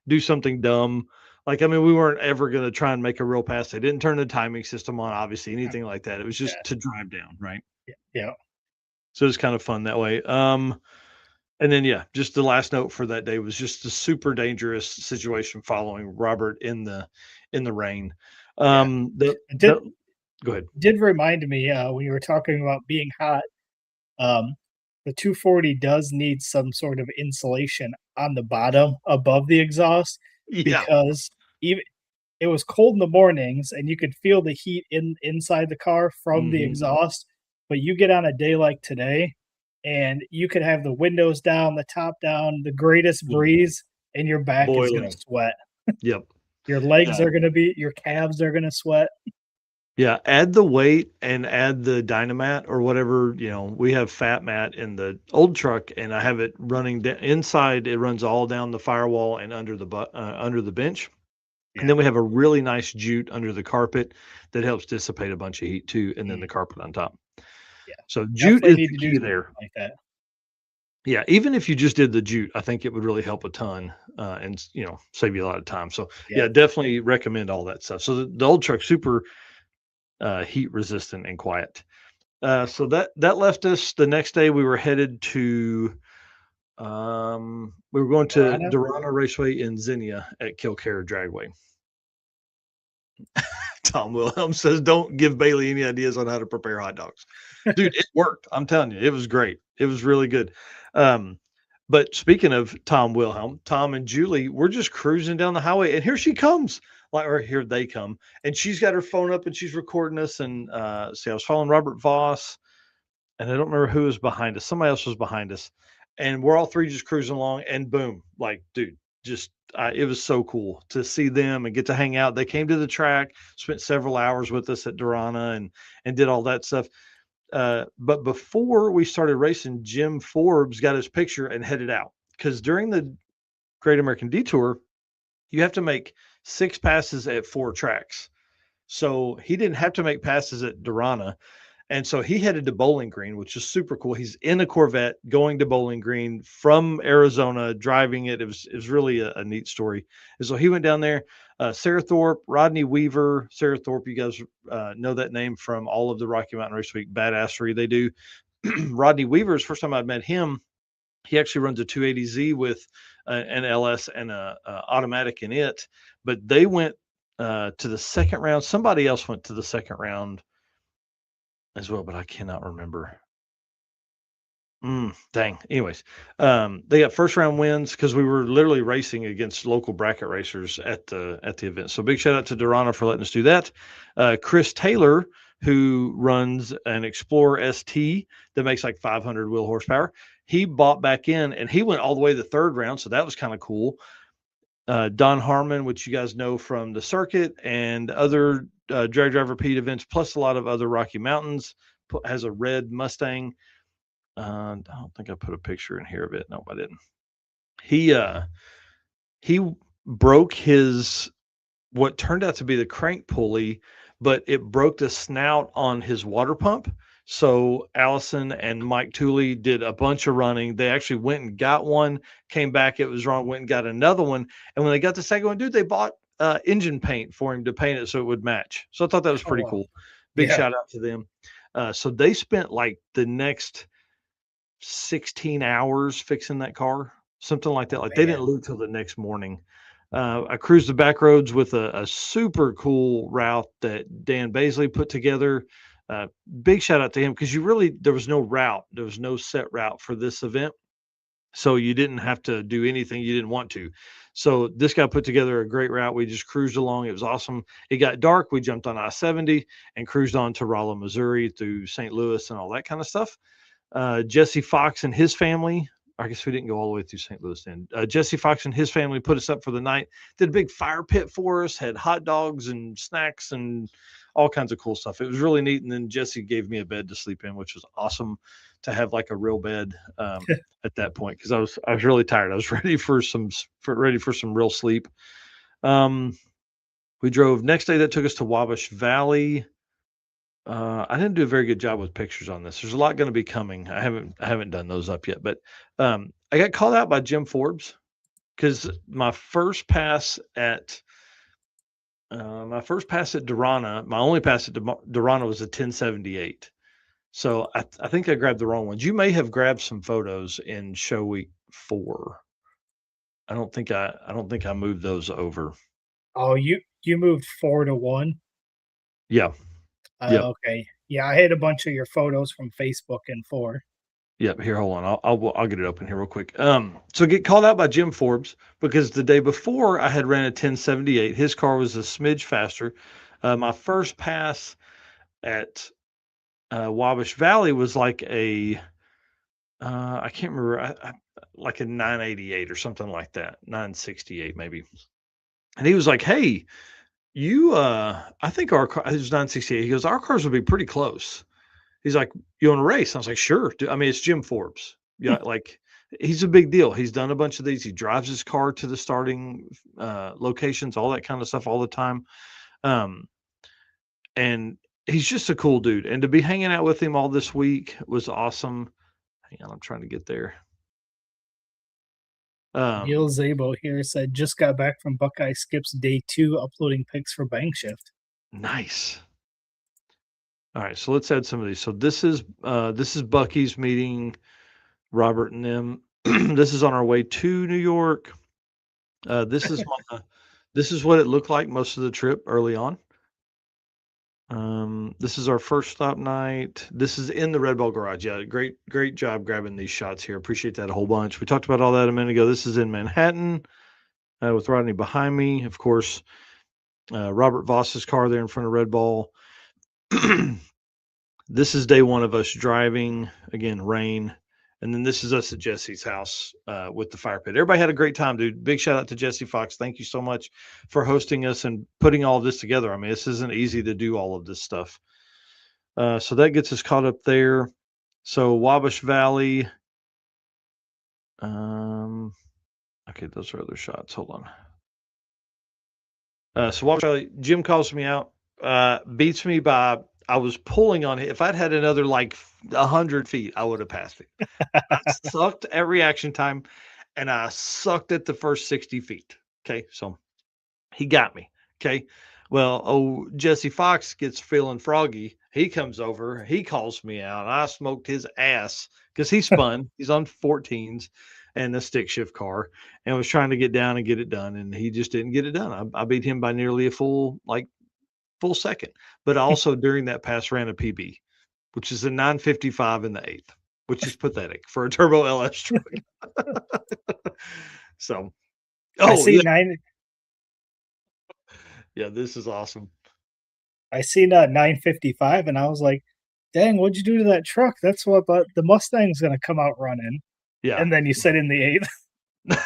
do something dumb. Like, I mean, we weren't ever going to try and make a real pass. They didn't turn the timing system on, obviously, anything like that. It was just to drive down, right? Yeah. So it's kind of fun that way. And then, yeah, just the last note for that day was just a super dangerous situation following Robert in the rain. Go ahead. Did remind me when you were talking about being hot, the 240 does need some sort of insulation on the bottom above the exhaust because even it was cold in the mornings and you could feel the heat inside the car from the exhaust. But you get on a day like today, and you could have the windows down, the top down, the greatest breeze, and your back is going to sweat. Yep. Your legs are going to be, your calves are going to sweat. Yeah. Add the weight and add the Dynamat or whatever, you know, we have Fat Mat in the old truck and I have it running inside. It runs all down the firewall and under the bench. Yeah. And then we have a really nice jute under the carpet that helps dissipate a bunch of heat too. And then the carpet on top. Yeah. So jute is the key there. Like that. Yeah, even if you just did the jute, I think it would really help a ton and, you know, save you a lot of time. So, yeah definitely recommend all that stuff. So the old truck's super heat resistant and quiet. So that left us the next day. We were headed to, we were going to Dorana Raceway in Xenia at Kilcara Dragway. Tom Wilhelm says, don't give Bailey any ideas on how to prepare hot dogs. Dude, it worked. I'm telling you, it was great. It was really good. But speaking of Tom Wilhelm, Tom and Julie, we're just cruising down the highway and here she comes. Or here they come. And she's got her phone up and she's recording us. And see, I was following Robert Voss and I don't remember who was behind us. Somebody else was behind us. And we're all three just cruising along and boom, like, dude, just it was so cool to see them and get to hang out. They came to the track, spent several hours with us at Dorana and did all that stuff. But before we started racing, Jim Forbes got his picture and headed out because during the Great American Detour, you have to make 6 passes at 4 tracks. So he didn't have to make passes at Dorana. And so he headed to Bowling Green, which is super cool. He's in a Corvette going to Bowling Green from Arizona, driving it. It was really a neat story. And so he went down there. Sarah Thorpe, Rodney Weaver. Sarah Thorpe, you guys know that name from all of the Rocky Mountain Race Week badassery they do. Rodney Weaver's first time I'd met him, he actually runs a 280Z with an LS and a automatic in it. But they went to the second round. Somebody else went to the second round as well, but I cannot remember. Dang. Anyways, they got first round wins because we were literally racing against local bracket racers at the event. So big shout out to Dorana for letting us do that. Chris Taylor, who runs an Explorer ST that makes like 500 wheel horsepower, he bought back in and he went all the way to the third round. So that was kind of cool. Don Harmon, which you guys know from the circuit and other Drag Driver Pete events, plus a lot of other Rocky Mountains, has a red Mustang. I don't think I put a picture in here of it. No, I didn't. He broke his what turned out to be the crank pulley, but it broke the snout on his water pump. So Allison and Mike Tooley did a bunch of running. They actually went and got one, came back, it was wrong, went and got another one. And when they got the second one, dude, they bought engine paint for him to paint it so it would match. So I thought that was pretty cool. Big shout out to them. So they spent like the next 16 hours fixing that car, something like that. Like they didn't leave till the next morning. I cruised the back roads with a super cool route that Dan Baisley put together. Big shout out to him because there was no route. There was no set route for this event. So you didn't have to do anything you didn't want to. So this guy put together a great route. We just cruised along. It was awesome. It got dark. We jumped on I-70 and cruised on to Rolla, Missouri through St. Louis and all that kind of stuff. Jesse Fox and his family, I guess we didn't go all the way through St. Louis then. Jesse Fox and his family put us up for the night, did a big fire pit for us, had hot dogs and snacks and all kinds of cool stuff. It was really neat. And then Jesse gave me a bed to sleep in, which was awesome to have like a real bed at that point because I was really tired. I was ready for some real sleep. We drove next day. That took us to Wabash Valley. I didn't do a very good job with pictures on this. There's a lot going to be coming. I haven't done those up yet, but I got called out by Jim Forbes because my first pass at Durana, my only pass at Durana was a 1078. So I think I grabbed the wrong ones. You may have grabbed some photos in show week 4. I don't think I moved those over. Oh, you moved 4 to 1. Yeah. Yep. Okay. Yeah, I had a bunch of your photos from Facebook in 4. Yep. Here, hold on. I'll get it open here real quick. So get called out by Jim Forbes because the day before I had ran a 1078. His car was a smidge faster. My first pass at Wabash Valley was like I can't remember, like a 988 or something like that, 968 maybe. And he was like, "Hey, I think our car," it was 968. He goes, "Our cars would be pretty close." He's like, "You want to race?" I was like, "Sure." I mean, it's Jim Forbes. Yeah, like he's a big deal. He's done a bunch of these. He drives his car to the starting locations, all that kind of stuff all the time. And he's just a cool dude. And to be hanging out with him all this week was awesome. Hang on, I'm trying to get there. Neil Zabo here said, just got back from Buckeye Skip's day 2 uploading pics for Bank Shift. Nice. All right, so let's add some of these. So this is Bucky's meeting Robert and them. This is on our way to New York. This is what it looked like most of the trip early on. This is our first stop night. This is in the Red Ball garage. Yeah, great job grabbing these shots here. Appreciate that a whole bunch. We talked about all that a minute ago. This is in Manhattan with Rodney behind me. Of course, Robert Voss's car there in front of Red Ball. This is day 1 of us driving. Again, rain. And then this is us at Jesse's house with the fire pit. Everybody had a great time, dude. Big shout out to Jesse Fox. Thank you so much for hosting us and putting all of this together. I mean, this isn't easy to do all of this stuff. So that gets us caught up there. So Wabash Valley. Okay, those are other shots. Hold on. So Wabash Valley, Jim calls me out, beats me by, I was pulling on it. If I'd had another like 100 feet, I would have passed it. I sucked at reaction time, and I sucked at the first 60 feet. Okay, so he got me. Okay, well, Jesse Fox gets feeling froggy. He comes over. He calls me out. I smoked his ass because he spun. He's on 14s and a stick shift car and was trying to get down and get it done, and he just didn't get it done. I beat him by nearly a full second, but also during that pass ran a PB, which is a 955 in the 8th, which is pathetic for a turbo LS truck. So, I see yeah, this is awesome. I seen 955 and I was like, dang, what'd you do to that truck? That's what the Mustang's going to come out running. Yeah. And then you said in the 8th.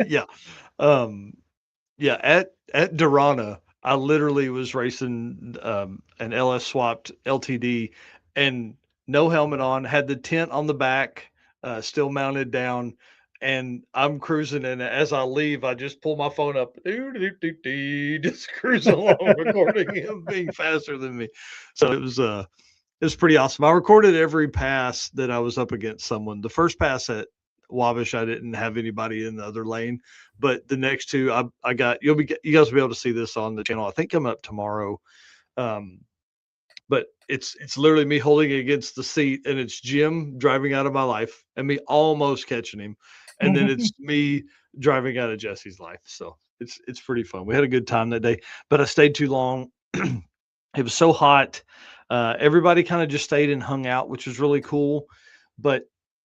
Yeah. Yeah. At Durana, I literally was racing an LS swapped LTD, and no helmet on, had the tent on the back, still mounted down. And I'm cruising, and as I leave, I just pull my phone up, just cruise along, recording him being faster than me. So it was pretty awesome. I recorded every pass that I was up against someone. The first pass at Wabash, I didn't have anybody in the other lane, but the next two, I got. You guys will be able to see this on the channel. I think coming up tomorrow. But it's literally me holding it against the seat, and it's Jim driving out of my life, and me almost catching him, and then it's me driving out of Jesse's life. So it's pretty fun. We had a good time that day, but I stayed too long. It was so hot. Everybody kind of just stayed and hung out, which was really cool. But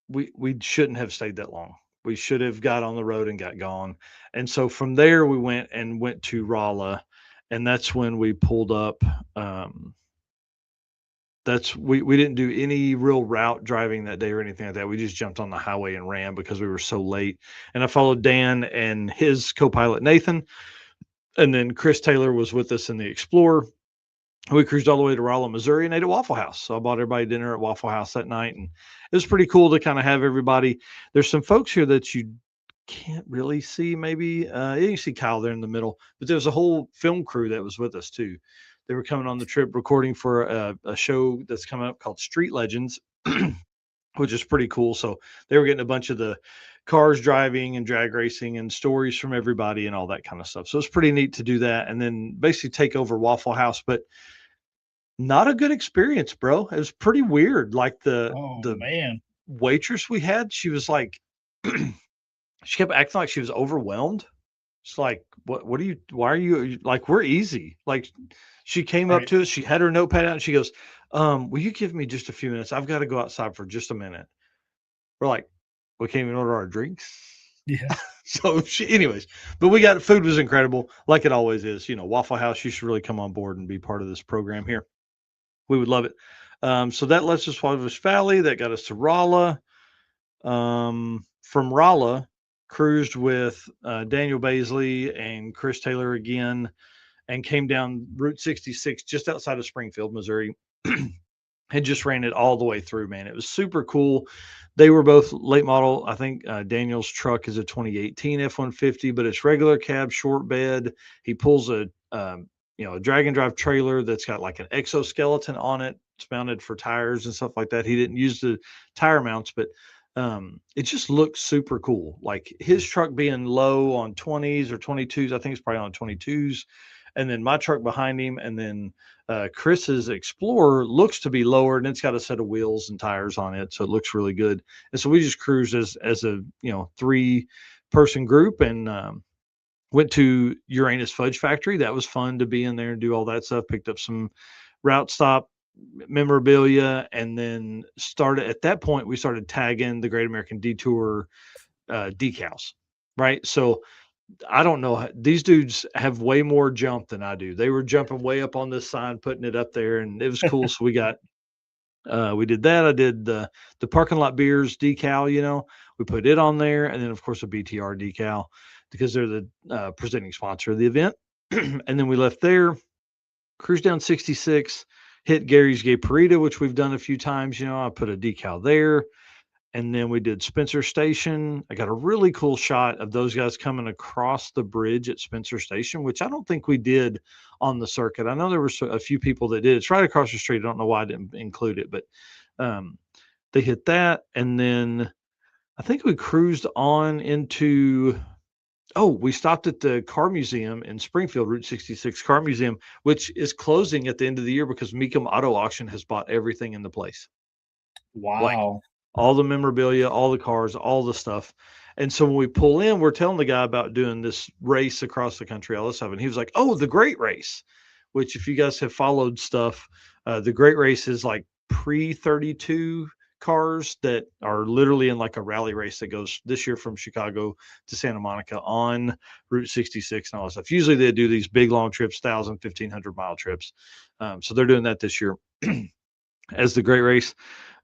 we shouldn't have stayed that long. We should have got on the road and got gone. And so from there we went to Rolla, and that's when we pulled up. We didn't do any real route driving that day or anything like that. We just jumped on the highway and ran because we were so late. And I followed Dan and his co-pilot Nathan, and then Chris Taylor was with us in the Explorer. We cruised all the way to Rolla, Missouri, and ate at Waffle House. So I bought everybody dinner at Waffle House that night, and it was pretty cool to kind of have everybody. There's some folks here that you can't really see. Maybe you see Kyle there in the middle, but there's a whole film crew that was with us too. They were coming on the trip recording for a show that's coming up called Street Legends, which is pretty cool. So they were getting a bunch of the cars driving and drag racing and stories from everybody and all that kind of stuff. So it's pretty neat to do that and then basically take over Waffle House, but not a good experience, bro. It was pretty weird. Like the man, waitress we had, she was like, she kept acting like she was overwhelmed. It's like, why are you like, we're easy. Like she came up to us, she had her notepad out and she goes, will you give me just a few minutes? I've got to go outside for just a minute. We're like, we can't even order our drinks. Yeah. So anyways, but food was incredible. Like it always is, Waffle House, you should really come on board and be part of this program here. We would love it. So that lets us Wabash Valley. That got us to Rolla. From Rolla, cruised with Daniel Baisley and Chris Taylor again, and came down Route 66 just outside of Springfield, Missouri. Had just ran it all the way through, man. It was super cool. They were both late model. I think Daniel's truck is a 2018 F-150, but it's regular cab, short bed. He pulls a drag and drive trailer that's got like an exoskeleton on it. It's mounted for tires and stuff like that. He didn't use the tire mounts, but it just looks super cool. Like his truck being low on 20s or 22s. I think it's probably on 22s. And then my truck behind him. And then Chris's Explorer looks to be lower, and it's got a set of wheels and tires on it. So it looks really good. And so we just cruised as a 3-person group and went to Uranus Fudge Factory. That was fun to be in there and do all that stuff. Picked up some route stop memorabilia, and then at that point we started tagging the Great American Detour decals, right? So I don't know, these dudes have way more jump than I do. They were jumping way up on this sign, putting it up there, and it was cool. So we did that. I did the parking lot beers decal, we put it on there, and then of course a BTR decal because they're the presenting sponsor of the event. And then we left there, cruised down 66, hit Gary's Gay Parita, which we've done a few times. I put a decal there. And then we did Spencer Station. I got a really cool shot of those guys coming across the bridge at Spencer Station, which I don't think we did on the circuit. I know there were a few people that did. It's right across the street. I don't know why I didn't include it, but they hit that. And then I think we cruised on into... we stopped at the car museum in Springfield, Route 66 car museum, which is closing at the end of the year because Mecum Auto Auction has bought everything in the place. Wow. Like, all the memorabilia, all the cars, all the stuff. And so when we pull in, we're telling the guy about doing this race across the country, all this stuff. And he was like, oh, the Great Race, which if you guys have followed stuff, the Great Race is like pre-32 cars that are literally in like a rally race that goes this year from Chicago to Santa Monica on Route 66 and all that stuff. Usually they do these big long trips, 1,000, 1,500 mile trips. So they're doing that this year as the Great Race.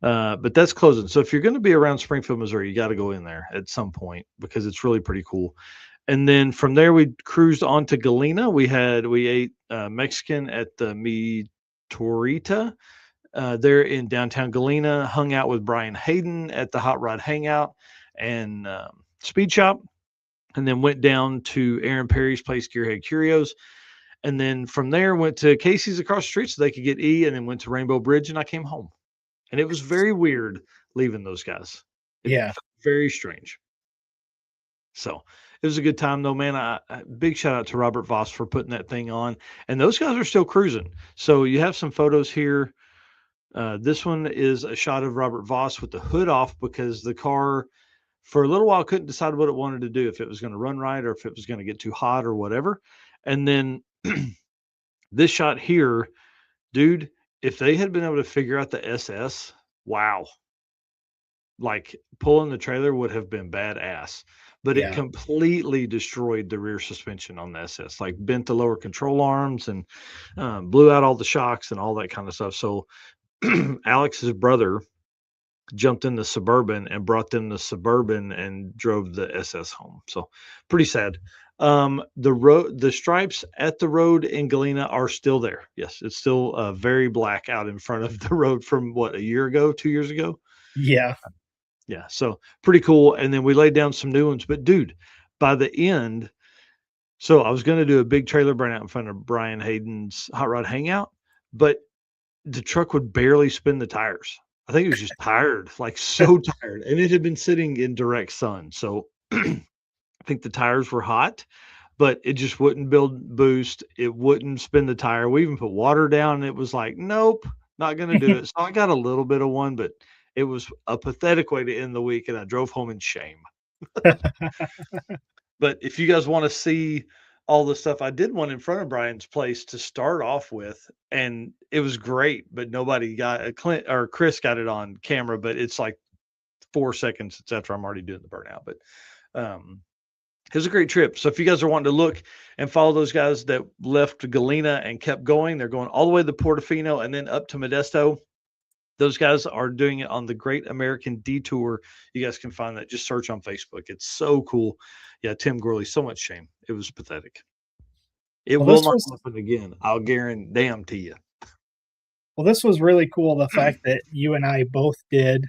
But that's closing. So if you're going to be around Springfield, Missouri, you got to go in there at some point because it's really pretty cool. And then from there, we cruised on to Galena. We ate Mexican at the Mi Torita. there in downtown Galena, hung out with Brian Hayden at the Hot Rod Hangout and Speed Shop, and then went down to Aaron Perry's place, Gearhead Curios. And then from there, went to Casey's across the street so they could get E, and then went to Rainbow Bridge, and I came home. And it was very weird leaving those guys. It Yeah. felt very strange. So it was a good time, though, man. Big shout out to Robert Voss for putting that thing on. And those guys are still cruising. So you have some photos here. This one is a shot of Robert Voss with the hood off because the car, for a little while, couldn't decide what it wanted to do, if it was going to run right or if it was going to get too hot or whatever. And then this shot here, dude, if they had been able to figure out the SS, wow. Like pulling the trailer would have been badass, but Yeah. it completely destroyed the rear suspension on the SS, like bent the lower control arms and blew out all the shocks and all that kind of stuff. So Alex's brother jumped in the Suburban and brought them the Suburban and drove the SS home. So pretty sad. The stripes at the road in Galena are still there. Yes, it's still very black out in front of the road from what, a year ago, 2 years ago. Yeah. Yeah, so pretty cool. And then we laid down some new ones. But dude, by the end, so I was going to do a big trailer burnout in front of Brian Hayden's Hot Rod Hangout, but the truck would barely spin the tires. I think it was just tired, like so tired. And it had been sitting in direct sun. So I think the tires were hot, but it just wouldn't build boost. It wouldn't spin the tire. We even put water down. And it was like, nope, not going to do it. So I got a little bit of one, but it was a pathetic way to end the week. And I drove home in shame. But if you guys want to see all the stuff, I did one in front of Brian's place to start off with, and it was great, but nobody got Clint or Chris got it on camera, but it's like 4 seconds. It's after I'm already doing the burnout, but it was a great trip. So if you guys are wanting to look and follow those guys that left Galena and kept going, they're going all the way to Portofino and then up to Modesto. Those guys are doing it on the Great American Detour. You guys can find that. Just search on Facebook. It's so cool. Yeah, Tim Gorley, so much shame. It was pathetic. It will not happen again. I'll guarantee you. Well, this was really cool. The fact that you and I both did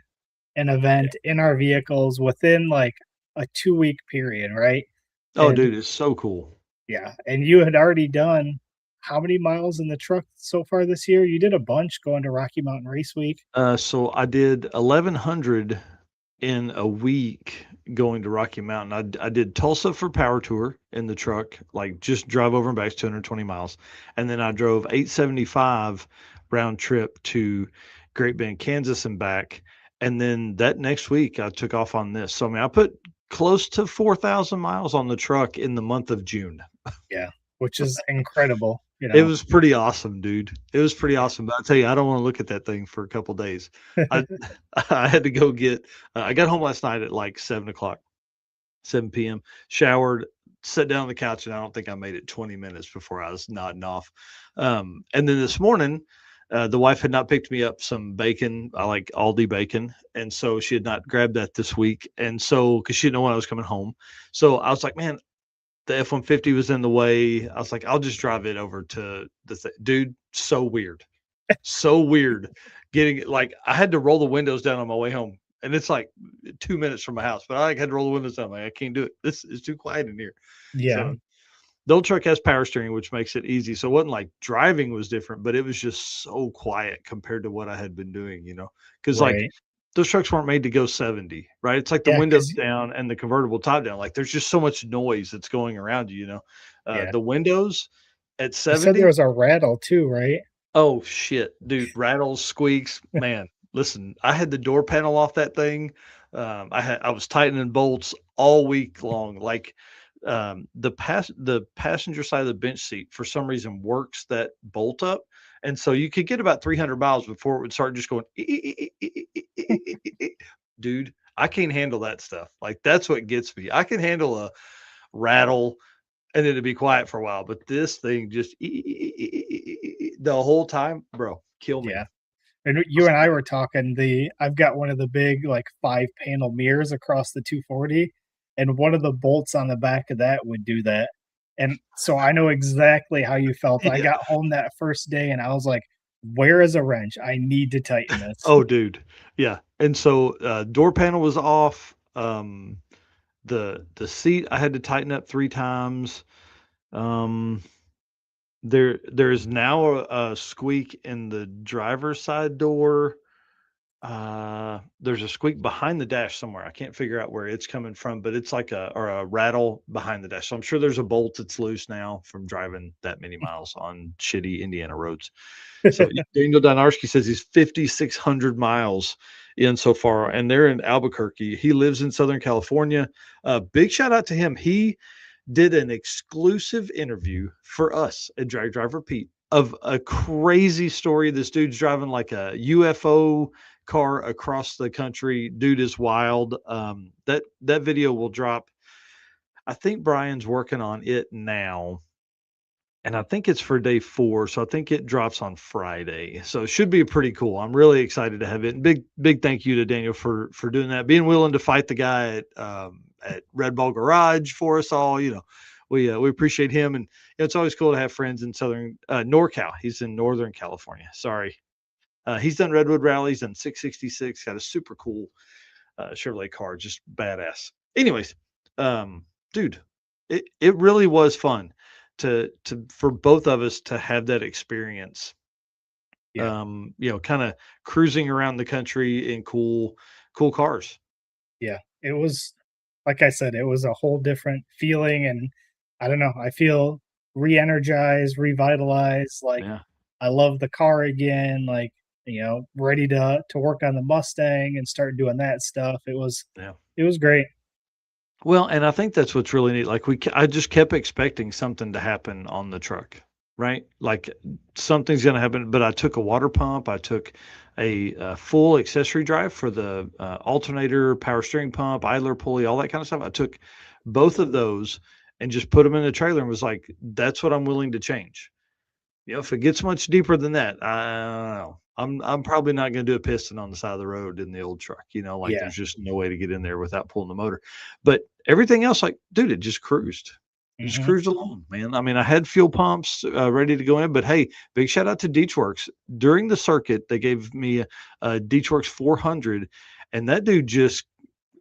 an event in our vehicles within like a 2-week period, right? Oh, dude, it's so cool. Yeah. And you had already done how many miles in the truck so far this year? You did a bunch going to Rocky Mountain Race Week. So I did 1,100 in a week going to Rocky Mountain. I did Tulsa for Power Tour in the truck, like just drive over and back 220 miles. And then I drove 875 round trip to Great Bend, Kansas and back. And then that next week I took off on this. So I mean, I put close to 4,000 miles on the truck in the month of June. Yeah, which is incredible. You know? It was pretty awesome, dude. It was pretty awesome. But I tell you, I don't want to look at that thing for a couple days. I had to go get. I got home last night at like 7 p.m. Showered, sat down on the couch, and I don't think I made it 20 minutes before I was nodding off. And then this morning, the wife had not picked me up some bacon. I like Aldi bacon, and so she had not grabbed that this week. And so, because she didn't know when I was coming home, so I was like, man. The F-150 was in the way. I was like, I'll just drive it over to the dude. So weird. So weird. Getting like, I had to roll the windows down on my way home. And it's like 2 minutes from my house, but I had to roll the windows down. I'm like, I can't do it. This is too quiet in here. Yeah. So, the old truck has power steering, which makes it easy. So it wasn't like driving was different, but it was just so quiet compared to what I had been doing, you know? Because like those trucks weren't made to go 70, right? It's like the windows down and the convertible top down. Like there's just so much noise that's going around you, you know? The windows at 70. You said there was a rattle too, right? Oh shit, dude. Rattles, squeaks, man. Listen, I had the door panel off that thing. I was tightening bolts all week long. Like the passenger side of the bench seat for some reason works that bolt up. And so you could get about 300 miles before it would start just going, dude, I can't handle that stuff. Like that's what gets me. I can handle a rattle and it'd be quiet for a while, but this thing just the whole time, bro, kill me. Yeah. And you and I were talking, I've got one of the big like 5-panel mirrors across the 240, and one of the bolts on the back of that would do that. And so I know exactly how you felt. I got home that first day and I was like, where is a wrench? I need to tighten this. Oh, dude. Yeah. And so door panel was off. The seat I had to tighten up 3 times. There is now a squeak in the driver's side door. There's a squeak behind the dash somewhere. I can't figure out where it's coming from, but it's like a rattle behind the dash. So I'm sure there's a bolt that's loose now from driving that many miles on shitty Indiana roads. So Daniel Donarski says he's 5,600 miles in so far, and they're in Albuquerque. He lives in Southern California. Big shout out to him. He did an exclusive interview for us at Drag Driver Pete of a crazy story. This dude's driving like a UFO car across the country. Dude is wild. That video will drop. I think Brian's working on it now, and I think it's for day 4. So I think it drops on Friday. So it should be pretty cool. I'm really excited to have it. And big thank you to Daniel for doing that, being willing to fight the guy at Red Ball Garage for us all. We appreciate him, and it's always cool to have friends in Southern NorCal. He's in Northern California. Sorry. He's done Redwood rallies, done 666, got a super cool Chevrolet car, just badass. Anyways, dude, it really was fun for both of us to have that experience. Yeah. Kind of cruising around the country in cool cars. Yeah. It was, like I said, it was a whole different feeling, and I don't know, I feel re-energized, revitalized. Like, Yeah. I love the car again. Like, ready to work on the Mustang and start doing that stuff. It was great. Well, and I think that's what's really neat. Like I just kept expecting something to happen on the truck, right? Like something's going to happen. But I took a water pump. I took a full accessory drive for the alternator, power steering pump, idler pulley, all that kind of stuff. I took both of those and just put them in the trailer and was like, that's what I'm willing to change. If it gets much deeper than that, I don't know. I'm probably not going to do a piston on the side of the road in the old truck. There's just no way to get in there without pulling the motor. But everything else, like, dude, it just cruised. Just cruised along, man. I mean, I had fuel pumps ready to go in, but hey, big shout out to Detourworks. During the circuit, they gave me a Detourworks 400, and that dude just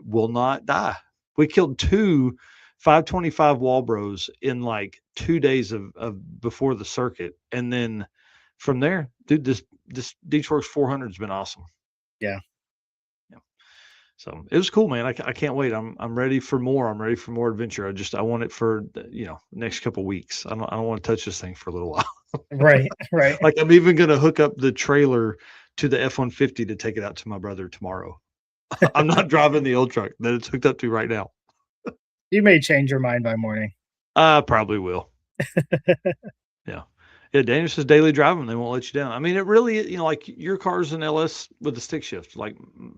will not die. We killed 2 525 Walbros in like 2 days of before the circuit, and then from there, dude, this Detourworks 400 has been awesome. Yeah. So it was cool, man. I can't wait. I'm ready for more. I'm ready for more adventure. I want it for next couple weeks. I don't want to touch this thing for a little while. Right. Like I'm even gonna hook up the trailer to the F-150 to take it out to my brother tomorrow. I'm not driving the old truck that it's hooked up to right now. You may change your mind by morning. I probably will. Yeah, Daniel says daily drive them. They won't let you down. I mean, it really, like your car's an LS with a stick shift, like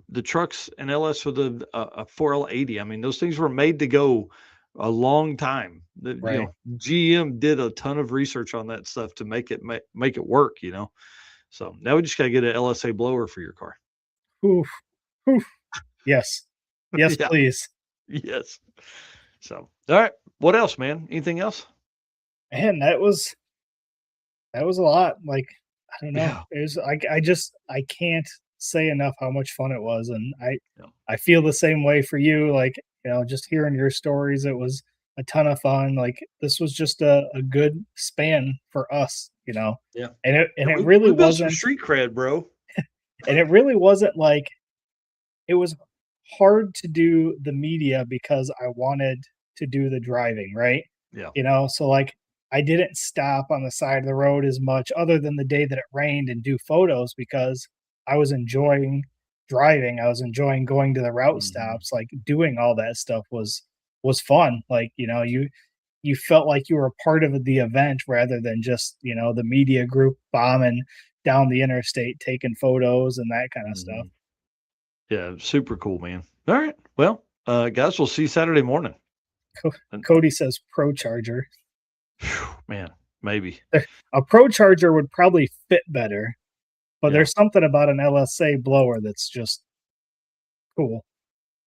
the truck's an LS with a 4L80. I mean, those things were made to go a long time. Right. GM did a ton of research on that stuff to make it work, So now we just got to get an LSA blower for your car. Oof. Yes. Yes, Yeah. Please. Yes. So, all right. What else, man? Anything else? Man, that was a lot. Like, I don't know. Yeah. It was I can't say enough how much fun it was, and I feel the same way for you. Like, just hearing your stories, it was a ton of fun. Like, this was just a good span for us, Yeah. And it we really built some wasn't street cred, bro. and it really wasn't like, it was hard to do the media because I wanted to do the driving, right? Yeah. So like, I didn't stop on the side of the road as much, other than the day that it rained, and do photos, because I was enjoying driving. I was enjoying going to the route stops. Like, doing all that stuff was fun. Like, you felt like you were a part of the event, rather than just, the media group bombing down the interstate, taking photos and that kind of stuff. Yeah, super cool, man. All right. Well, guys, we'll see you Saturday morning. Cody says Pro Charger. Man, maybe. A Pro Charger would probably fit better, but Yeah. there's something about an LSA blower that's just cool.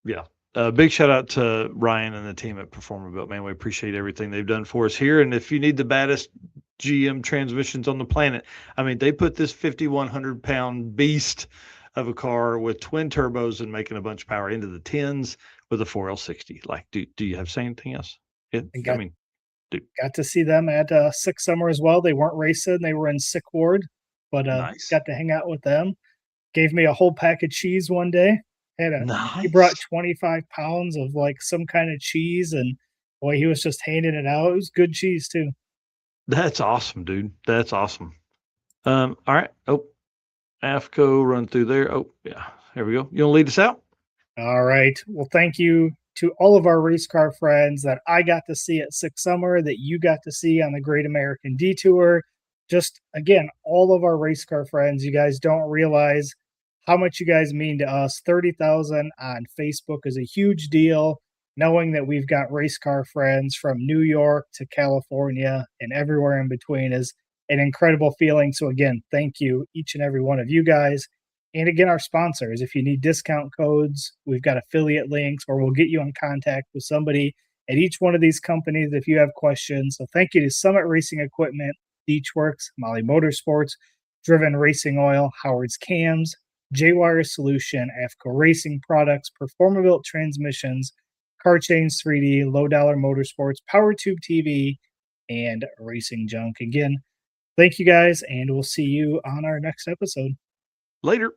Yeah. Big shout out to Ryan and the team at Performer Built, man. We appreciate everything they've done for us here. And if you need the baddest GM transmissions on the planet. I mean, they put this 5,100-pound beast of a car with twin turbos and making a bunch of power into the tens with a 4L60. Like, do you have to say anything else? Got to see them at Six Summer as well. They weren't racing; they were in Sick Ward, but nice. got to hang out with them. Gave me a whole pack of cheese one day. Nice. He brought 25 pounds of like some kind of cheese, and boy, he was just handing it out. It was good cheese too. That's awesome, dude. That's awesome. All right. Oh, AFCO run through there. Oh, yeah. Here we go. You want to lead us out? All right. Well, thank you to all of our race car friends that I got to see at Six Summer, that you got to see on the Great American Detour. Just, again, all of our race car friends. You guys don't realize how much you guys mean to us. 30,000 on Facebook is a huge deal. Knowing that we've got race car friends from New York to California and everywhere in between is an incredible feeling. So again, thank you, each and every one of you guys. And again, our sponsors, if you need discount codes, we've got affiliate links, or we'll get you in contact with somebody at each one of these companies if you have questions. So thank you to Summit Racing Equipment, Beachworks, Molly Motorsports, Driven Racing Oil, Howard's Cams, J-Wire Solution, AFCO Racing Products, Performabuilt Transmissions, Car Chains 3D, Low Dollar Motorsports, PowerTube TV, and Racing Junk. Again, thank you guys, and we'll see you on our next episode. Later.